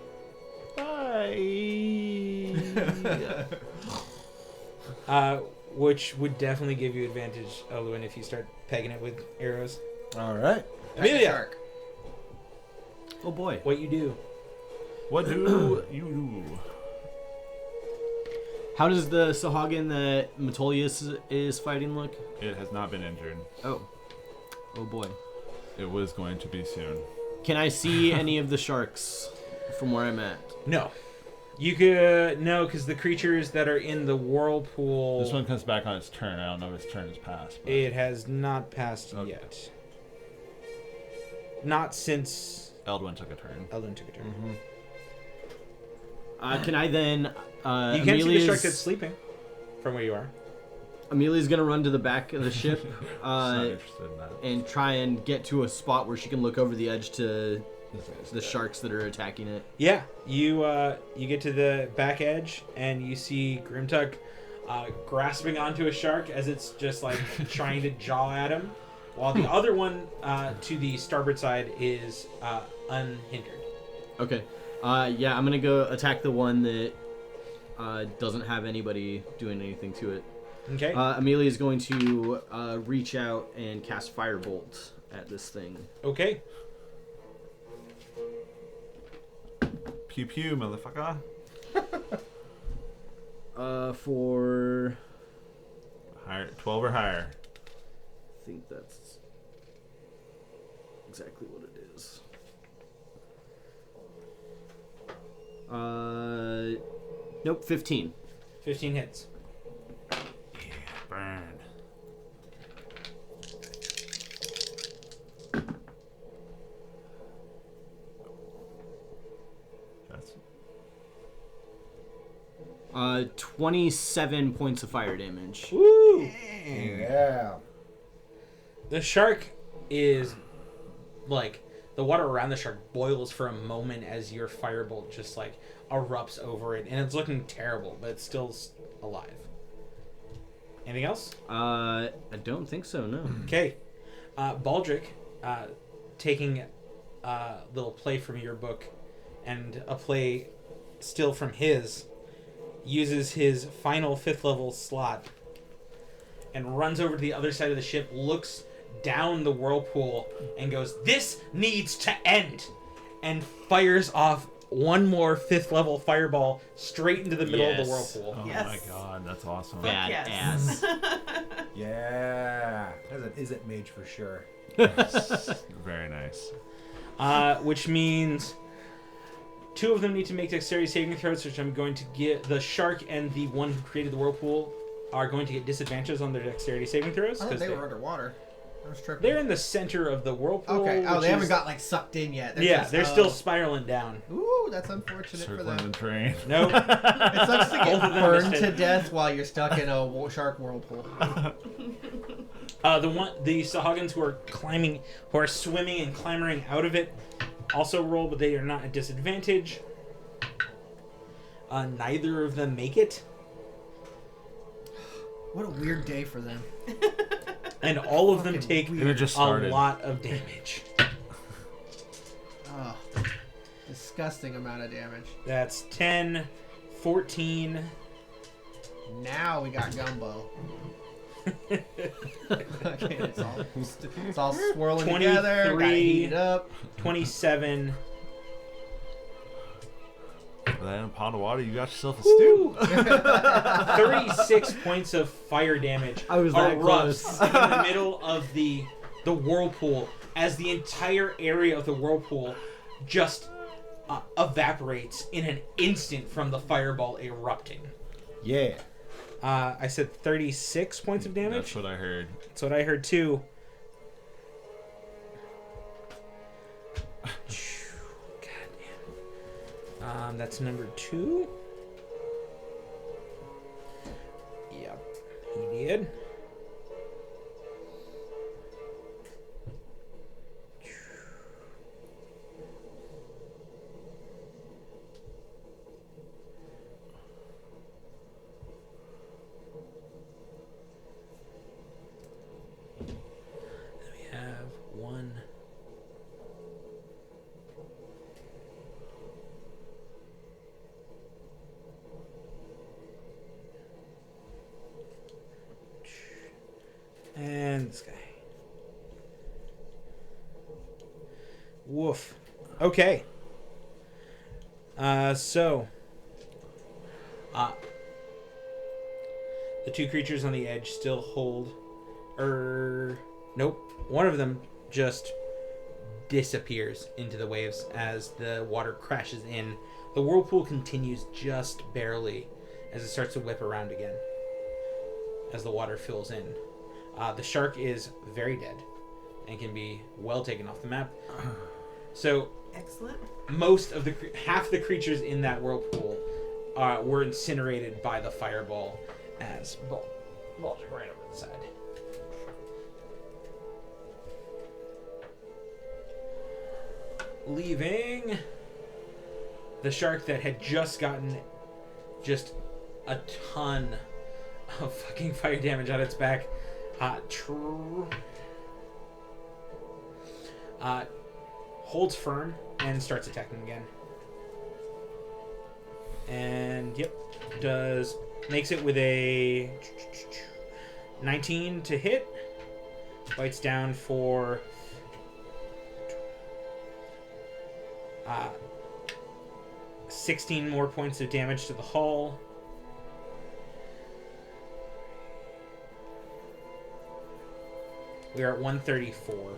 Which would definitely give you advantage, Elwyn, if you start pegging it with arrows. All right. Amelia! Shark. Oh boy. What you do? What do you do? How does the Sahaugin that Metolius is fighting look? It has not been injured. Oh boy. It was going to be soon. Can I see any of the sharks from where I'm at? No. You could... No, because the creatures that are in the whirlpool... This one comes back on its turn. I don't know if its turn has passed. But... It has not passed yet. Not since... Eldwin took a turn. Eldon took a turn. Can I then... You can see the shark that's sleeping from where you are. Amelia's gonna run to the back of the ship Not interested in that. and try and get to a spot where she can look over the edge to the sharks that are attacking it. Yeah, you get to the back edge and you see Grimtuck grasping onto a shark as it's just like trying to jaw at him, while the other one to the starboard side is unhindered. Okay. Yeah, I'm gonna go attack the one that doesn't have anybody doing anything to it. Okay. Amelia is going to reach out and cast Firebolt at this thing. Okay. Pew pew, motherfucker. For... Higher, 12 or higher. I think that's exactly what it is. Nope, 15. 15 hits. Burned. That's 27 points of fire damage. Woo! Yeah. The shark is like the water around the shark boils for a moment as your firebolt just like erupts over it, and it's looking terrible, but it's still alive. Anything else? I don't think so, no. Okay. Baldric, taking a little play from your book and a play still from his, uses his final 5th level slot and runs over to the other side of the ship, looks down the whirlpool and goes, "This needs to end!" and fires off one more 5th level fireball straight into the middle of the Yes. whirlpool. oh Yes. my god, that's awesome. Badass. Yes. Yeah. That's an is it mage for sure. Very nice. Which means Two of them need to make dexterity saving throws, which I'm going to get. The shark and the one who created the whirlpool are going to get disadvantages on their dexterity saving throws. I thought they were underwater. I was tripping. They're in the center of the whirlpool. Okay. Oh, they haven't got like sucked in yet. They're still spiraling down. Ooh, that's unfortunate for Circling them. the train. Nope. It sucks to Both get of them burned missed to it. death while you're stuck in a shark whirlpool. The Sahaugins who are swimming and clambering out of it, also roll, but they are not at disadvantage. Neither of them make it, What a weird day for them. and all of them Fucking take weird. It just a started. lot of damage. Oh, disgusting amount of damage. That's 10, 14. Now we got gumbo. Okay, it's all swirling together. Gotta heat it up. 27. For that in a pot of water, you got yourself a stew. 36 points of fire damage I was that erupts close. in the middle of the whirlpool as the entire area of the whirlpool just evaporates in an instant from the fireball erupting. Yeah. I said 36 points of damage. That's what I heard. That's what I heard too. God damn. That's number 2. Yep, he did. We have 1. And this guy. Woof. Okay. The two creatures on the edge still hold. Nope. One of them just disappears into the waves as the water crashes in. The whirlpool continues just barely as it starts to whip around again as the water fills in. The shark is very dead and can be well taken off the map. So Excellent. half the creatures in that whirlpool were incinerated by the fireball as bulging right over the side. Leaving the shark that had just gotten just a ton of fucking fire damage on its back. Holds firm and starts attacking again. And yep, makes it with a 19 to hit. Bites down for 16 more points of damage to the hull. We are at 134.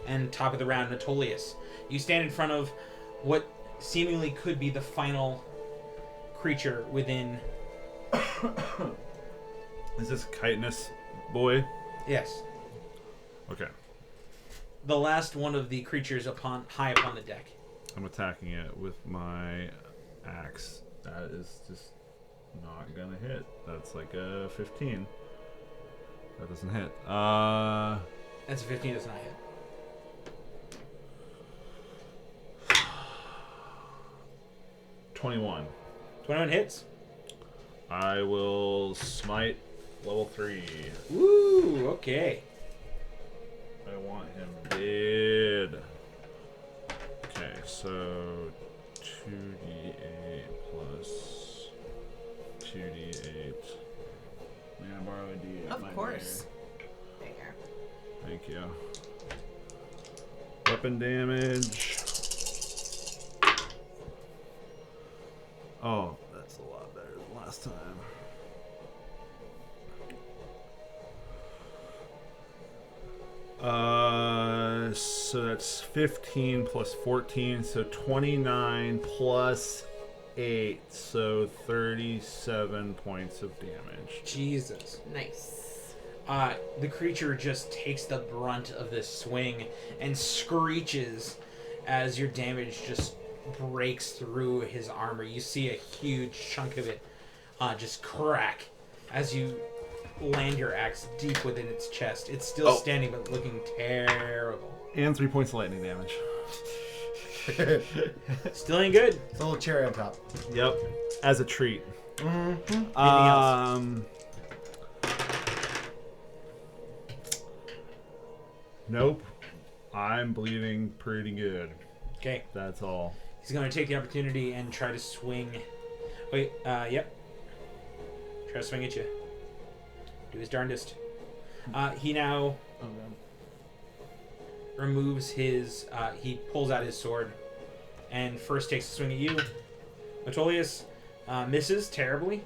And top of the round, Natolius. You stand in front of what seemingly could be the final creature within... Is this chitinous boy? Yes. Okay. The last one of the creatures high upon the deck. I'm attacking it with my axe. That is just not gonna hit. That's like a 15. That doesn't hit. That's a 15, does not hit. $21. 21 hits. I will smite level 3. Woo, okay. I want him dead. Okay, so 2d8 plus 2d8. May I borrow a d8? Of course. There. Thank you. Weapon damage. Oh, that's a lot better than last time. So that's 15 plus 14, so 29 plus 8, so 37 points of damage. Jesus. Nice. The creature just takes the brunt of this swing and screeches as your damage just breaks through his armor. You see a huge chunk of it just crack as you land your axe deep within its chest. It's still standing but looking terrible. And 3 points of lightning damage. Still ain't good. It's a little cherry on top. Yep, as a treat. Anything else? Nope. I'm bleeding pretty good. Okay. That's all. He's going to take the opportunity and try to swing. Wait, yep. Try to swing at you. Do his darndest. He now removes his, he pulls out his sword and first takes a swing at you. Metolius misses terribly.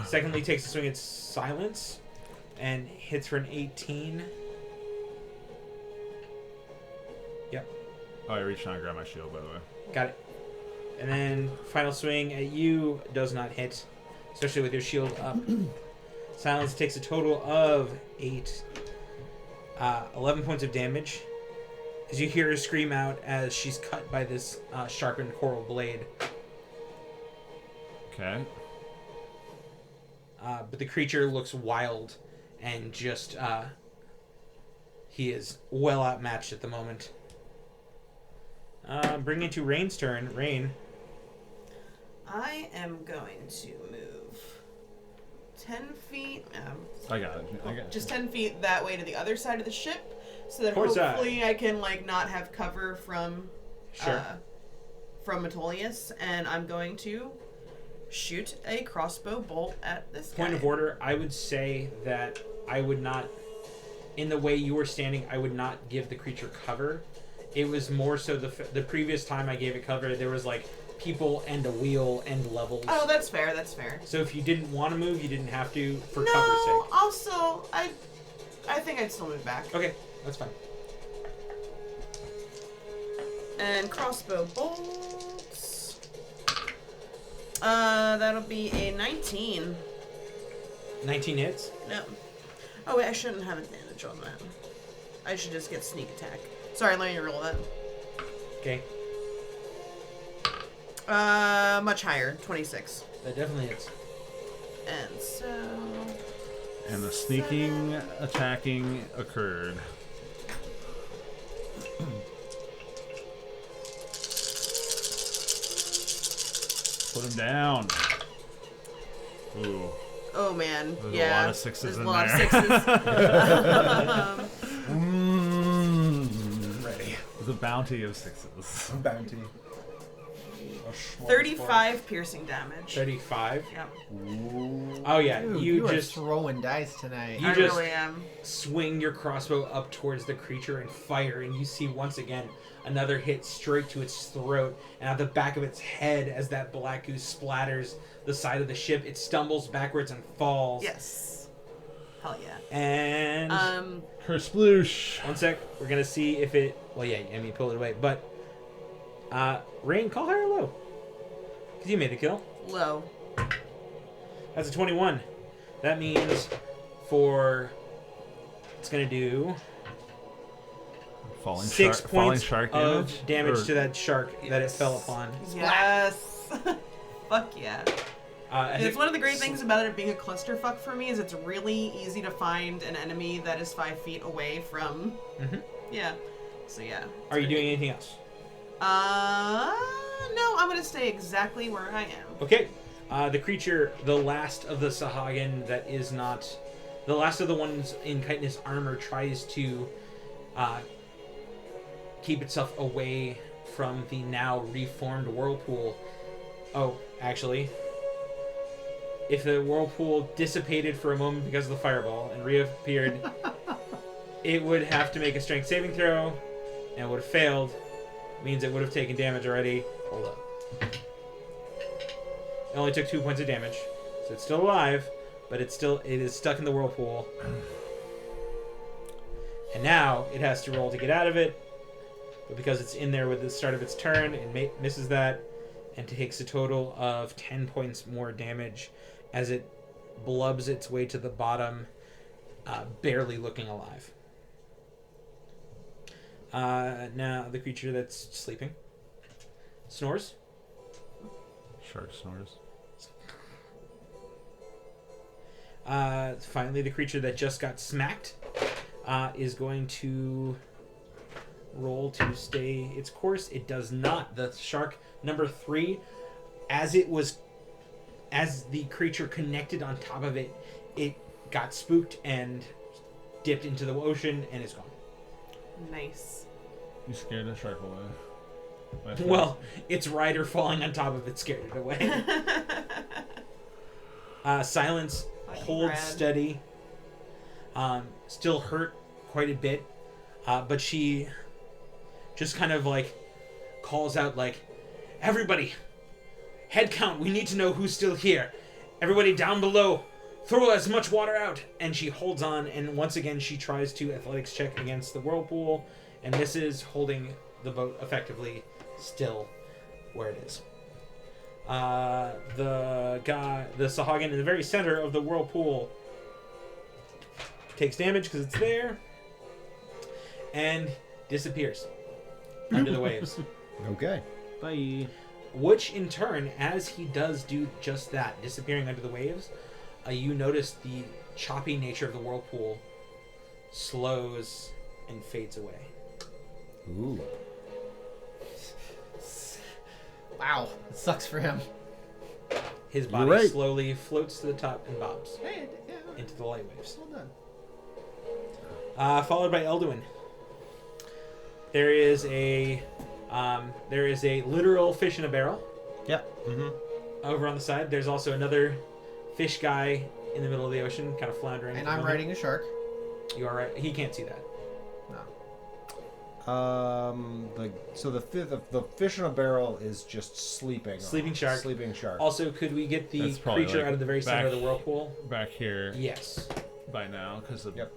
Secondly, takes a swing at Silence and hits for an 18. Yep. Oh, I reached down and grabbed my shield, by the way. Got it. And then final swing at you does not hit, especially with your shield up. Silence takes a total of 11 points of damage. As you hear her scream out as she's cut by this sharpened coral blade. Okay. But the creature looks wild and just, he is well outmatched at the moment. Bring it to Rain's turn. Rain. I am going to move 10 feet. I got it. Just 10 feet that way to the other side of the ship, so that Port side. hopefully I can not have cover from Metolius, and I'm going to shoot a crossbow bolt at this guy. Point of order, I would say that I would not, in the way you were standing, I would not give the creature cover. It was more so the previous time I gave it cover, there was people and a wheel and levels. Oh, that's fair. That's fair. So if you didn't want to move, you didn't have to for No, cover's sake. also I think I'd still move back. Okay, that's fine. And crossbow bolts. That'll be a 19. 19 hits. No. Oh wait, I shouldn't have advantage on that. I should just get sneak attack. Sorry, let me roll that. Okay, Much higher, 26. that definitely hits. And so... And the sneaking attacking occurred. Put him down. Ooh. Oh man, There's yeah. a lot of sixes in There's a lot there. of sixes. Ready. There's a bounty of sixes. Bounty. 35 piercing damage. 35. Yep. Oh yeah, Dude, you are just throwing dice tonight. You I just- really am. swing your crossbow up towards the creature and fire, and you see once again another hit straight to its throat and at the back of its head. As that black goose splatters the side of the ship, it stumbles backwards and falls. Yes. Hell yeah. And Her sploosh. one sec, we're gonna see if it. Well, yeah, I mean, pull it away, but Rain, call high or low? Because you made the kill. Low. That's a 21. That means for it's gonna do Falling 6 points shark of damage Or- to that shark that it fell upon. Yes. Fuck yeah. I It's think- one of the great things about it being a clusterfuck for me is it's really easy to find an enemy that is 5 feet away from. Mhm. Yeah. So yeah. Are you doing anything else? No, I'm gonna stay exactly where I am. Okay. The creature, the last of the Sahaugin that is not... The last of the ones in chitinous armor tries to keep itself away from the now reformed whirlpool. Oh, actually, if the whirlpool dissipated for a moment because of the fireball and reappeared, it would have to make a strength saving throw, and would have failed. Means it would have taken damage already. Hold up. It only took 2 points of damage, so it's still alive, but it is stuck in the whirlpool. And now it has to roll to get out of it. but because it's in there with the start of its turn, it misses that and takes a total of 10 points more damage as it blubs its way to the bottom, barely looking alive. Now the creature that's sleeping snores. Shark snores. Finally, the creature that just got smacked is going to roll to stay its course. It does not. The shark number 3, as the creature connected on top of it, it got spooked and dipped into the ocean and is gone. Nice. You scared the shark away. Well, its rider falling on top of it scared it away. Silence holds steady. Still hurt quite a bit, but she just kind of like calls out like, "Everybody, head count. We need to know who's still here. Everybody down below, throw as much water out." And she holds on, and once again she tries to athletics check against the whirlpool and misses, holding the boat effectively still where it is. The Sahaugin in the very center of the whirlpool takes damage because it's there and disappears under the waves. Okay. Bye. Which in turn, as he does do just that, disappearing under the waves, you notice the choppy nature of the whirlpool slows and fades away. Ooh. Wow, it sucks for him. His body right. slowly floats to the top and bobs Hey, yeah, into the light waves. well done. Followed by Elduin. There is a literal fish in a barrel Yeah. Mm-hmm. over on the side. There's also another fish guy in the middle of the ocean, kind of floundering. And at the I'm moment. riding a shark. You are right. He can't see that. No. The fish in a barrel is just sleeping. Sleeping shark. Sleeping shark. Also, could we get the That's probably, creature like, out of the very center of the back- whirlpool? Back here Yes. by now because of Yep.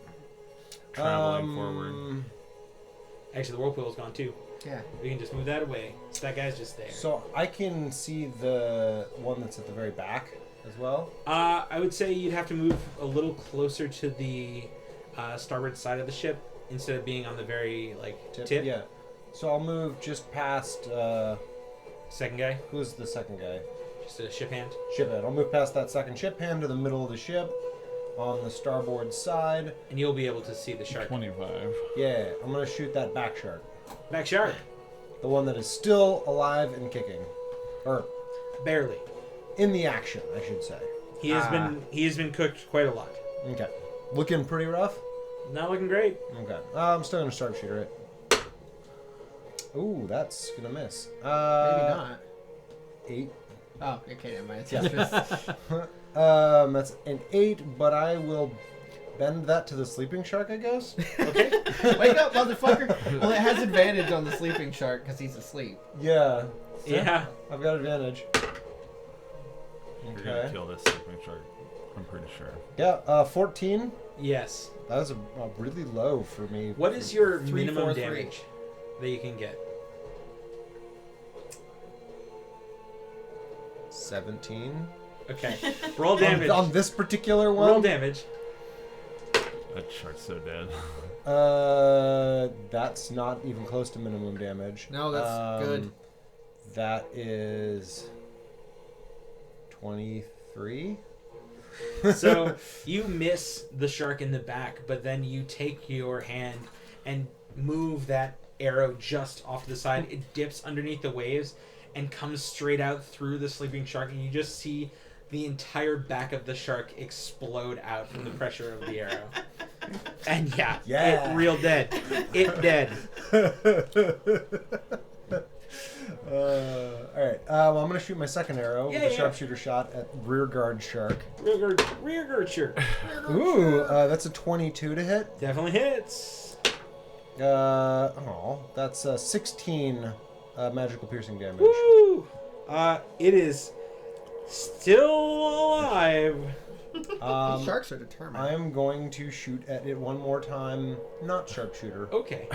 traveling forward. Actually, the whirlpool is gone too. Yeah. We can just move that away. So that guy's just there. So I can see the one that's at the very back as well. I would say you'd have to move a little closer to the starboard side of the ship instead of being on the very tip. Yeah. So I'll move just past. Second guy, Who's the second guy? just a ship hand. Ship hand. I'll move past that second ship hand to the middle of the ship, on the starboard side. And you'll be able to see the shark. 25. Yeah, I'm gonna shoot that back shark, Back shark. the one that is still alive and kicking, or Barely. in the action, I should say. He has been cooked quite a lot. Okay. Looking pretty rough. Not looking great. Okay. I'm still gonna sharpshooter it. Ooh, that's gonna miss. Maybe not. 8. Oh, okay, never mind. It's Yeah. just- That's an 8, but I will bend that to the sleeping shark, I guess. Okay. Wake up, motherfucker! Well, it has advantage on the sleeping shark because he's asleep. Yeah. Yeah. I've got advantage. You're gonna Okay. kill this sleeping shark. I'm pretty sure. Yeah, 14. Yes. That was a really low for me. What is your 3, minimum 4, 3. damage that you can get? 17? Okay. Roll damage. On this particular one? Roll damage. That shark's so dead. That's not even close to minimum damage. No, that's good. That is 23. So you miss the shark in the back, but then you take your hand and move that arrow just off to the side. It dips underneath the waves and comes straight out through the sleeping shark, and you just see the entire back of the shark explode out from the pressure of the arrow. And yeah, Yeah. it real dead. It dead. Alright, well, I'm going to shoot my second arrow with Yeah, a yeah. sharpshooter shot at rear guard shark. Rear guard shark. Ooh, that's a 22 to hit. Definitely hits. That's 16 magical piercing damage. Woo! It is still alive. Sharks are determined. I am going to shoot at it one more time, not sharpshooter. Okay.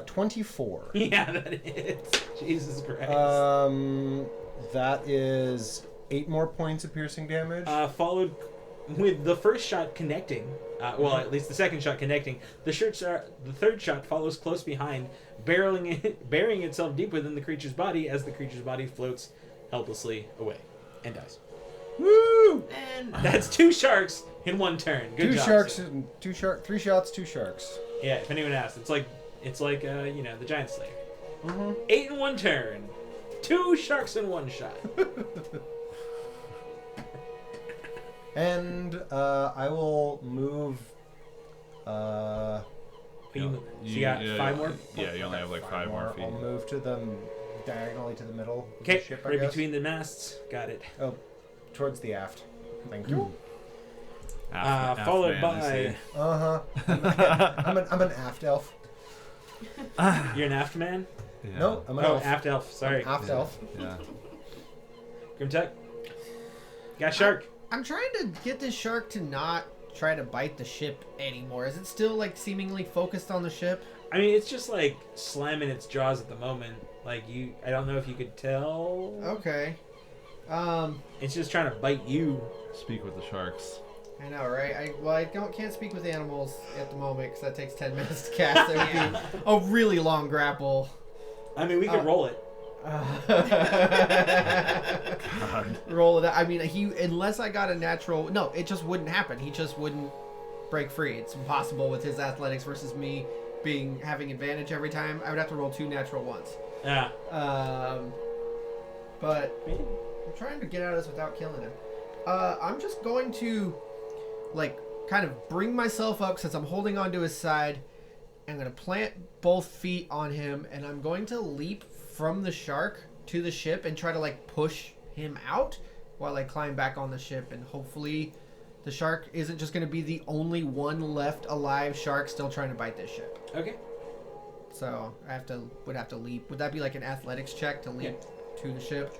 24. Yeah, that is. Jesus Christ. That is 8 more points of piercing damage. Followed with the first shot connecting. Well, at least the second shot connecting. The third shot follows close behind, burying itself deep within the creature's body as the creature's body floats helplessly away and dies. Woo! And That's 2 sharks in 1 turn. Good Two job. sharks, Sid. and 3 shots, 2 sharks. Yeah, if anyone asks, it's like the Giant Slayer. Mm-hmm. 8 in 1 turn. 2 sharks in 1 shot. And I will move. You got 5 more? Yeah, you only have like 5 more feet. I'll move to them diagonally to the middle of Okay, the ship, I right guess. between the masts. Got it. Oh, towards the aft. Thank you. Followed by... Uh-huh. I'm an aft elf. You're an aft man? Yeah. No, I'm an Oh, elf. aft elf. Sorry. Aft elf. Yeah. Grimtech. Got shark. I'm trying to get this shark to not try to bite the ship anymore. Is it still like seemingly focused on the ship? I mean, it's just like slamming its jaws at the moment. Like I don't know if you could tell. Okay. It's just trying to bite you. Speak with the sharks. I know, right? I can't speak with animals at the moment because that takes 10 minutes to cast. It would be a really long grapple. I mean, we could roll it. Roll it out. I mean, unless I got a natural... No, it just wouldn't happen. He just wouldn't break free. It's impossible with his athletics versus me having advantage every time. I would have to roll 2 natural ones. Yeah. But I'm trying to get out of this without killing him. I'm just going to, like, kind of bring myself up since I'm holding onto his side. I'm going to plant both feet on him, and I'm going to leap from the shark to the ship and try to, like, push him out while I climb back on the ship. And hopefully the shark isn't just going to be the only one left alive shark still trying to bite this ship. Okay. So I would have to leap. Would that be like an athletics check to leap to the ship?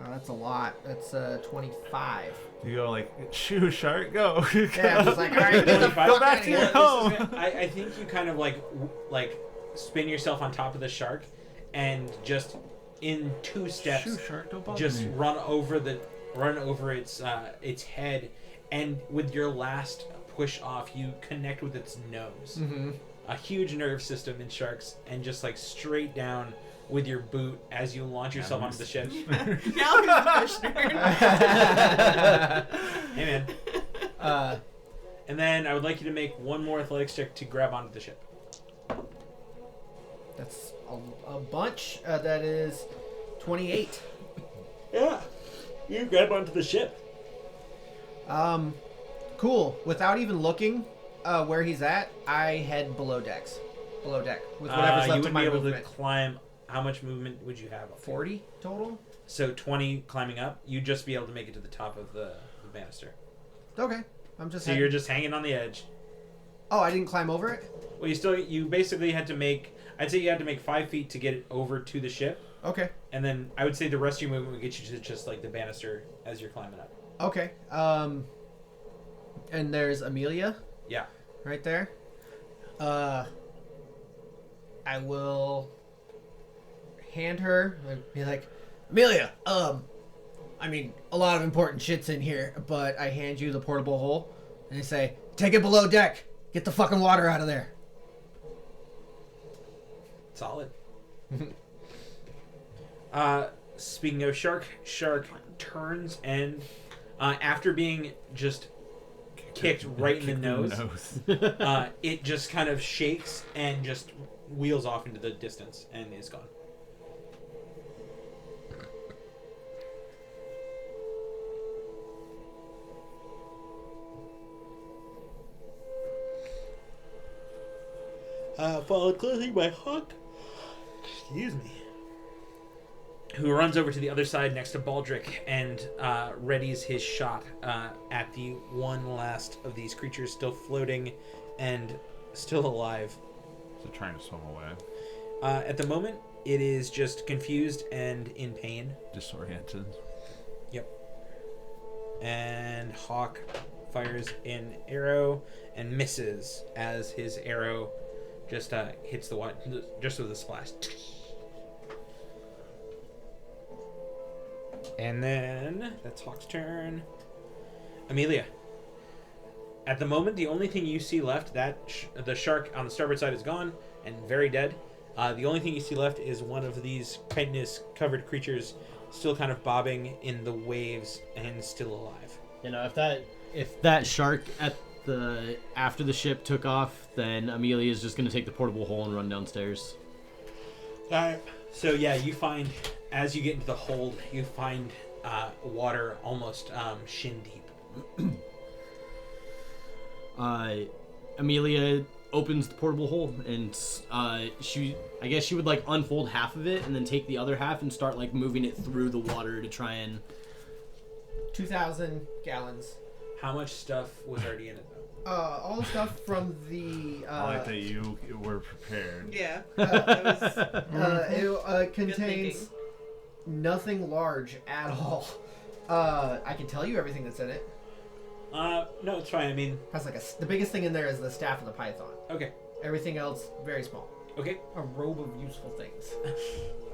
That's a lot. That's 25. You go like, shoo, shark, go. Yeah, I'm just like, all right, get the fuck Go out back of to your here. home. I think you kind of like spin yourself on top of the shark, and just in 2 steps, Shoo, shark, don't bother just me. run over its head, and with your last push off, you connect with its nose. Mm-hmm. A huge nerve system in sharks, and just like straight down with your boot as you launch yourself onto the ship. now he's a fish nerd. Hey man. And then I would like you to make 1 more athletics check to grab onto the ship. That's a bunch. That is 28. Yeah, you grab onto the ship. Cool. Without even looking where he's at, I head below deck with whatever's You left of would my be able movement. to climb. How much movement would you have? 40 total. So 20 climbing up. You'd just be able to make it to the top of the banister. Okay. I'm just. So you're just hanging on the edge. Oh, I didn't climb over it. Well, you basically had to make. I'd say you had to make 5 feet to get it over to the ship, Okay. and then I would say the rest of your movement would get you to just like the banister as you're climbing up. Okay. And there's Amelia Yeah. right there. I will hand her and be like, Amelia, I mean, a lot of important shit's in here, but I hand you the portable hole and I say, take it below deck. Get the fucking water out of there. Solid. Speaking of shark turns and after being just kicked right in the nose, it just kind of shakes and just wheels off into the distance and is gone. Followed closely by Hawk. Excuse me. Who runs over to the other side next to Baldric and readies his shot at the one last of these creatures still floating and still alive. So trying to swim away. At the moment, it is just confused and in pain. Disoriented. Yep. And Hawk fires an arrow and misses as his arrow just hits the water, just with a splash. And then that's Hawk's turn. Amelia. At the moment, the only thing you see left, the shark on the starboard side is gone and very dead. The only thing you see left is one of these chitinous-covered creatures still kind of bobbing in the waves and still alive. You know, if that shark after the ship took off, then Amelia is just gonna take the portable hole and run downstairs. So yeah, you find as you get into the hold, you find water almost shin deep. Amelia opens the portable hole and I guess she would like unfold half of it and then take the other half and start like moving it through the water to try and 2,000 gallons. How much stuff was already in it though? All the stuff from the I like that you were prepared. Yeah. it contains nothing large at all. I can tell you everything that's in it. No, it's fine. I mean, Has like the biggest thing in there is the staff of the python. okay. Everything else very small. Okay. A robe of useful things.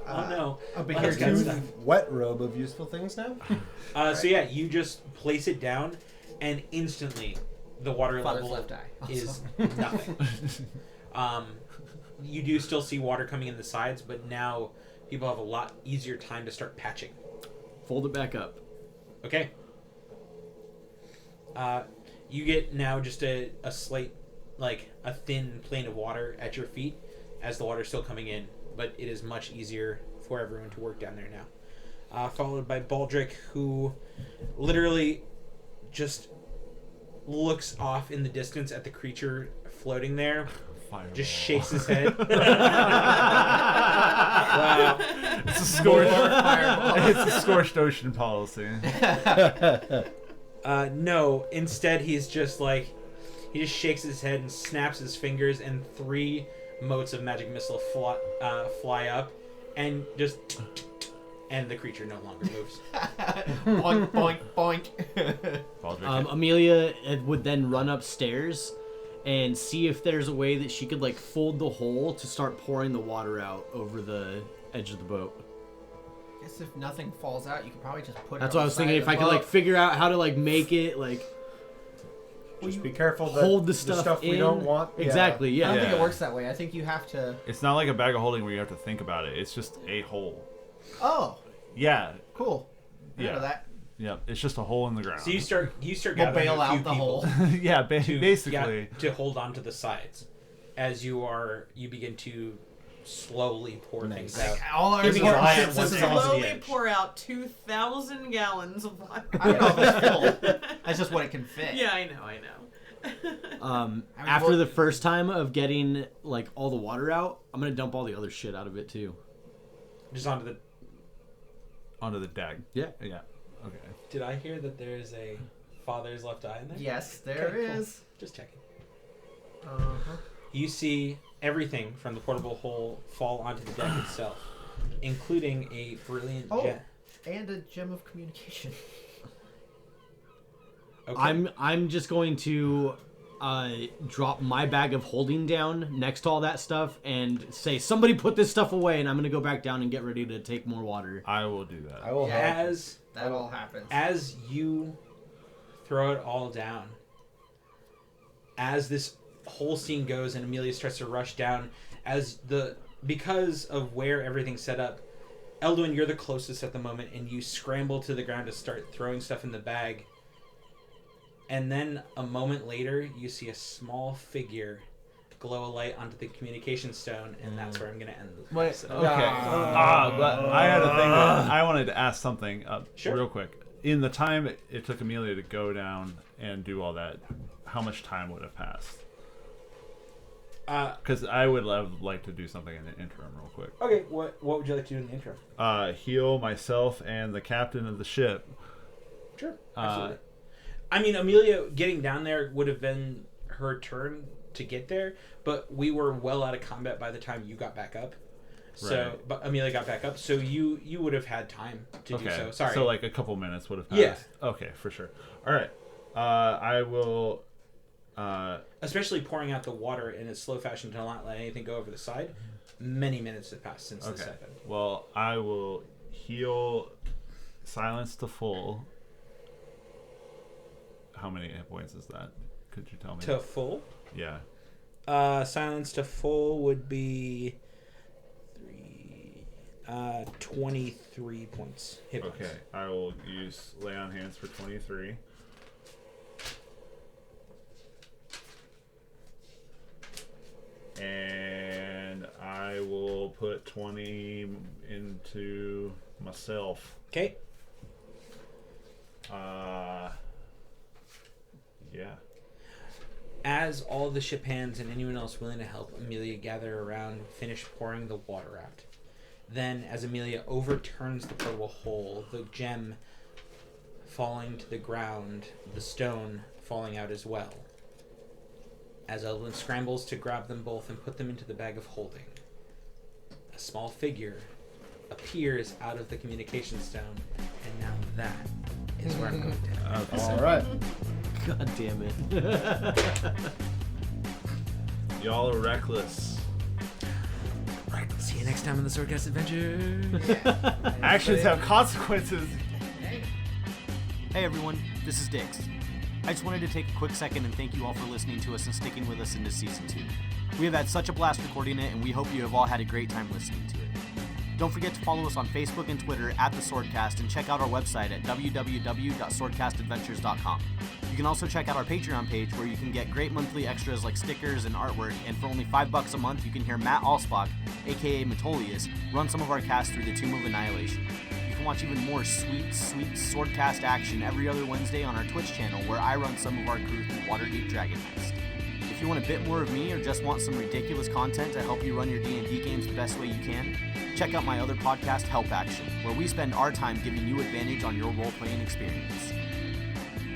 Oh no. A big Well, hair that's stuff. good Wet robe of useful things now? So yeah, you just place it down, and instantly, the water Father's level left eye. is nothing. You do still see water coming in the sides, but now people have a lot easier time to start patching. fold it back up. Okay. You get now just a slight, like a thin plane of water at your feet as the water's still coming in, but it is much easier for everyone to work down there now. Followed by Baldric, who literally just looks off in the distance at the creature floating there, Fireball. just shakes his head. Wow. It's a scorched. It's a scorched ocean policy. No, instead he's just like, he just shakes his head and snaps his fingers, and 3 motes of magic missile fly up, and just, and the creature no longer moves. Boink, boink, boink. Baldric. Amelia would then run upstairs and see if there's a way that she could like fold the hole to start pouring the water out over the edge of the boat. I guess if nothing falls out, you could probably just put it That's on what I the was side thinking. of If the I could like boat. figure out how to like make it like Just be careful that hold the stuff we in. don't want. Exactly. I Yeah. don't think Yeah. it works that way. I think you have to. It's not like a bag of holding where you have to think about it. It's just a hole. Oh, Yeah. cool. I Yeah. know that. Yeah. It's just a hole in the ground. So you start We'll gathering bail a few out the people hole. yeah. to, Basically. to hold on to the sides as you begin to slowly pour things out. All our Giving important Ryan shit one systems- solid- Slowly edge. pour out 2,000 gallons of water. I don't know if it's full. That's just what it can fit. Yeah, I know. After the first time of getting like all the water out, I'm gonna dump all the other shit out of it too. Just onto the. Onto the deck. Yeah. Yeah. Okay. Did I hear that there's a father's left eye in there? Yes, there Okay, cool. is. Just checking. Uh-huh. You see everything from the portable hole fall onto the deck itself, including a brilliant Oh. gem. And a gem of communication. Okay. I'm just going to drop my bag of holding down next to all that stuff and say, somebody put this stuff away, and I'm gonna go back down and get ready to take more water. I will do that. I will help. as That all happens. as you throw it all down, as this whole scene goes and Amelia starts to rush down, because of where everything's set up, Eldwin, you're the closest at the moment, and you scramble to the ground to start throwing stuff in the bag. And then a moment later, you see a small figure glow a light onto the communication stone, and that's where I'm going to end the episode. Okay. But I had a thing that I wanted to ask something Sure. real quick. In the time it took Amelia to go down and do all that, how much time would have passed? Because I would like to do something in the interim real quick. Okay, what would you like to do in the intro? Heal myself and the captain of the ship. Sure, absolutely. I mean, Amelia getting down there would have been her turn to get there, but we were well out of combat by the time you got back up. So, Right. but Amelia got back up, so you would have had time to do so. Sorry. So like a couple minutes would have passed. Yeah. Okay, for sure. All right. I will. Especially pouring out the water in a slow fashion to not let anything go over the side. Many minutes have passed since this happened. Well, I will heal silence to full. How many hit points is that? Could you tell me? To full? Yeah. Silence to full would be 23 points. Hit points. Okay, I will use Lay on Hands for 23. And I will put 20 into myself. Okay. Yeah. As all the ship hands and anyone else willing to help Amelia gather around, finish pouring the water out. Then, as Amelia overturns the portable hole, the gem falling to the ground, the stone falling out as well. As Eldwin scrambles to grab them both and put them into the bag of holding, a small figure appears out of the communication stone, and now that is where I'm going to end the episode. All right. God damn it. Y'all are reckless. Right, see you next time on the Swordcast Adventure. Actions have consequences. Hey everyone, this is Diggs. I just wanted to take a quick second and thank you all for listening to us and sticking with us into Season 2. We have had such a blast recording it, and we hope you have all had a great time listening to it. Don't forget to follow us on Facebook and Twitter at The Swordcast, and check out our website at www.swordcastadventures.com. You can also check out our Patreon page, where you can get great monthly extras like stickers and artwork, and for only $5 a month, you can hear Matt Allsbach, aka Metolius, run some of our casts through the Tomb of Annihilation. You can watch even more sweet Swordcast action every other Wednesday on our Twitch channel, where I run some of our crew through Waterdeep Dragon Heist. If you want a bit more of me, or just want some ridiculous content to help you run your D&D games the best way you can, check out my other podcast, Help Action, where we spend our time giving you advantage on your role-playing experience.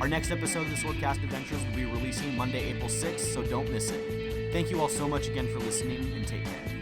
Our next episode of the Swordcast Adventures will be releasing Monday, April 6th, so don't miss it. Thank you all so much again for listening, and take care.